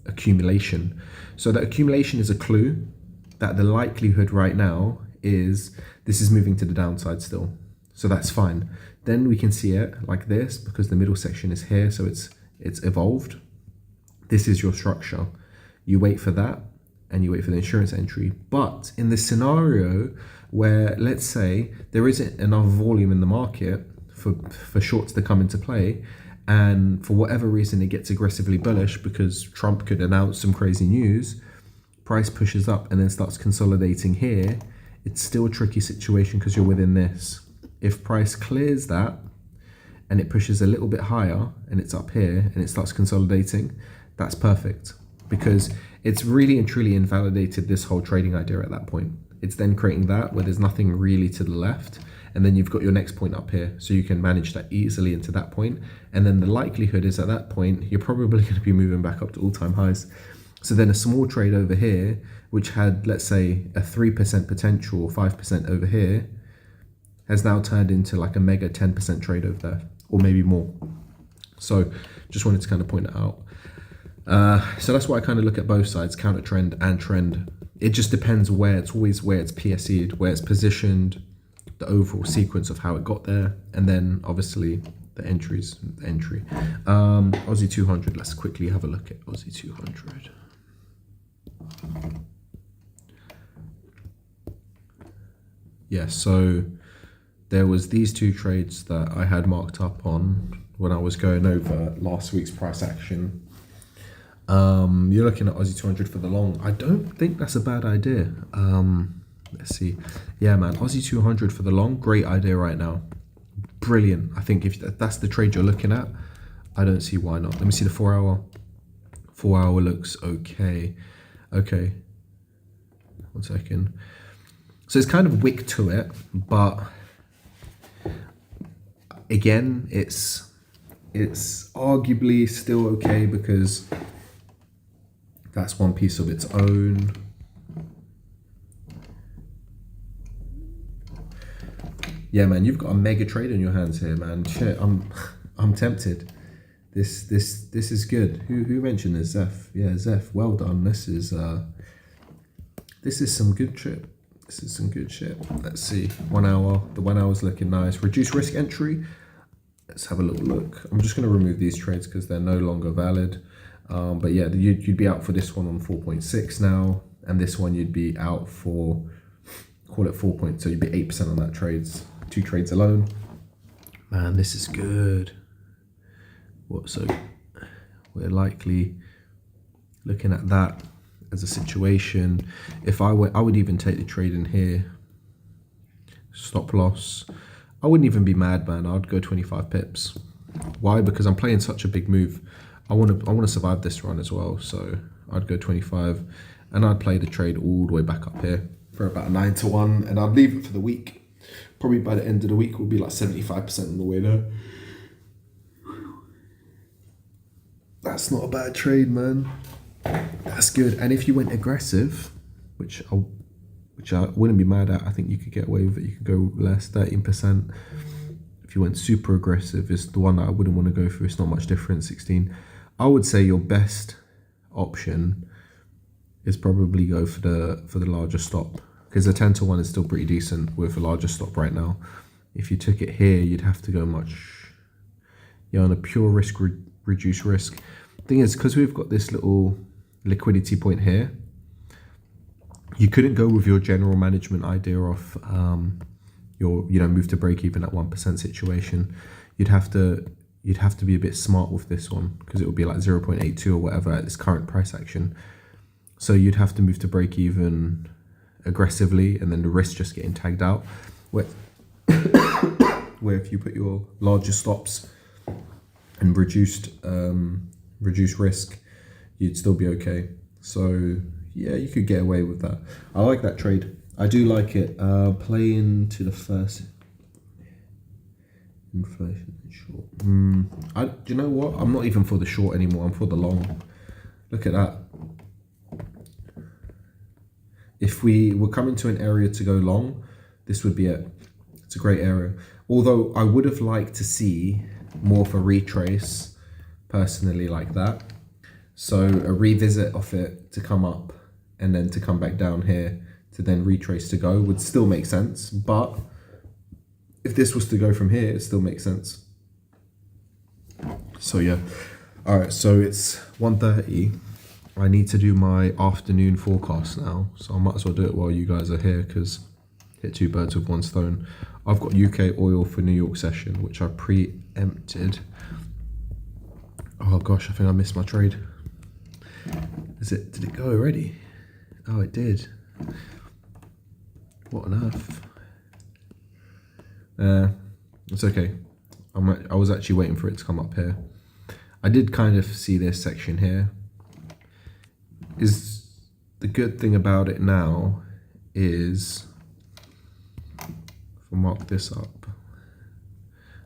accumulation. So that accumulation is a clue that the likelihood right now is this is moving to the downside still. So that's fine. Then we can see it like this because the middle section is here. So it's evolved. This is your structure. You wait for that and you wait for the insurance entry. But in the scenario where, let's say, there isn't enough volume in the market for shorts to come into play, and for whatever reason it gets aggressively bullish because Trump could announce some crazy news, price pushes up and then starts consolidating here, it's still a tricky situation because you're within this. If price clears that and it pushes a little bit higher and it's up here and it starts consolidating, that's perfect because it's really and truly invalidated this whole trading idea at that point. It's then creating that where there's nothing really to the left, and then you've got your next point up here, so you can manage that easily into that point. And then the likelihood is at that point you're probably going to be moving back up to all-time highs. So then a small trade over here, which had, let's say, a 3% potential or 5% over here, has now turned into like a mega 10% trade over there, or maybe more. So just wanted to kind of point that out. So that's why I kind of look at both sides, counter trend and trend. It just depends where it's always where it's PSE'd, where it's positioned, the overall sequence of how it got there, and then obviously the entry. Aussie 200, let's quickly have a look at Aussie 200. Yeah, so there was these two trades that I had marked up on when I was going over last week's price action. You're looking at Aussie 200 for the long. I don't think that's a bad idea. Let's see. Yeah, man, Aussie 200 for the long, great idea right now. Brilliant. I think if that's the trade you're looking at, I don't see why not. Let me see the 4 hour. 4 hour looks okay. Okay. 1 second. So it's kind of wick to it, but again, it's arguably still okay because that's one piece of its own. Yeah, man, you've got a mega trade in your hands here, man. Shit, I'm tempted. This is good. Who mentioned this? Zeph. Yeah, Zeph. Well done. This is some good shit. This is some good shit. Let's see. 1 hour. The 1 hour's looking nice. Reduce risk entry. Let's have a little look. I'm just going to remove these trades because they're no longer valid. But yeah, you'd be out for this one on 4.6 now, and this one you'd be out for, call it 4 points. So you'd be 8% on that trades. 2 trades alone. Man, this is good. So we're likely looking at that as a situation. If I would even take the trade in here. Stop loss. I wouldn't even be mad, man. I'd go 25 pips. Why? Because I'm playing such a big move. I want to survive this run as well. So I'd go 25, and I'd play the trade all the way back up here for about a 9 to 1, and I'd leave it for the week. Probably by the end of the week, we'll be like 75% on the way there. That's not a bad trade, man. That's good. And if you went aggressive, which I wouldn't be mad at, I think you could get away with it. You could go less, 13%. If you went super aggressive, it's the one that I wouldn't want to go for. It's not much different, 16. I would say your best option is probably go for the larger stop, because the 10 to 1 is still pretty decent with a larger stop right now. If you took it here, you'd have to go much, on a pure risk, reduce risk. Thing is, because we've got this little liquidity point here, you couldn't go with your general management idea of your move to break even at 1% situation. You'd have to be a bit smart with this one, because it would be like 0.82 or whatever at this current price action. So you'd have to move to break even aggressively, and then the risk just getting tagged out. Where if you put your larger stops and reduced risk, you'd still be okay. So yeah, you could get away with that. I like that trade. I do like it. Play into the first inflation short. Do you know what? I'm not even for the short anymore. I'm for the long. Look at that. If we were coming to an area to go long, this would be it. It's a great area. Although I would have liked to see more of a retrace, personally, like that. So a revisit of it to come up and then to come back down here to then retrace to go would still make sense. But if this was to go from here, it still makes sense. So yeah. All right, so it's 1:30. I need to do my afternoon forecast now, so I might as well do it while you guys are here, because hit two birds with one stone. I've got UK oil for New York session, which I preempted. Oh gosh, I think I missed my trade. Did it go already? Oh, it did. What on earth? It's okay. I was actually waiting for it to come up here. I did kind of see this section here. Is the good thing about it now is, if I mark this up,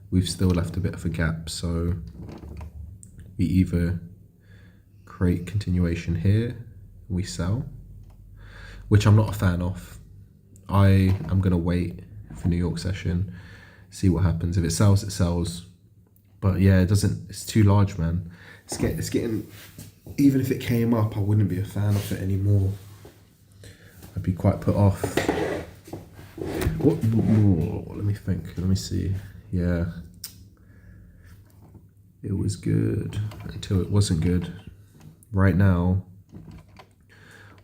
we've still left a bit of a gap, so we either create continuation here and we sell, which I'm not a fan of. I am gonna wait for New York session, see what happens. If it sells, it sells. But yeah, it's too large, man. It's getting, even if it came up, I wouldn't be a fan of it anymore. I'd be quite put off. What let me think, let me see. Yeah. It was good until it wasn't good. Right now,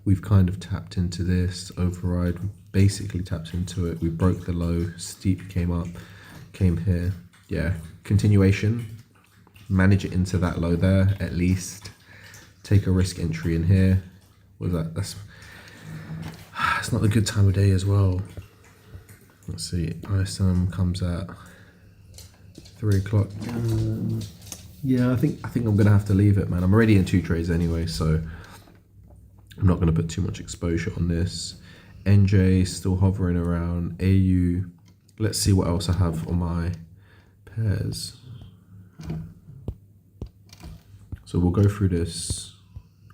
we've kind of tapped into this override, basically tapped into it. We broke the low, steep came up, came here. Yeah, continuation, manage it into that low there at least. Take a risk entry in here. What was that? It's not a good time of day as well. Let's see, ISM comes at 3 o'clock. Yeah, I think I'm gonna have to leave it, man. I'm already in 2 trades anyway, so I'm not gonna put too much exposure on this. NJ still hovering around. AU, let's see what else I have on my pairs. So we'll go through this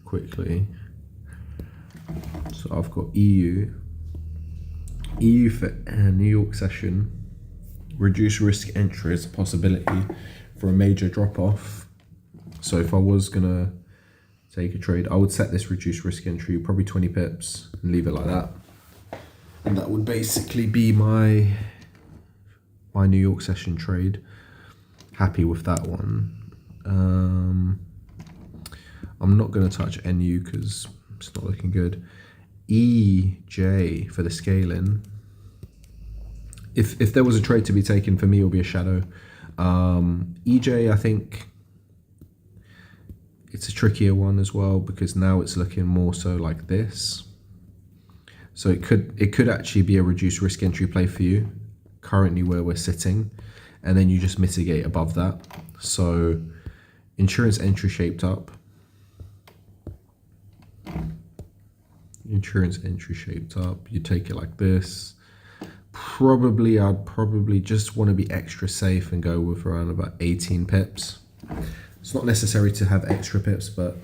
quickly. So I've got EU for New York session. Reduce risk entry is a possibility for a major drop off. So if I was gonna take a trade, I would set this reduced risk entry probably 20 pips and leave it like that. And that would basically be my New York session trade. Happy with that one. I'm not going to touch NU because it's not looking good. EJ for the scaling. If there was a trade to be taken, for me, it would be a shadow. EJ, I think it's a trickier one as well, because now it's looking more so like this. So it could actually be a reduced risk entry play for you, currently where we're sitting, and then you just mitigate above that. So insurance entry shaped up. Insurance entry shaped up. You take it like this. I'd probably just want to be extra safe and go with around about 18 pips. It's not necessary to have extra pips, but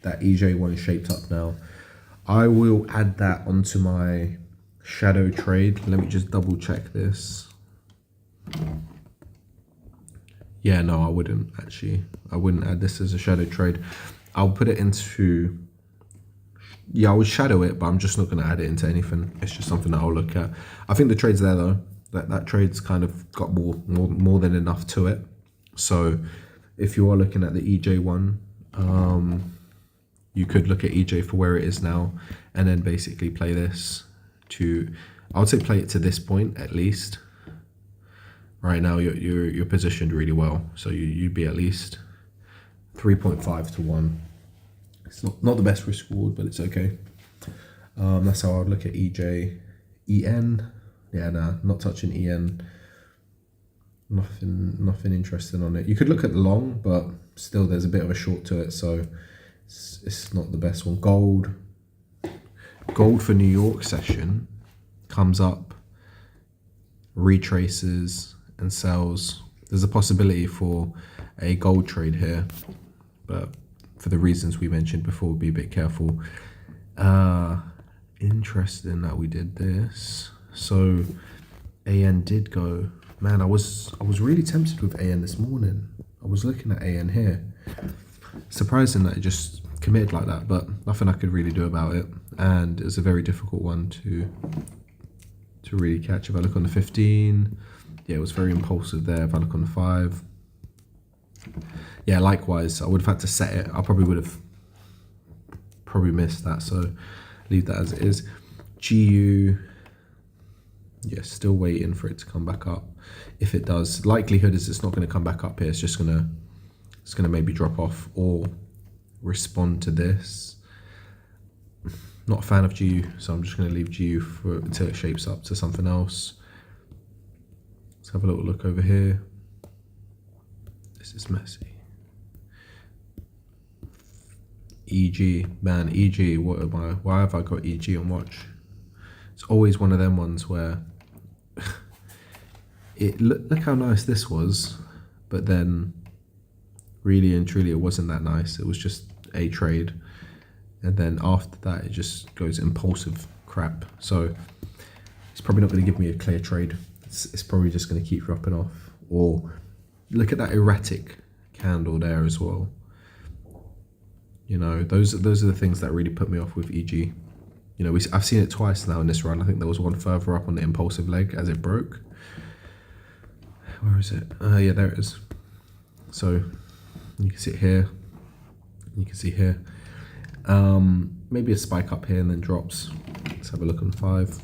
that EJ one is shaped up now. I will add that onto my shadow trade. Let me just double check this. Yeah, no, I wouldn't actually. I wouldn't add this as a shadow trade. I'll put it into, yeah, I would shadow it, but I'm just not going to add it into anything. It's just something that I'll look at. I think the trade's there though. That trade's kind of got more than enough to it. So if you are looking at the EJ one, you could look at EJ for where it is now, and then basically play this to, I would say play it to this point at least. Right now you're positioned really well, so you'd be at least 3.5 to 1. It's not the best risk reward, but it's okay. That's how I would look at EJ. EN, yeah, nah, not touching EN. Nothing interesting on it. You could look at the long, but still there's a bit of a short to it, so it's not the best one. Gold, gold for New York session comes up, retraces and sells. There's a possibility for a gold trade here, but for the reasons we mentioned before, be a bit careful. Interesting that we did this. So AN did go. Man, I was really tempted with AN this morning. I was looking at AN here. Surprising that it just committed like that, but nothing I could really do about it. And it's a very difficult one to really catch. If I look on the 15, yeah, it was very impulsive there. If I look on the 5, yeah, likewise, I would have had to set it. I probably would have missed that, so leave that as it is. GU, yeah, still waiting for it to come back up. If it does, likelihood is it's not going to come back up here. It's just gonna maybe drop off or respond to this. Not a fan of GU, so I'm just going to leave GU until it shapes up to something else. Let's have a little look over here. This is messy. EG, man, EG, what am I? Why have I got EG on watch? It's always one of them ones where look how nice this was, but then really and truly it wasn't that nice. It was just a trade, and then after that it just goes impulsive crap. So it's probably not going to give me a clear trade. It's probably just going to keep dropping off. Or look at that erratic candle there as well. You know, those are the things that really put me off with EG. You know, I've seen it twice now in this run. I think there was one further up on the impulsive leg as it broke. Where is it? Yeah, there it is. So you can see it here. You can see here. Maybe a spike up here and then drops. Let's have a look on 5.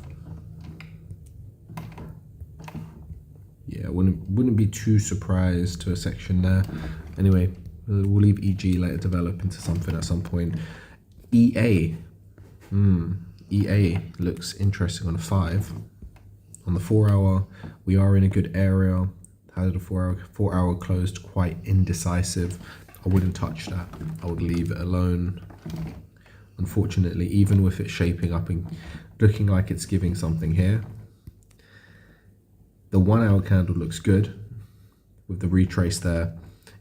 Yeah, wouldn't be too surprised to a section there. Anyway, we'll leave EG, let it develop into something at some point. EA. EA looks interesting on a 5. On the 4 hour, we are in a good area. How did the 4 hour closed? Quite indecisive. I wouldn't touch that. I would leave it alone. Unfortunately, even with it shaping up and looking like it's giving something here, the 1 hour candle looks good with the retrace there.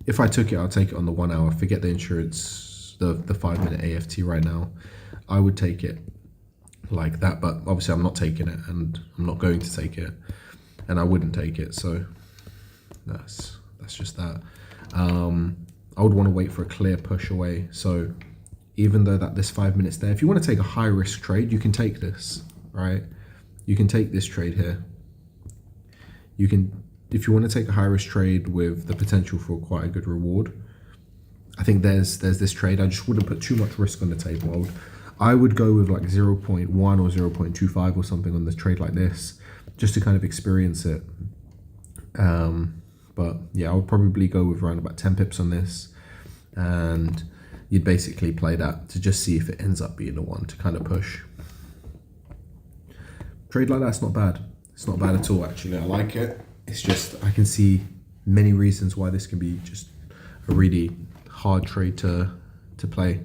If I took it, I'll take it on the 1 hour. Forget the insurance, the 5 minute AFT right now. I would take it like that, but obviously I'm not taking it, and I'm not going to take it, and I wouldn't take it. So that's just that. I would want to wait for a clear push away. So even though that this 5 minutes there, if you want to take a high risk trade, you can take this, right? You can take this trade here. You can, if you want to take a high risk trade with the potential for quite a good reward, I think there's this trade. I just wouldn't put too much risk on the table. I would go with like 0.1 or 0.25 or something on this trade like this, just to kind of experience it. But yeah, I would probably go with around about 10 pips on this, and you'd basically play that to just see if it ends up being the one to kind of push. Trade like that's not bad. It's not bad at all, actually. I like it. It's just, I can see many reasons why this can be just a really hard trade to play.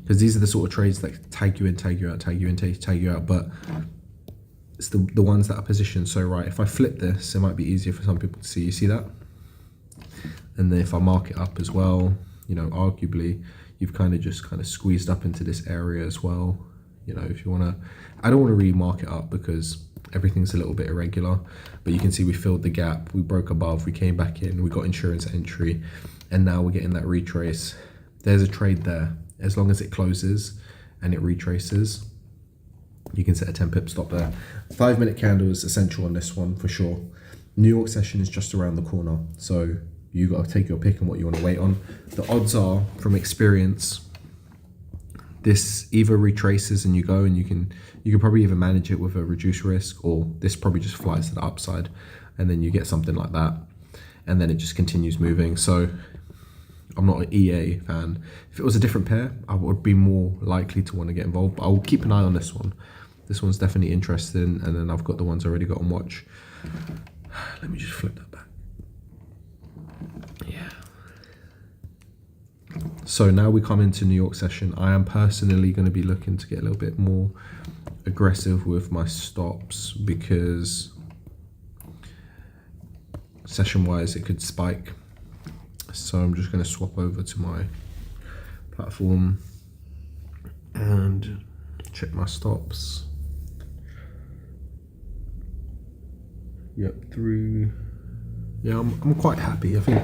Because these are the sort of trades that tag you in, tag you out, tag you in, tag you out. But it's the ones that are positioned so right. If I flip this, it might be easier for some people to see. You see that? And then if I mark it up as well, you know, arguably, you've kind of squeezed up into this area as well. You know, if you want to, I don't want to really mark it up because everything's a little bit irregular, but you can see we filled the gap, we broke above, we came back in, we got insurance entry, and now we're getting that retrace. There's a trade there. As long as it closes and it retraces, you can set a 10 pip stop there. 5 minute candle is essential on this one for sure. New York session is just around the corner, so you got to take your pick on what you want to wait on. The odds are, from experience, this either retraces and you go, and you can probably either manage it with a reduced risk, or this probably just flies to the upside and then you get something like that, and then it just continues moving. So I'm not an EA fan. If it was a different pair, I would be more likely to want to get involved, but I'll keep an eye on this one. This one's definitely interesting, and then I've got the ones I already got on watch. Let me just flip that back. Yeah. So now we come into New York session. I am personally going to be looking to get a little bit more aggressive with my stops because session wise it could spike. So I'm just going to swap over to my platform and check my stops. Yep, through. Yeah, I'm quite happy. I think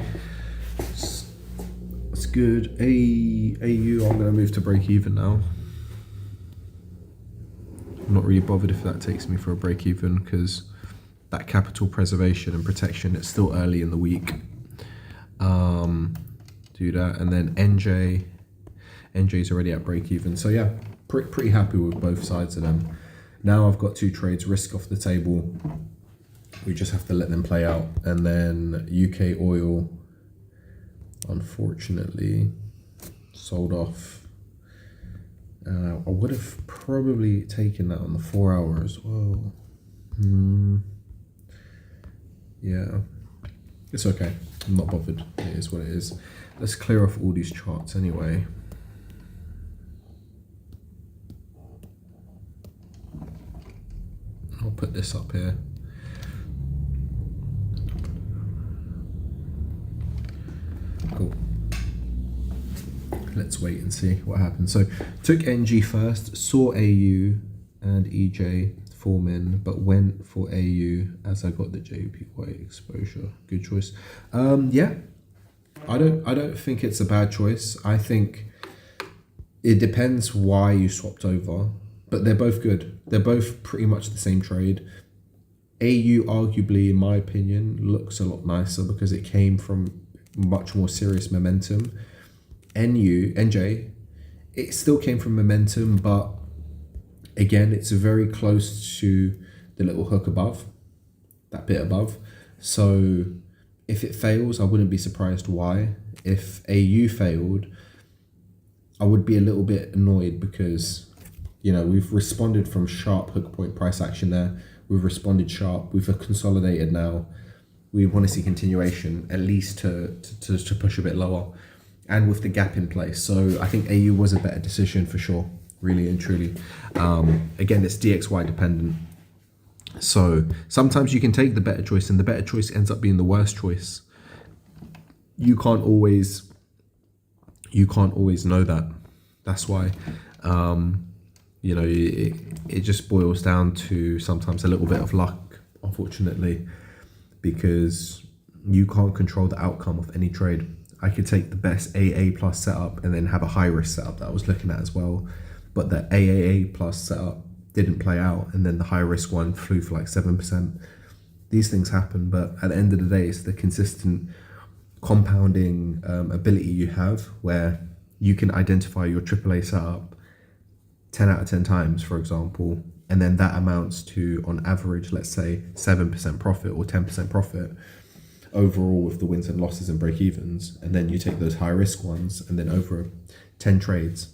it's good. AU, I'm going to move to break even now. I'm not really bothered if that takes me for a break even because that capital preservation and protection, it's still early in the week. Do that, and then NJ's already at break even. So yeah, pretty happy with both sides of them. Now I've got 2 trades, risk off the table. We just have to let them play out. And then UK oil, unfortunately, sold off. I would have probably taken that on the 4 hour as well. Yeah, it's okay. I'm not bothered. It is what it is. Let's clear off all these charts anyway. I'll put this up here. Cool. Let's wait and see what happens. So took NG first, saw AU and EJ form in, but went for AU as I got the JPY exposure. Good choice. Yeah, I don't think it's a bad choice. I think it depends why you swapped over, but they're both good. They're both pretty much the same trade. AU arguably, in my opinion, looks a lot nicer because it came from much more serious momentum. NJ, it still came from momentum, but again, it's very close to the little hook above, that bit above. So if it fails, I wouldn't be surprised why. If AU failed, I would be a little bit annoyed because, you know, we've responded from sharp hook point price action there. We've responded sharp. We've consolidated now. We want to see continuation, at least to push a bit lower, and with the gap in place. So I think AU was a better decision for sure, really and truly. Again, it's DXY dependent. So sometimes you can take the better choice and the better choice ends up being the worst choice. You can't always know that. That's why, you know, it just boils down to sometimes a little bit of luck, unfortunately, because you can't control the outcome of any trade. I could take the best AA plus setup and then have a high risk setup that I was looking at as well, but the AAA plus setup didn't play out, and then the high risk one flew for like 7%. These things happen, but at the end of the day, it's the consistent compounding ability you have where you can identify your AAA setup 10 out of 10 times, for example, and then that amounts to, on average, let's say 7% profit or 10% profit overall with the wins and losses and break evens. And then you take those high risk ones, and then over 10 trades,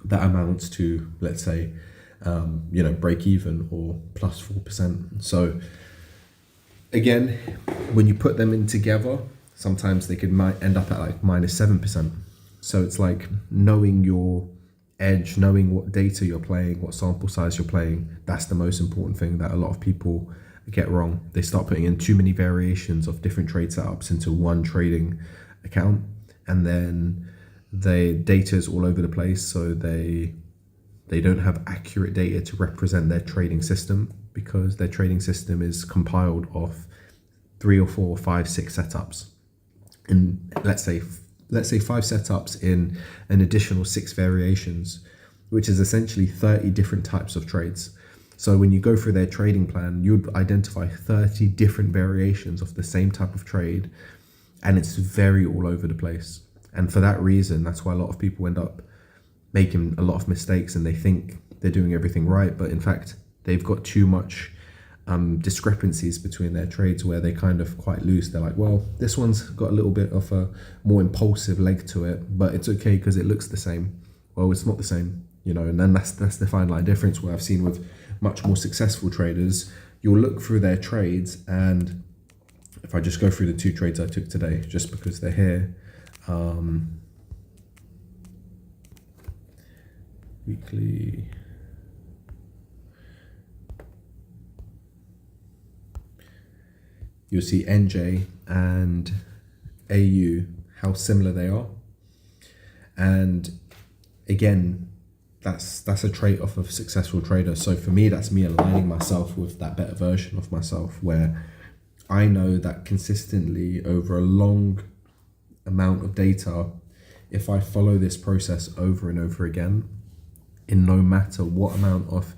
that amounts to, let's say, you know, break even or plus 4%. So again, when you put them in together, sometimes they might end up at like minus 7%. So it's like knowing your edge, knowing what data you're playing, what sample size you're playing. That's the most important thing that a lot of people get wrong. They start putting in too many variations of different trade setups into one trading account, and then the data is all over the place. So they don't have accurate data to represent their trading system, because their trading system is compiled of 3 or 4 or 5, 6 setups. And let's say 5 setups in an additional 6 variations, which is essentially 30 different types of trades. So when you go through their trading plan, you'd identify 30 different variations of the same type of trade, and it's very all over the place. And for that reason, that's why a lot of people end up making a lot of mistakes, and they think they're doing everything right, but in fact, they've got too much discrepancies between their trades where they kind of quite loose. They're like, well, this one's got a little bit of a more impulsive leg to it, but it's okay because it looks the same. Well, it's not the same, you know, and then that's the fine line difference where I've seen with much more successful traders. You'll look through their trades, and if I just go through the 2 trades I took today, just because they're here, weekly. You'll see NJ and AU, how similar they are. And again, that's a trade-off of successful traders. So for me, that's me aligning myself with that better version of myself, where I know that consistently over a long amount of data, if I follow this process over and over again, in no matter what amount of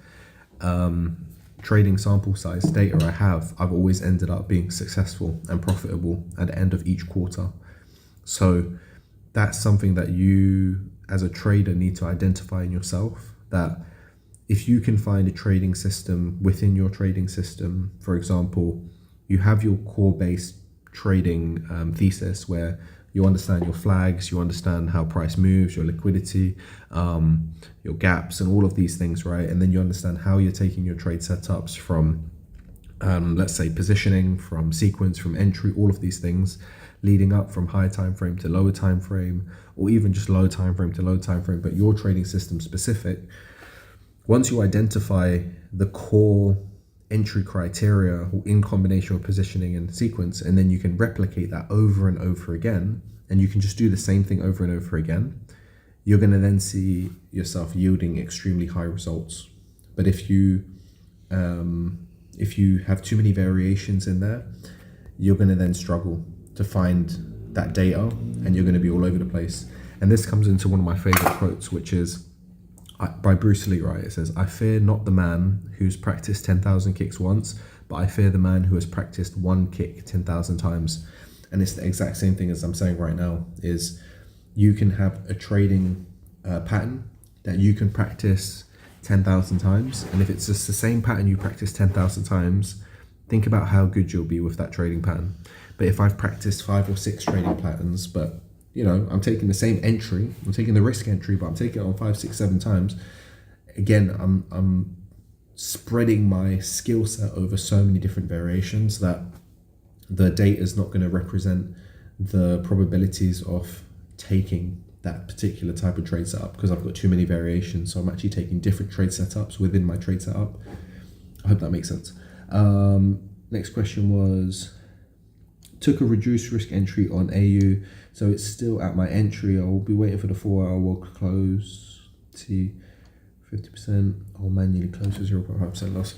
trading sample size data I have, I've always ended up being successful and profitable at the end of each quarter. So that's something that you as a trader need to identify in yourself, that if you can find a trading system within your trading system, for example, you have your core based trading thesis where you understand your flags, you understand how price moves, your liquidity, your gaps, and all of these things, right? And then you understand how you're taking your trade setups from, let's say, positioning, from sequence, from entry, all of these things, leading up from higher time frame to lower time frame, or even just low time frame to low time frame, but your trading system specific. Once you identify the core entry criteria in combination with positioning and sequence, and then you can replicate that over and over again, and you can just do the same thing over and over again, you're going to then see yourself yielding extremely high results. But if you have too many variations in there, you're going to then struggle to find that data, and you're going to be all over the place. And this comes into one of my favorite quotes, which is by Bruce Lee, right? It says, "I fear not the man who's practiced 10,000 kicks once, but I fear the man who has practiced one kick 10,000 times." And it's the exact same thing as I'm saying right now, is you can have a trading pattern that you can practice 10,000 times. And if it's just the same pattern you practice 10,000 times, think about how good you'll be with that trading pattern. But if I've practiced 5 or 6 trading patterns, but you know, I'm taking the same entry, I'm taking the risk entry, but I'm taking it on 5, 6, 7 times. Again, I'm spreading my skill set over so many different variations that the data is not going to represent the probabilities of taking that particular type of trade setup, because I've got too many variations. So I'm actually taking different trade setups within my trade setup. I hope that makes sense. Next question was, took a reduced risk entry on AU, so it's still at my entry. I will be waiting for the 4-hour close. See, 50%. I'll manually close for 0.5% loss.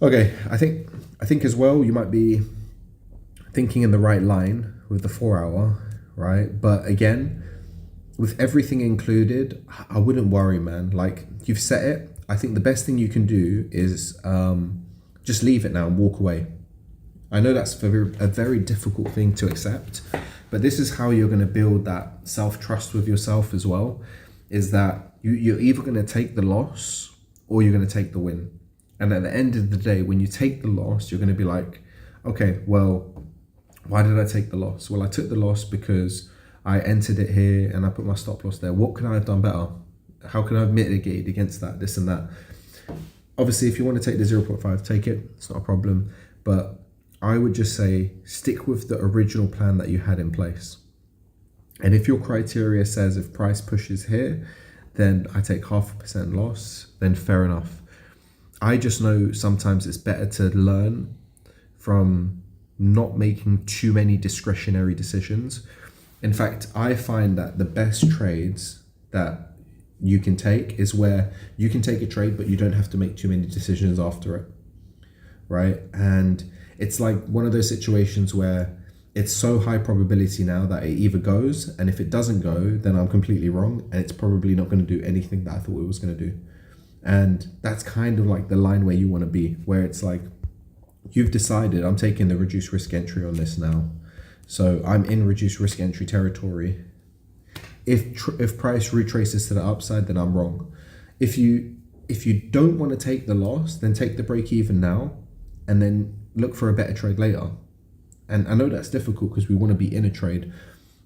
Okay, I think as well, you might be thinking in the right line with the 4-hour, right? But again, with everything included, I wouldn't worry, man. Like, you've set it. I think the best thing you can do is just leave it now and walk away. I know that's a very difficult thing to accept, but this is how you're going to build that self-trust with yourself as well, is that you're either going to take the loss or you're going to take the win. And at the end of the day, when you take the loss, you're going to be like, okay, well, why did I take the loss? Well, I took the loss because I entered it here and I put my stop loss there. What could I have done better? How can I have mitigated against that, this and that? Obviously, if you want to take the 0.5, take it. It's not a problem. But I would just say stick with the original plan that you had in place. And if your criteria says if price pushes here, then I take 0.5% loss, then fair enough. I just know sometimes it's better to learn from not making too many discretionary decisions. In fact, I find that the best trades that you can take is where you can take a trade, but you don't have to make too many decisions after it, right? And it's like one of those situations where it's so high probability now that it either goes, and if it doesn't go, then I'm completely wrong, and it's probably not going to do anything that I thought it was going to do. And that's kind of like the line where you want to be, where it's like, you've decided I'm taking the reduced risk entry on this now. So I'm in reduced risk entry territory. If price retraces to the upside, then I'm wrong. If you don't want to take the loss, then take the break even now and then look for a better trade later. And I know that's difficult because we want to be in a trade,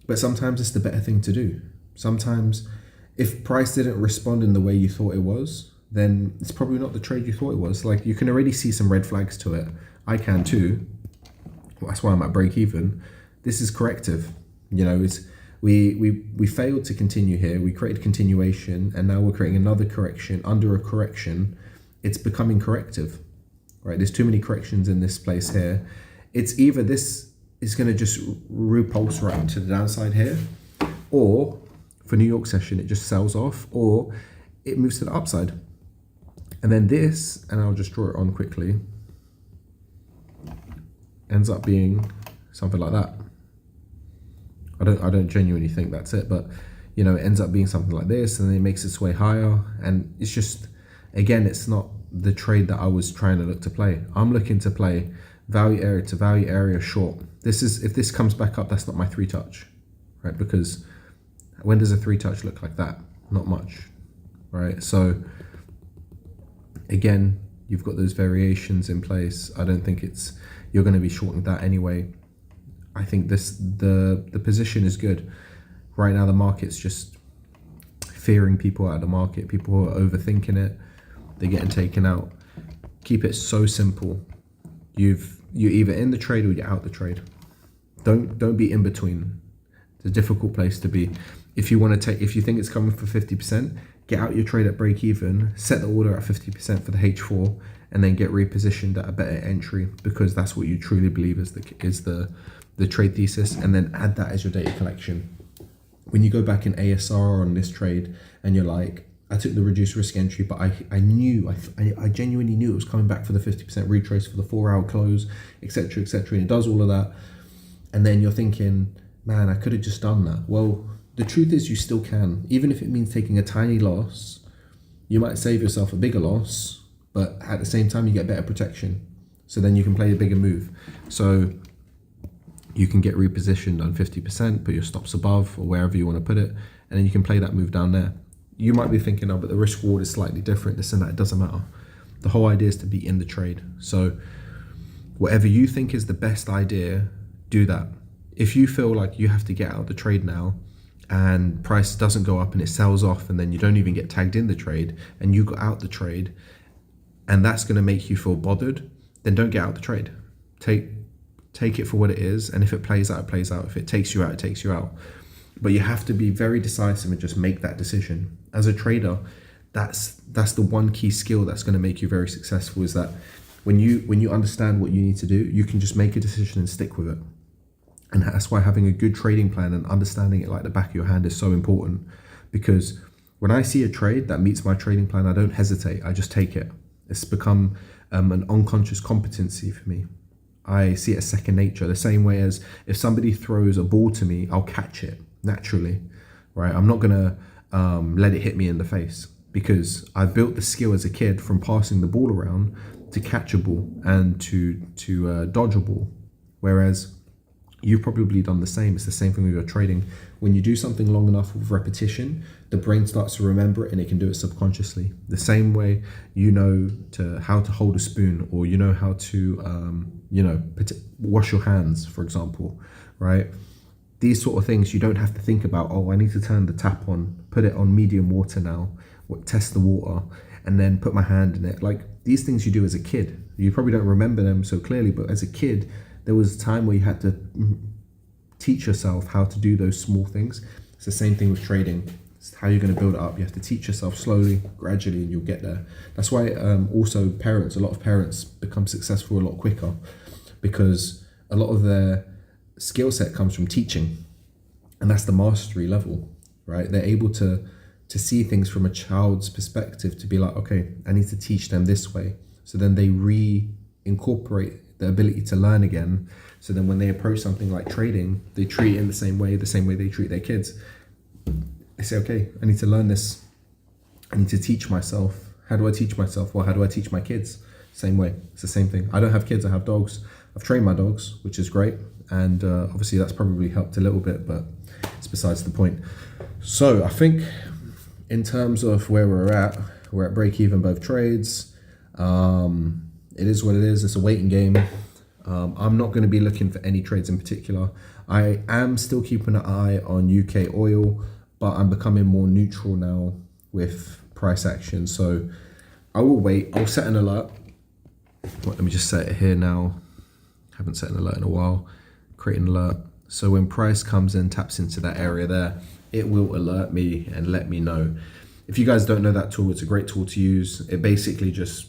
but sometimes it's the better thing to do. Sometimes if price didn't respond in the way you thought it was, then it's probably not the trade you thought it was. Like, you can already see some red flags to it. I can too. Well, that's why I'm at break even. This is corrective. You know, it's we failed to continue here. We created continuation, and now we're creating another correction. Under a correction, it's becoming corrective, right? There's too many corrections in this place here. It's either this is going to just repulse right into the downside here, or for New York session, it just sells off, or it moves to the upside. And then this, and I'll just draw it on quickly, ends up being something like that. I don't genuinely think that's it, but you know, it ends up being something like this, and then it makes its way higher. And it's just, again, it's not the trade that I was trying to look to play. I'm looking to play value area to value area short. This is, if this comes back up, that's not my 3-touch, right? Because when does a 3-touch look like that? Not much, right? So again, you've got those variations in place. I don't think you're going to be shorting that anyway. I think the position is good. Right now the market's just fearing people out of the market. People who are overthinking it, they're getting taken out. Keep it so simple. You're either in the trade or you're out the trade. Don't be in between. It's a difficult place to be. If you think it's coming for 50%, get out your trade at break even, set the order at 50% for the H4, and then get repositioned at a better entry, because that's what you truly believe is the trade thesis, and then add that as your data collection. When you go back in ASR on this trade and you're like, I took the reduced risk entry, but I genuinely knew it was coming back for the 50% retrace for the 4-hour close, etc., etc., and it does all of that, and then you're thinking, man, I could have just done that. Well, the truth is you still can. Even if it means taking a tiny loss, you might save yourself a bigger loss, but at the same time you get better protection. So then you can play a bigger move. So you can get repositioned on 50%, put your stops above or wherever you want to put it, and then you can play that move down there. You might be thinking, oh, but the risk reward is slightly different, this and that. It doesn't matter. The whole idea is to be in the trade. So whatever you think is the best idea, do that. If you feel like you have to get out of the trade now, and price doesn't go up and it sells off, and then you don't even get tagged in the trade, and you got out the trade, and that's going to make you feel bothered, then don't get out the trade. Take it for what it is, and if it plays out, it plays out. If it takes you out, it takes you out. But you have to be very decisive and just make that decision. As a trader, that's the one key skill that's going to make you very successful, is that when you understand what you need to do, you can just make a decision and stick with it. And that's why having a good trading plan and understanding it like the back of your hand is so important, because when I see a trade that meets my trading plan, I don't hesitate. I just take it. It's become an unconscious competency for me. I see it as second nature, the same way as if somebody throws a ball to me, I'll catch it naturally, right? I'm not gonna let it hit me in the face, because I built the skill as a kid from passing the ball around to catch a ball and to dodge a ball. Whereas you've probably done the same. It's the same thing with your trading. When you do something long enough with repetition, the brain starts to remember it, and it can do it subconsciously. The same way you know how to hold a spoon, or you know how to wash your hands, for example, right? These sort of things you don't have to think about. Oh, I need to turn the tap on, put it on medium water now, test the water, and then put my hand in it. Like, these things you do as a kid. You probably don't remember them so clearly, but as a kid, there was a time where you had to teach yourself how to do those small things. It's the same thing with trading. It's how you're going to build it up. You have to teach yourself slowly, gradually, and you'll get there. That's why also a lot of parents become successful a lot quicker, because a lot of their skill set comes from teaching, and that's the mastery level, right? They're able to see things from a child's perspective, to be like, okay, I need to teach them this way. So then they reincorporate the ability to learn again. So then when they approach something like trading, they treat it in the same way they treat their kids. They say, okay, I need to learn this. I need to teach myself. How do I teach myself? Well, how do I teach my kids? Same way. It's the same thing. I don't have kids, I have dogs. I've trained my dogs, which is great. And obviously that's probably helped a little bit, but it's besides the point. So I think in terms of where we're at break even both trades. It is what it is. It's a waiting game. I'm not going to be looking for any trades in particular. I am still keeping an eye on UK oil, but I'm becoming more neutral now with price action. So I will wait. I'll set an alert. Let me just set it here now. Haven't set an alert in a while. Create an alert. So when price comes in, taps into that area there, it will alert me and let me know. If you guys don't know that tool, it's a great tool to use. It basically just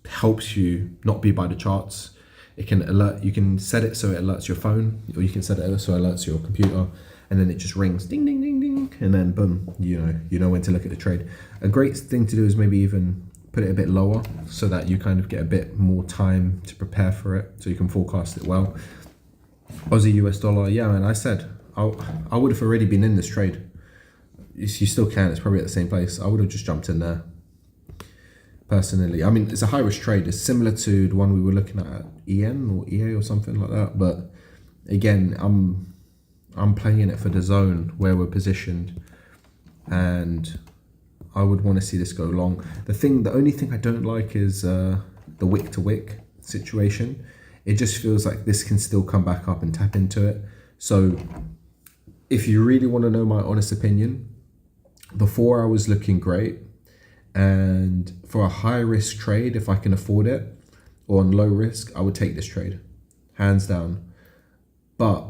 helps you not be by the charts. It can alert, you can set it so it alerts your phone, or you can set it so it alerts your computer, and then it just rings ding ding ding ding, and then boom, you know when to look at the trade. A great thing to do is maybe even put it a bit lower so that you kind of get a bit more time to prepare for it, so you can forecast it well. Aussie US dollar, yeah man, I said I would have already been in this trade. You still can, it's probably at the same place. I would have just jumped in there personally. I mean, it's a high risk trade. It's similar to the one we were looking at EN or EA or something like that, but again, I'm playing it for the zone where we're positioned, and I would want to see this go long. The only thing I don't like is the wick to wick situation. It just feels like this can still come back up and tap into it. So if you really want to know my honest opinion, before I was looking great, and for a high risk trade, if I can afford it, or on low risk, I would take this trade, hands down. But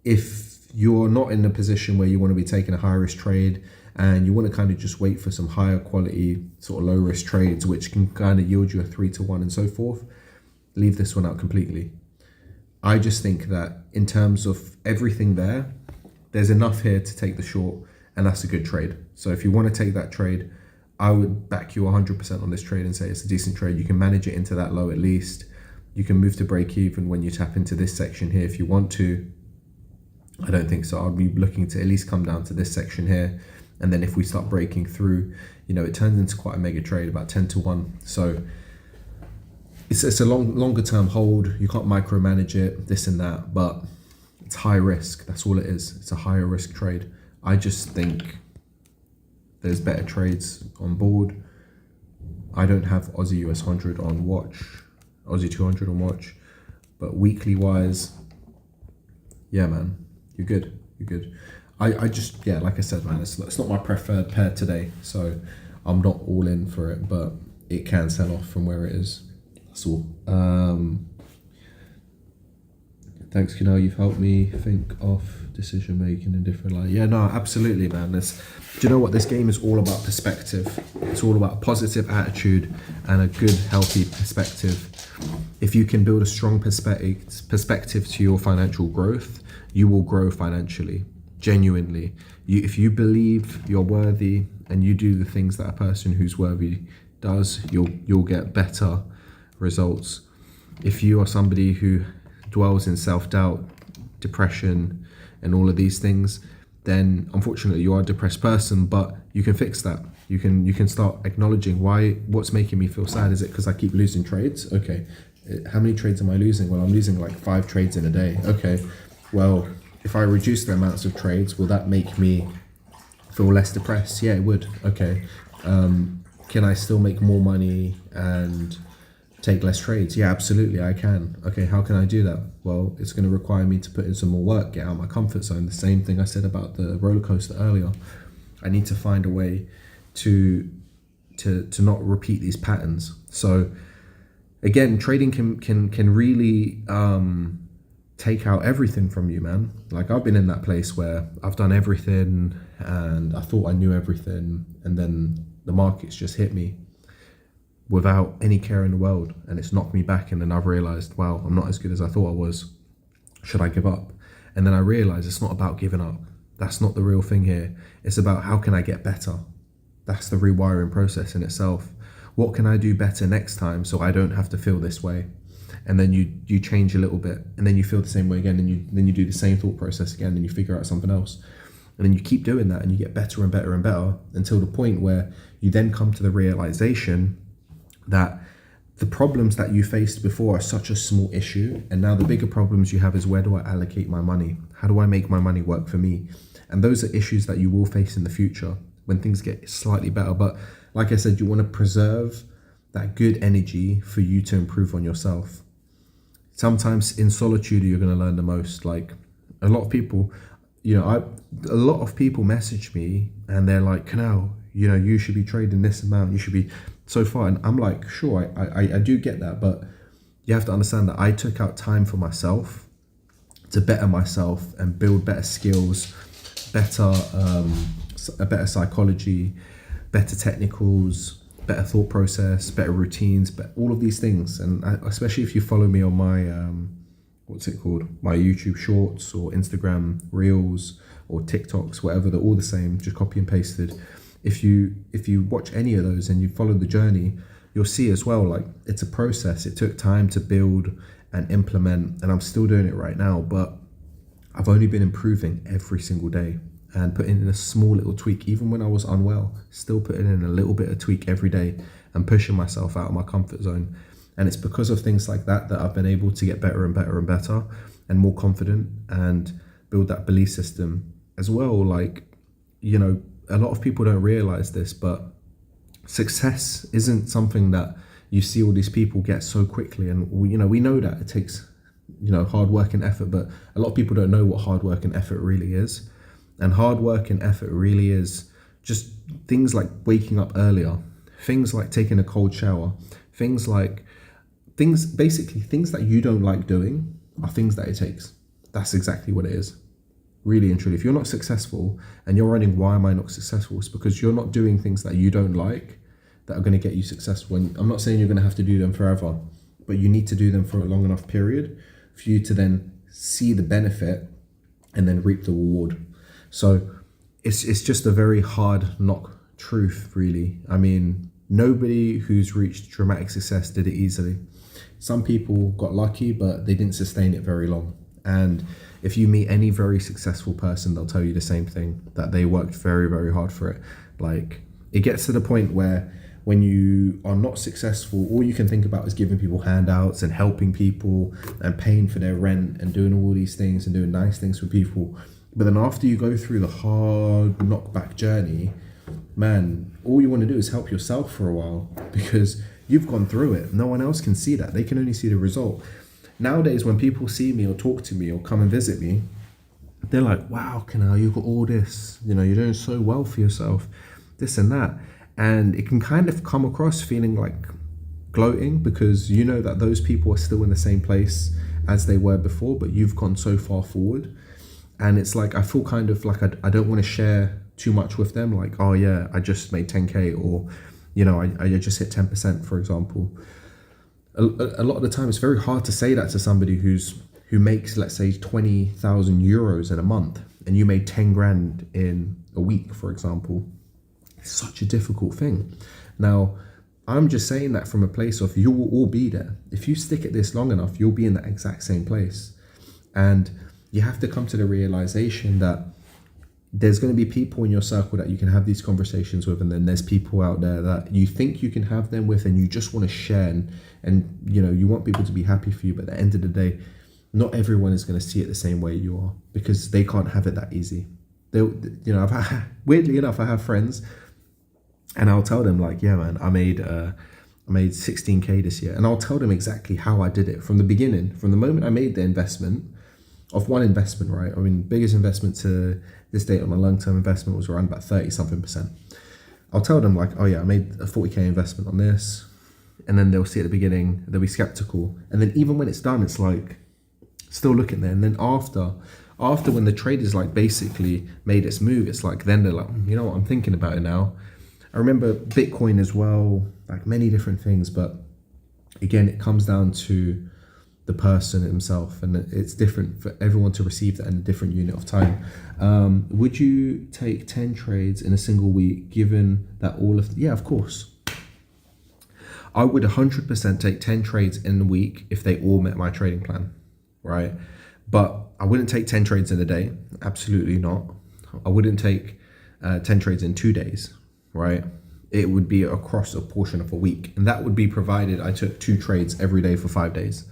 if you're not in a position where you want to be taking a high risk trade and you want to kind of just wait for some higher quality sort of low risk trades, which can kind of yield you a 3-to-1 and so forth, leave this one out completely. I just think that in terms of everything there's enough here to take the short, and that's a good trade. So if you want to take that trade, I would back you 100% on this trade and say it's a decent trade. You can manage it into that low at least. You can move to break even when you tap into this section here if you want to. I don't think so. I'll be looking to at least come down to this section here. And then if we start breaking through, it turns into quite a mega trade, about 10-to-1. So it's a longer term hold. You can't micromanage it, this and that, but it's high risk. That's all it is. It's a higher risk trade. I just think there's better trades on board. I don't have Aussie US 100 on watch, Aussie 200 on watch, but weekly wise, yeah, man, you're good. You're good. I just, yeah, like I said, man, it's not my preferred pair today, so I'm not all in for it, but it can sell off from where it is. That's all. Thanks, Kunal. You've helped me think of decision making in different light. Yeah, no, absolutely, man. Do you know what? This game is all about perspective. It's all about positive attitude and a good, healthy perspective. If you can build a strong perspective to your financial growth, you will grow financially. Genuinely. If you believe you're worthy and you do the things that a person who's worthy does, you'll get better results. If you are somebody who dwells in self-doubt, depression, and all of these things, then unfortunately you are a depressed person, but you can fix that. You can start acknowledging what's making me feel sad. Is it because I keep losing trades? Okay. How many trades am I losing? Well, I'm losing like 5 trades in a day. Okay. Well, if I reduce the amounts of trades, will that make me feel less depressed? Yeah, it would. Okay. Can I still make more money and take less trades? Yeah, absolutely, I can. Okay, how can I do that? Well, it's going to require me to put in some more work, get out of my comfort zone. The same thing I said about the roller coaster earlier. I need to find a way to not repeat these patterns. So again, trading can really take out everything from you, man. Like, I've been in that place where I've done everything and I thought I knew everything, and then the markets just hit me without any care in the world, and it's knocked me back, and then I've realized, wow, I'm not as good as I thought I was. Should I give up? And then I realized it's not about giving up. That's not the real thing here. It's about how can I get better? That's the rewiring process in itself. What can I do better next time so I don't have to feel this way? And then you change a little bit, and then you feel the same way again, and then you do the same thought process again, and you figure out something else. And then you keep doing that, and you get better and better and better until the point where you then come to the realization that the problems that you faced before are such a small issue, and now the bigger problems you have is, where do I allocate my money? How do I make my money work for me? And those are issues that you will face in the future when things get slightly better. But like I said, you want to preserve that good energy for you to improve on yourself. Sometimes in solitude you're going to learn the most. Like, a lot of people, a lot of people message me and they're like, Kunal, you should be trading this amount, you should be so far. And I'm like, sure, I do get that, but you have to understand that I took out time for myself to better myself and build better skills, better a better psychology, better technicals, better thought process, better routines, but all of these things. And especially if you follow me on my my YouTube shorts or Instagram reels or TikToks, whatever, they're all the same, just copy and pasted. If you watch any of those and you follow the journey, you'll see as well, like, it's a process. It took time to build and implement, and I'm still doing it right now, but I've only been improving every single day and putting in a small little tweak. Even when I was unwell, still putting in a little bit of tweak every day and pushing myself out of my comfort zone. And it's because of things like that that I've been able to get better and better and better and more confident and build that belief system as well. Like, you know, a lot of people don't realize this, but success isn't something that you see all these people get so quickly. And we know that it takes, hard work and effort, but a lot of people don't know what hard work and effort really is. And hard work and effort really is just things like waking up earlier, things like taking a cold shower, things that you don't like doing are things that it takes. That's exactly what it is. Really and truly, if you're not successful and you're wondering, why am I not successful? It's because you're not doing things that you don't like that are going to get you successful. And I'm not saying you're going to have to do them forever, but you need to do them for a long enough period for you to then see the benefit and then reap the reward. So it's just a very hard knock truth, really. I mean, nobody who's reached dramatic success did it easily. Some people got lucky, but they didn't sustain it very long. And if you meet any very successful person, they'll tell you the same thing, that they worked very, very hard for it. Like, it gets to the point where when you are not successful, all you can think about is giving people handouts and helping people and paying for their rent and doing all these things and doing nice things for people. But then after you go through the hard knockback journey, man, all you want to do is help yourself for a while, because you've gone through it. No one else can see that. They can only see the result. Nowadays, when people see me or talk to me or come and visit me, they're like, wow, Kunal, you've got all this, you're doing so well for yourself, this and that. And it can kind of come across feeling like gloating, because you know that those people are still in the same place as they were before, but you've gone so far forward. And it's like, I feel kind of like I don't want to share too much with them. Like, oh yeah, I just made 10K, or, I just hit 10%, for example. A lot of the time, it's very hard to say that to somebody who makes, let's say, 20,000 euros in a month, and you made 10 grand in a week, for example. It's such a difficult thing. Now, I'm just saying that from a place of, you will all be there. If you stick at this long enough, you'll be in that exact same place. And you have to come to the realization that there's going to be people in your circle that you can have these conversations with, and then there's people out there that you think you can have them with, and you just want to share, and you want people to be happy for you. But at the end of the day, not everyone is going to see it the same way you are, because they can't have it that easy. Weirdly enough, I have friends, and I'll tell them, like, yeah, man, I made 16K this year, and I'll tell them exactly how I did it from the beginning, from the moment I made the investment. Of one investment, right? I mean, biggest investment to this date on my long-term investment was around about 30-something%. I'll tell them, like, oh yeah, I made a 40K investment on this. And then they'll see at the beginning, they'll be skeptical. And then even when it's done, it's like, still looking there. And then after when the traders like basically made its move, it's like, then they're like, you know what, I'm thinking about it now. I remember Bitcoin as well, like many different things. But again, it comes down to the person himself, and it's different for everyone to receive that in a different unit of time. Would you take 10 trades in a single week, given that yeah, of course. I would 100% take 10 trades in a week if they all met my trading plan, right? But I wouldn't take 10 trades in a day, absolutely not. I wouldn't take 10 trades in 2 days, right? It would be across a portion of a week, and that would be provided I took 2 trades every day for 5 days.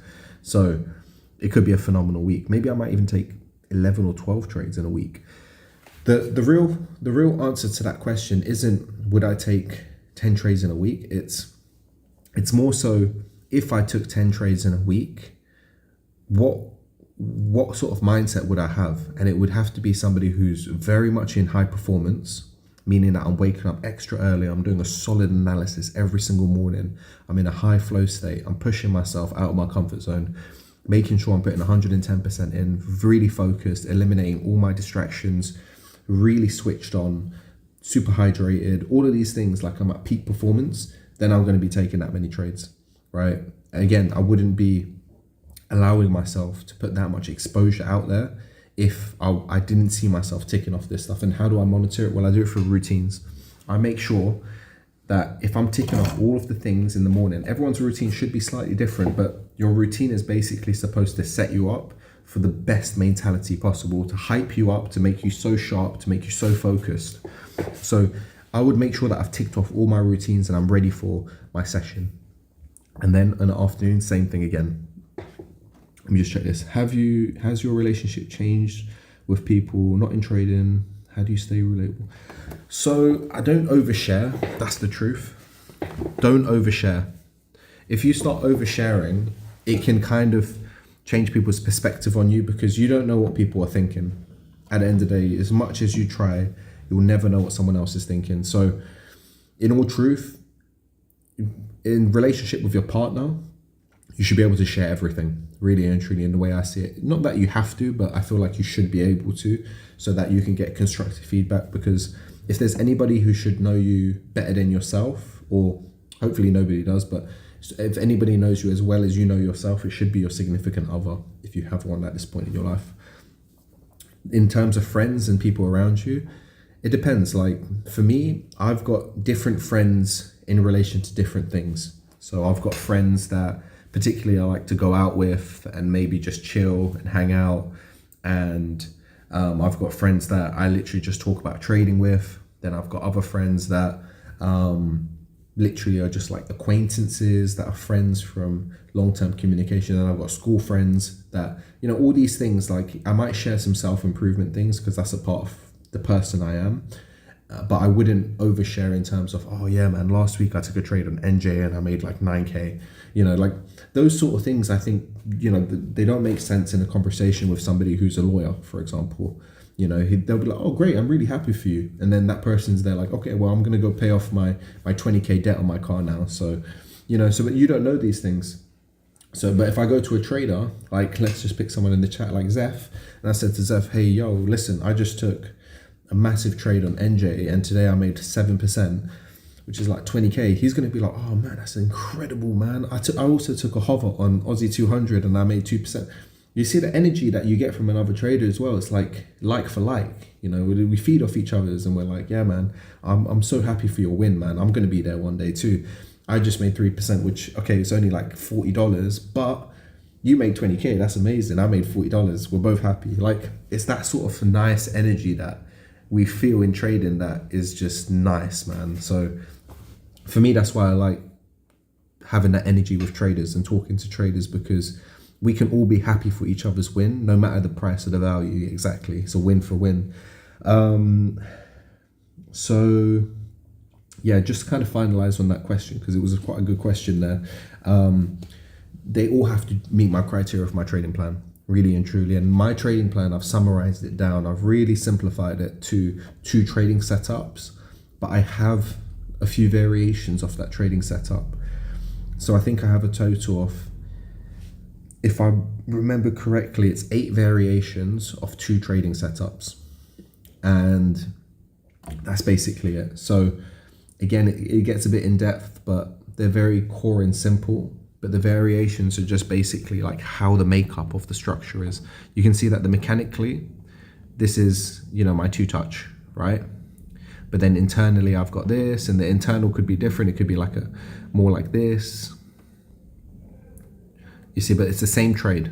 So it could be a phenomenal week. Maybe I might even take 11 or 12 trades in a week. The real answer to that question isn't, would I take 10 trades in a week? It's more so, if I took 10 trades in a week, what sort of mindset would I have? And it would have to be somebody who's very much in high performance, meaning that I'm waking up extra early, I'm doing a solid analysis every single morning, I'm in a high flow state, I'm pushing myself out of my comfort zone, making sure I'm putting 110% in, really focused, eliminating all my distractions, really switched on, super hydrated, all of these things, like I'm at peak performance, then I'm going to be taking that many trades, right? Again, I wouldn't be allowing myself to put that much exposure out there if I didn't see myself ticking off this stuff. And how do I monitor it? Well, I do it through routines. I make sure that if I'm ticking off all of the things in the morning, everyone's routine should be slightly different, but your routine is basically supposed to set you up for the best mentality possible, to hype you up, to make you so sharp, to make you so focused. So I would make sure that I've ticked off all my routines and I'm ready for my session. And then in the afternoon, same thing again. Let me just check this. Has your relationship changed with people not in trading? How do you stay relatable? So I don't overshare. That's the truth. Don't overshare. If you start oversharing, it can kind of change people's perspective on you, because you don't know what people are thinking. At the end of the day, as much as you try, you'll never know what someone else is thinking. So in all truth, in relationship with your partner, you should be able to share everything, really and truly, in the way I see it. Not that you have to, but I feel like you should be able to, so that you can get constructive feedback. Because if there's anybody who should know you better than yourself, or hopefully nobody does, but if anybody knows you as well as you know yourself, it should be your significant other, if you have one at this point in your life. In terms of friends and people around you, it depends. Like for me, I've got different friends in relation to different things. So I've got friends that particularly I like to go out with and maybe just chill and hang out. And I've got friends that I literally just talk about trading with. Then I've got other friends that literally are just like acquaintances, that are friends from long-term communication. And I've got school friends that, you know, all these things, like I might share some self-improvement things because that's a part of the person I am. But I wouldn't overshare in terms of, oh yeah, man, last week I took a trade on NJ and I made like 9K. You know, like those sort of things, I think, you know, they don't make sense in a conversation with somebody who's a lawyer, for example. You know, they'll be like, oh, great, I'm really happy for you. And then that person's there like, okay, well, I'm going to go pay off my 20K debt on my car now. So, you know, but you don't know these things. So, but if I go to a trader, like let's just pick someone in the chat like Zeph, and I said to Zeph, hey, yo, listen, I just took a massive trade on NJ and today I made 7%, which is like 20K. He's going to be like, oh man, that's incredible, man. I also took a hover on Aussie 200 and I made 2%. You see the energy that you get from another trader as well. It's like for like, you know, we feed off each other's and we're like, yeah, man, I'm so happy for your win, man. I'm going to be there one day too. I just made 3%, which, okay, it's only like $40, but you made 20K. That's amazing. I made $40. We're both happy. Like it's that sort of nice energy that we feel in trading that is just nice, man. So for me, that's why I like having that energy with traders and talking to traders, because we can all be happy for each other's win, no matter the price or the value. Exactly. It's a win for win. So yeah, just to kind of finalize on that question, because it was quite a good question there. They all have to meet my criteria of my trading plan, really and truly. And my trading plan, I've summarized it down. I've really simplified it to 2 trading setups, but I have a few variations of that trading setup. So I think I have a total of, if I remember correctly, it's 8 variations of 2 trading setups. And that's basically it. So again, it gets a bit in depth, but they're very core and simple. But the variations are just basically like how the makeup of the structure is. You can see that mechanically, this is, you know, my 2-touch, right? But then internally I've got this, and the internal could be different. It could be like more like this. You see, but it's the same trade.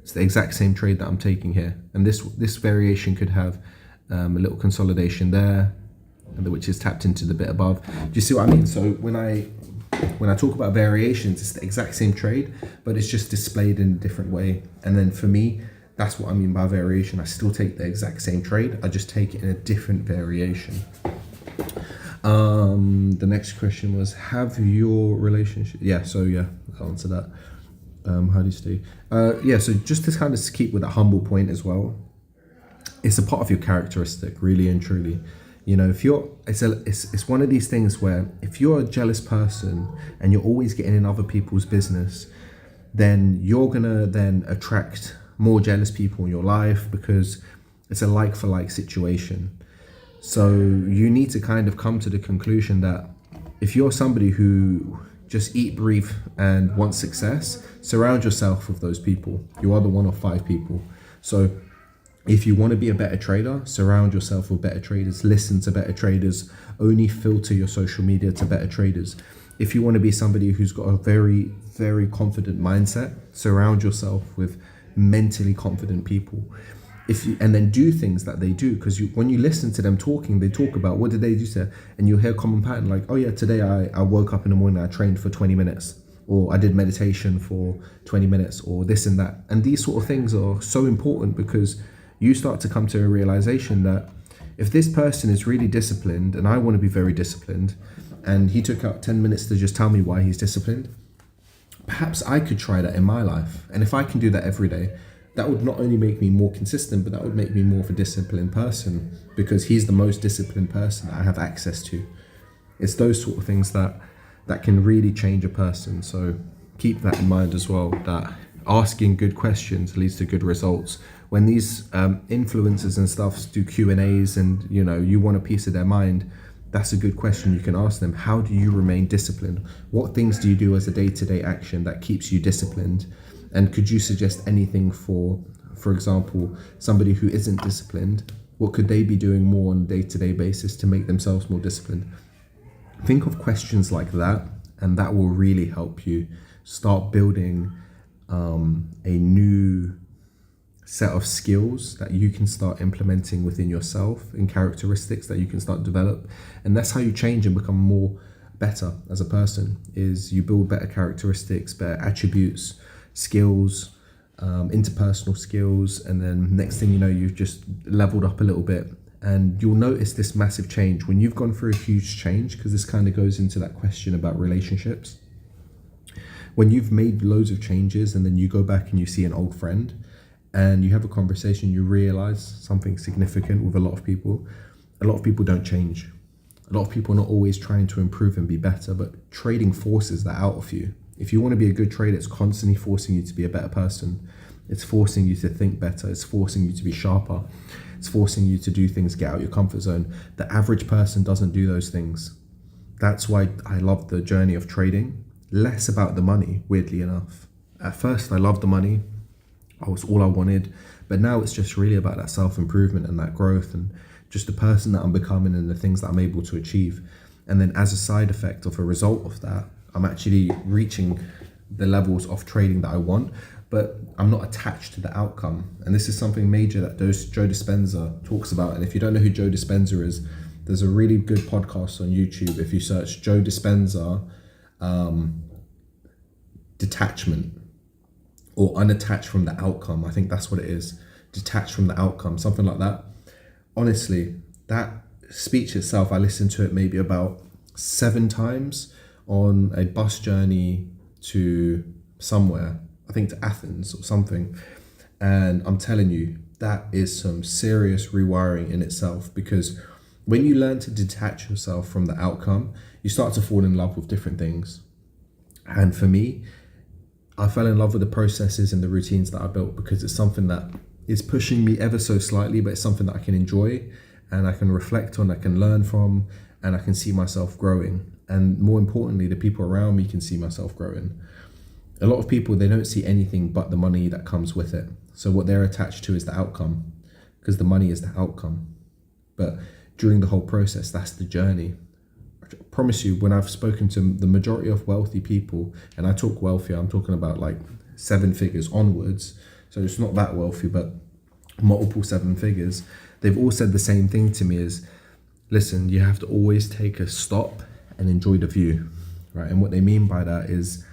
It's the exact same trade that I'm taking here. And this variation could have a little consolidation there, which is tapped into the bit above. Do you see what I mean? So when I talk about variations, it's the exact same trade, but it's just displayed in a different way. And then for me, that's what I mean by variation. I still take the exact same trade, I just take it in a different variation. The next question was, have your relationship? Yeah, so yeah, I'll answer that. How do you stay? Yeah, so just to kind of keep with that humble point as well, it's a part of your characteristic, really and truly. You know, if you're, it's one of these things where if you're a jealous person and you're always getting in other people's business, then you're gonna then attract more jealous people in your life, because it's a like for like situation. So you need to kind of come to the conclusion that if you're somebody who just eat, breathe, and wants success, surround yourself with those people. You are the one of 5 people. So if you want to be a better trader, surround yourself with better traders, listen to better traders, only filter your social media to better traders. If you want to be somebody who's got a very, very confident mindset, surround yourself with mentally confident people. And then do things that they do, because when you listen to them talking, they talk about what did they do today, and you'll hear a common pattern like, oh yeah, today I woke up in the morning, I trained for 20 minutes, or I did meditation for 20 minutes, or this and that. And these sort of things are so important, because you start to come to a realization that if this person is really disciplined, and I want to be very disciplined, and he took out 10 minutes to just tell me why he's disciplined, perhaps I could try that in my life. And if I can do that every day, that would not only make me more consistent, but that would make me more of a disciplined person, because he's the most disciplined person that I have access to. It's those sort of things that can really change a person. So keep that in mind as well, that asking good questions leads to good results. When these influencers and stuff do Q&As, and you want a piece of their mind, that's a good question you can ask them. How do you remain disciplined? What things do you do as a day-to-day action that keeps you disciplined? And could you suggest anything for example, somebody who isn't disciplined? What could they be doing more on a day-to-day basis to make themselves more disciplined? Think of questions like that, and that will really help you start building a new set of skills that you can start implementing within yourself, and characteristics that you can start develop. And that's how you change and become better as a person, is you build better characteristics, better attributes, skills, interpersonal skills, and then next thing you know, you've just leveled up a little bit. And you'll notice this massive change when you've gone through a huge change, because this kind of goes into that question about relationships. When you've made loads of changes, and then you go back and you see an old friend and you have a conversation, you realize something significant with a lot of people. A lot of people don't change. A lot of people are not always trying to improve and be better, but trading forces that out of you. If you want to be a good trader, it's constantly forcing you to be a better person. It's forcing you to think better. It's forcing you to be sharper. It's forcing you to do things, get out your comfort zone. The average person doesn't do those things. That's why I love the journey of trading. Less about the money, weirdly enough. At first, I loved the money. It was all I wanted. But now it's just really about that self-improvement and that growth, and just the person that I'm becoming and the things that I'm able to achieve. And then as a side effect of a result of that, I'm actually reaching the levels of trading that I want, but I'm not attached to the outcome. And this is something major that Joe Dispenza talks about. And if you don't know who Joe Dispenza is, there's a really good podcast on YouTube. If you search Joe Dispenza, detachment, or unattached from the outcome, I think that's what it is. Detached from the outcome, something like that. Honestly, that speech itself, I listened to it maybe about 7 times on a bus journey to somewhere, I think to Athens or something. And I'm telling you, that is some serious rewiring in itself, because when you learn to detach yourself from the outcome, you start to fall in love with different things. And for me, I fell in love with the processes and the routines that I built, because it's something that is pushing me ever so slightly, but it's something that I can enjoy and I can reflect on, I can learn from, and I can see myself growing. And more importantly, the people around me can see myself growing. A lot of people, they don't see anything but the money that comes with it. So what they're attached to is the outcome, because the money is the outcome. But during the whole process, that's the journey. I promise you, when I've spoken to the majority of wealthy people, and I talk wealthy, I'm talking about like 7 figures onwards. So it's not that wealthy, but multiple 7 figures. They've all said the same thing to me is, listen, you have to always take a stop and enjoy the view, right? And what they mean by that is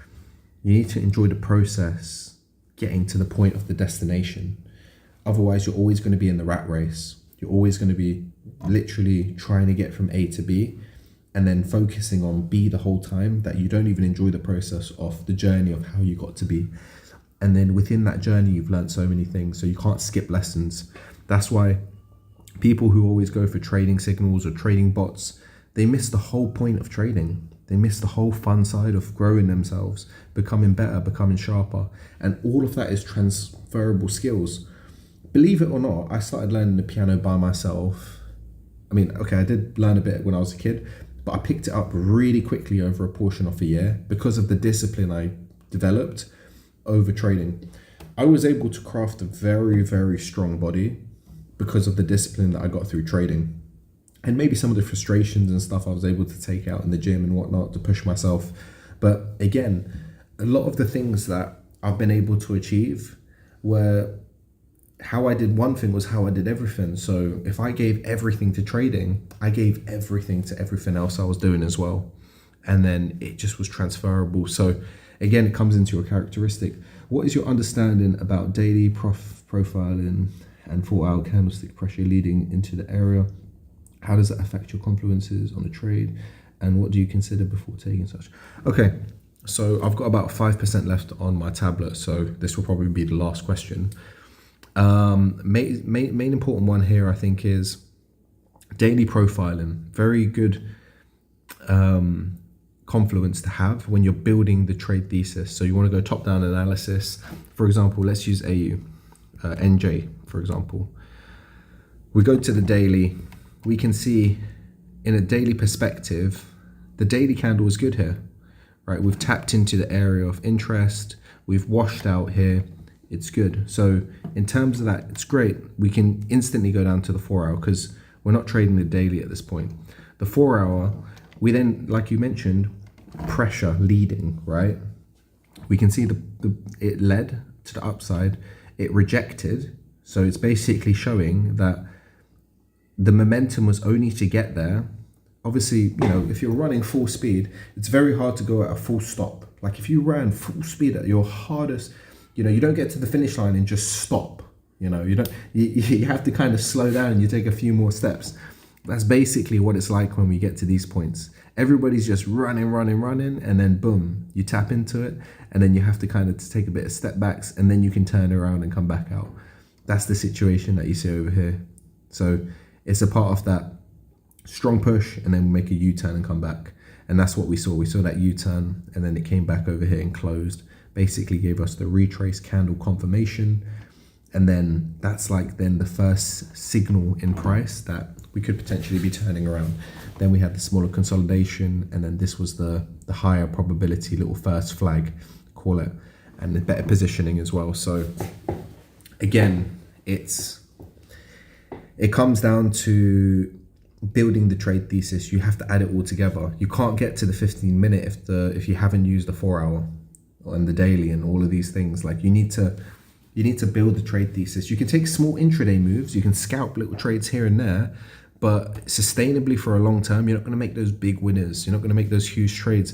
you need to enjoy the process, getting to the point of the destination. Otherwise, you're always going to be in the rat race. You're always going to be literally trying to get from A to B, and then focusing on B the whole time, that you don't even enjoy the process of the journey of how you got to B. And then within that journey, you've learned so many things, so you can't skip lessons. That's why people who always go for trading signals or trading bots, they miss the whole point of trading. They miss the whole fun side of growing themselves, becoming better, becoming sharper. And all of that is transferable skills. Believe it or not, I started learning the piano by myself. I mean, okay, I did learn a bit when I was a kid, but I picked it up really quickly over a portion of a year because of the discipline I developed over trading. I was able to craft a very, very strong body because of the discipline that I got through trading. And maybe some of the frustrations and stuff I was able to take out in the gym and whatnot to push myself. But again, a lot of the things that I've been able to achieve were how I did one thing was how I did everything. So if I gave everything to trading, I gave everything to everything else I was doing as well. And then it just was transferable. So again, it comes into your characteristic. What is your understanding about daily profiling and 4-hour candlestick pressure leading into the area? How does that affect your confluences on a trade? And what do you consider before taking such? Okay, so I've got about 5% left on my tablet, so this will probably be the last question. Main important one here, I think, is daily profiling. Very good confluence to have when you're building the trade thesis. So you want to go top-down analysis. For example, let's use AU, NJ, for example. We go to the daily. We can see in a daily perspective, the daily candle is good here, right? We've tapped into the area of interest. We've washed out here. It's good. So in terms of that, it's great. We can instantly go down to the 4-hour because we're not trading the daily at this point. The 4-hour, we then, like you mentioned, pressure leading, right? We can see it led to the upside. It rejected. So it's basically showing that the momentum was only to get there. Obviously, you know, if you're running full speed, it's very hard to go at a full stop. Like if you ran full speed at your hardest, you know, you don't get to the finish line and just stop. You know, you have to kind of slow down and you take a few more steps. That's basically what it's like when we get to these points. Everybody's just running, and then boom, you tap into it, and then you have to kind of take a bit of step backs, and then you can turn around and come back out. That's the situation that you see over here. So it's a part of that strong push, and then we make a U-turn and come back. And that's what we saw. We saw that U-turn, and then it came back over here and closed. Basically gave us the retrace candle confirmation. And then that's like then the first signal in price that we could potentially be turning around. Then we had the smaller consolidation, and then this was the higher probability little first flag, call it, and the better positioning as well. So again, it comes down to building the trade thesis. You have to add it all together. You can't get to the 15-minute if you haven't used the 4-hour and the daily and all of these things. Like you need to build the trade thesis. You can take small intraday moves. You can scalp little trades here and there, but sustainably for a long term, you're not going to make those big winners. You're not going to make those huge trades.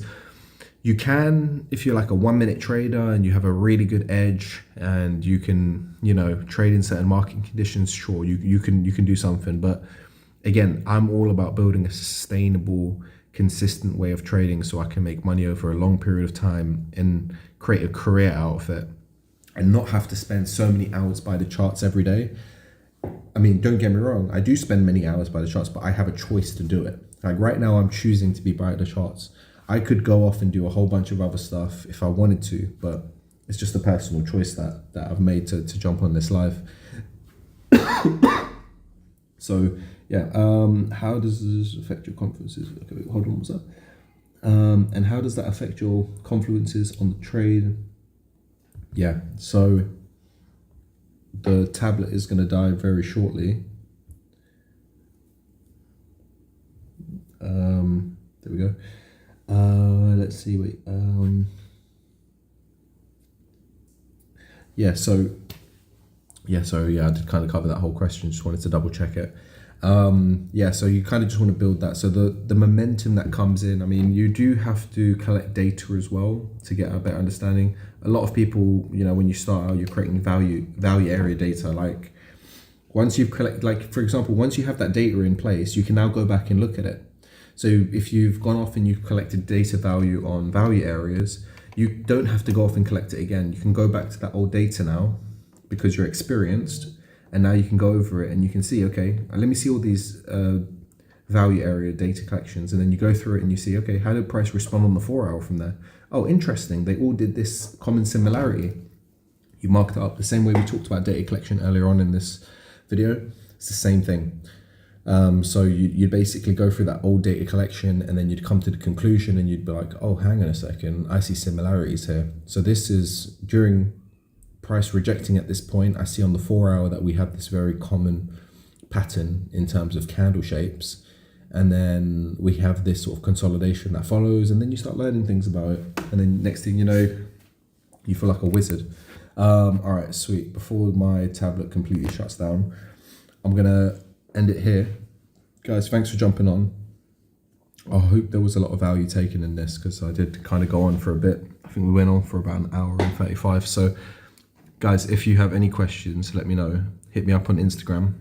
You can, if you're like a 1-minute trader and you have a really good edge and you can, you know, trade in certain market conditions, sure, you can do something. But again, I'm all about building a sustainable, consistent way of trading so I can make money over a long period of time and create a career out of it and not have to spend so many hours by the charts every day. I mean, don't get me wrong, I do spend many hours by the charts, but I have a choice to do it. Like right now, I'm choosing to be by the charts. I could go off and do a whole bunch of other stuff if I wanted to, but it's just a personal choice that I've made to jump on this live. So yeah, how does this affect your confluences? Okay, wait, hold on, what's that? And how does that affect your confluences on the trade? Yeah, so the tablet is going to die very shortly. There we go. Let's see, wait. Yeah, so I did kind of cover that whole question. Just wanted to double check it. Yeah, so you kind of just want to build that. So the momentum that comes in, I mean, you do have to collect data as well to get a better understanding. A lot of people, you know, when you start out, you're creating value area data. Like once you've collected, like for example, once you have that data in place, you can now go back and look at it. So if you've gone off and you've collected data value on value areas, you don't have to go off and collect it again. You can go back to that old data now because you're experienced. And now you can go over it and you can see, okay, let me see all these value area data collections, and then you go through it and you see, okay, how did price respond on the 4 hour from there? Oh, interesting, they all did this common similarity. You marked it up the same way we talked about data collection earlier on in this video. It's the same thing. So you'd basically go through that old data collection, and then you'd come to the conclusion and you'd be like, oh, hang on a second, I see similarities here. So this is during price rejecting at this point. I see on the 4 hour that we have this very common pattern in terms of candle shapes, and then we have this sort of consolidation that follows, and then you start learning things about it, and then next thing you know, you feel like a wizard. All right, sweet. Before my tablet completely shuts down, I'm gonna end it here. Guys, thanks for jumping on. I hope there was a lot of value taken in this, because I did kind of go on for a bit. I think we went on for about an hour and 35. So guys, if you have any questions, let me know. Hit me up on Instagram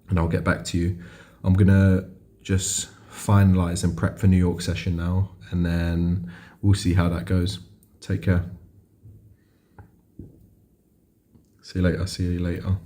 and I'll get back to you. I'm gonna just finalize and prep for New York session now, and then we'll see how that goes. Take care. See you later.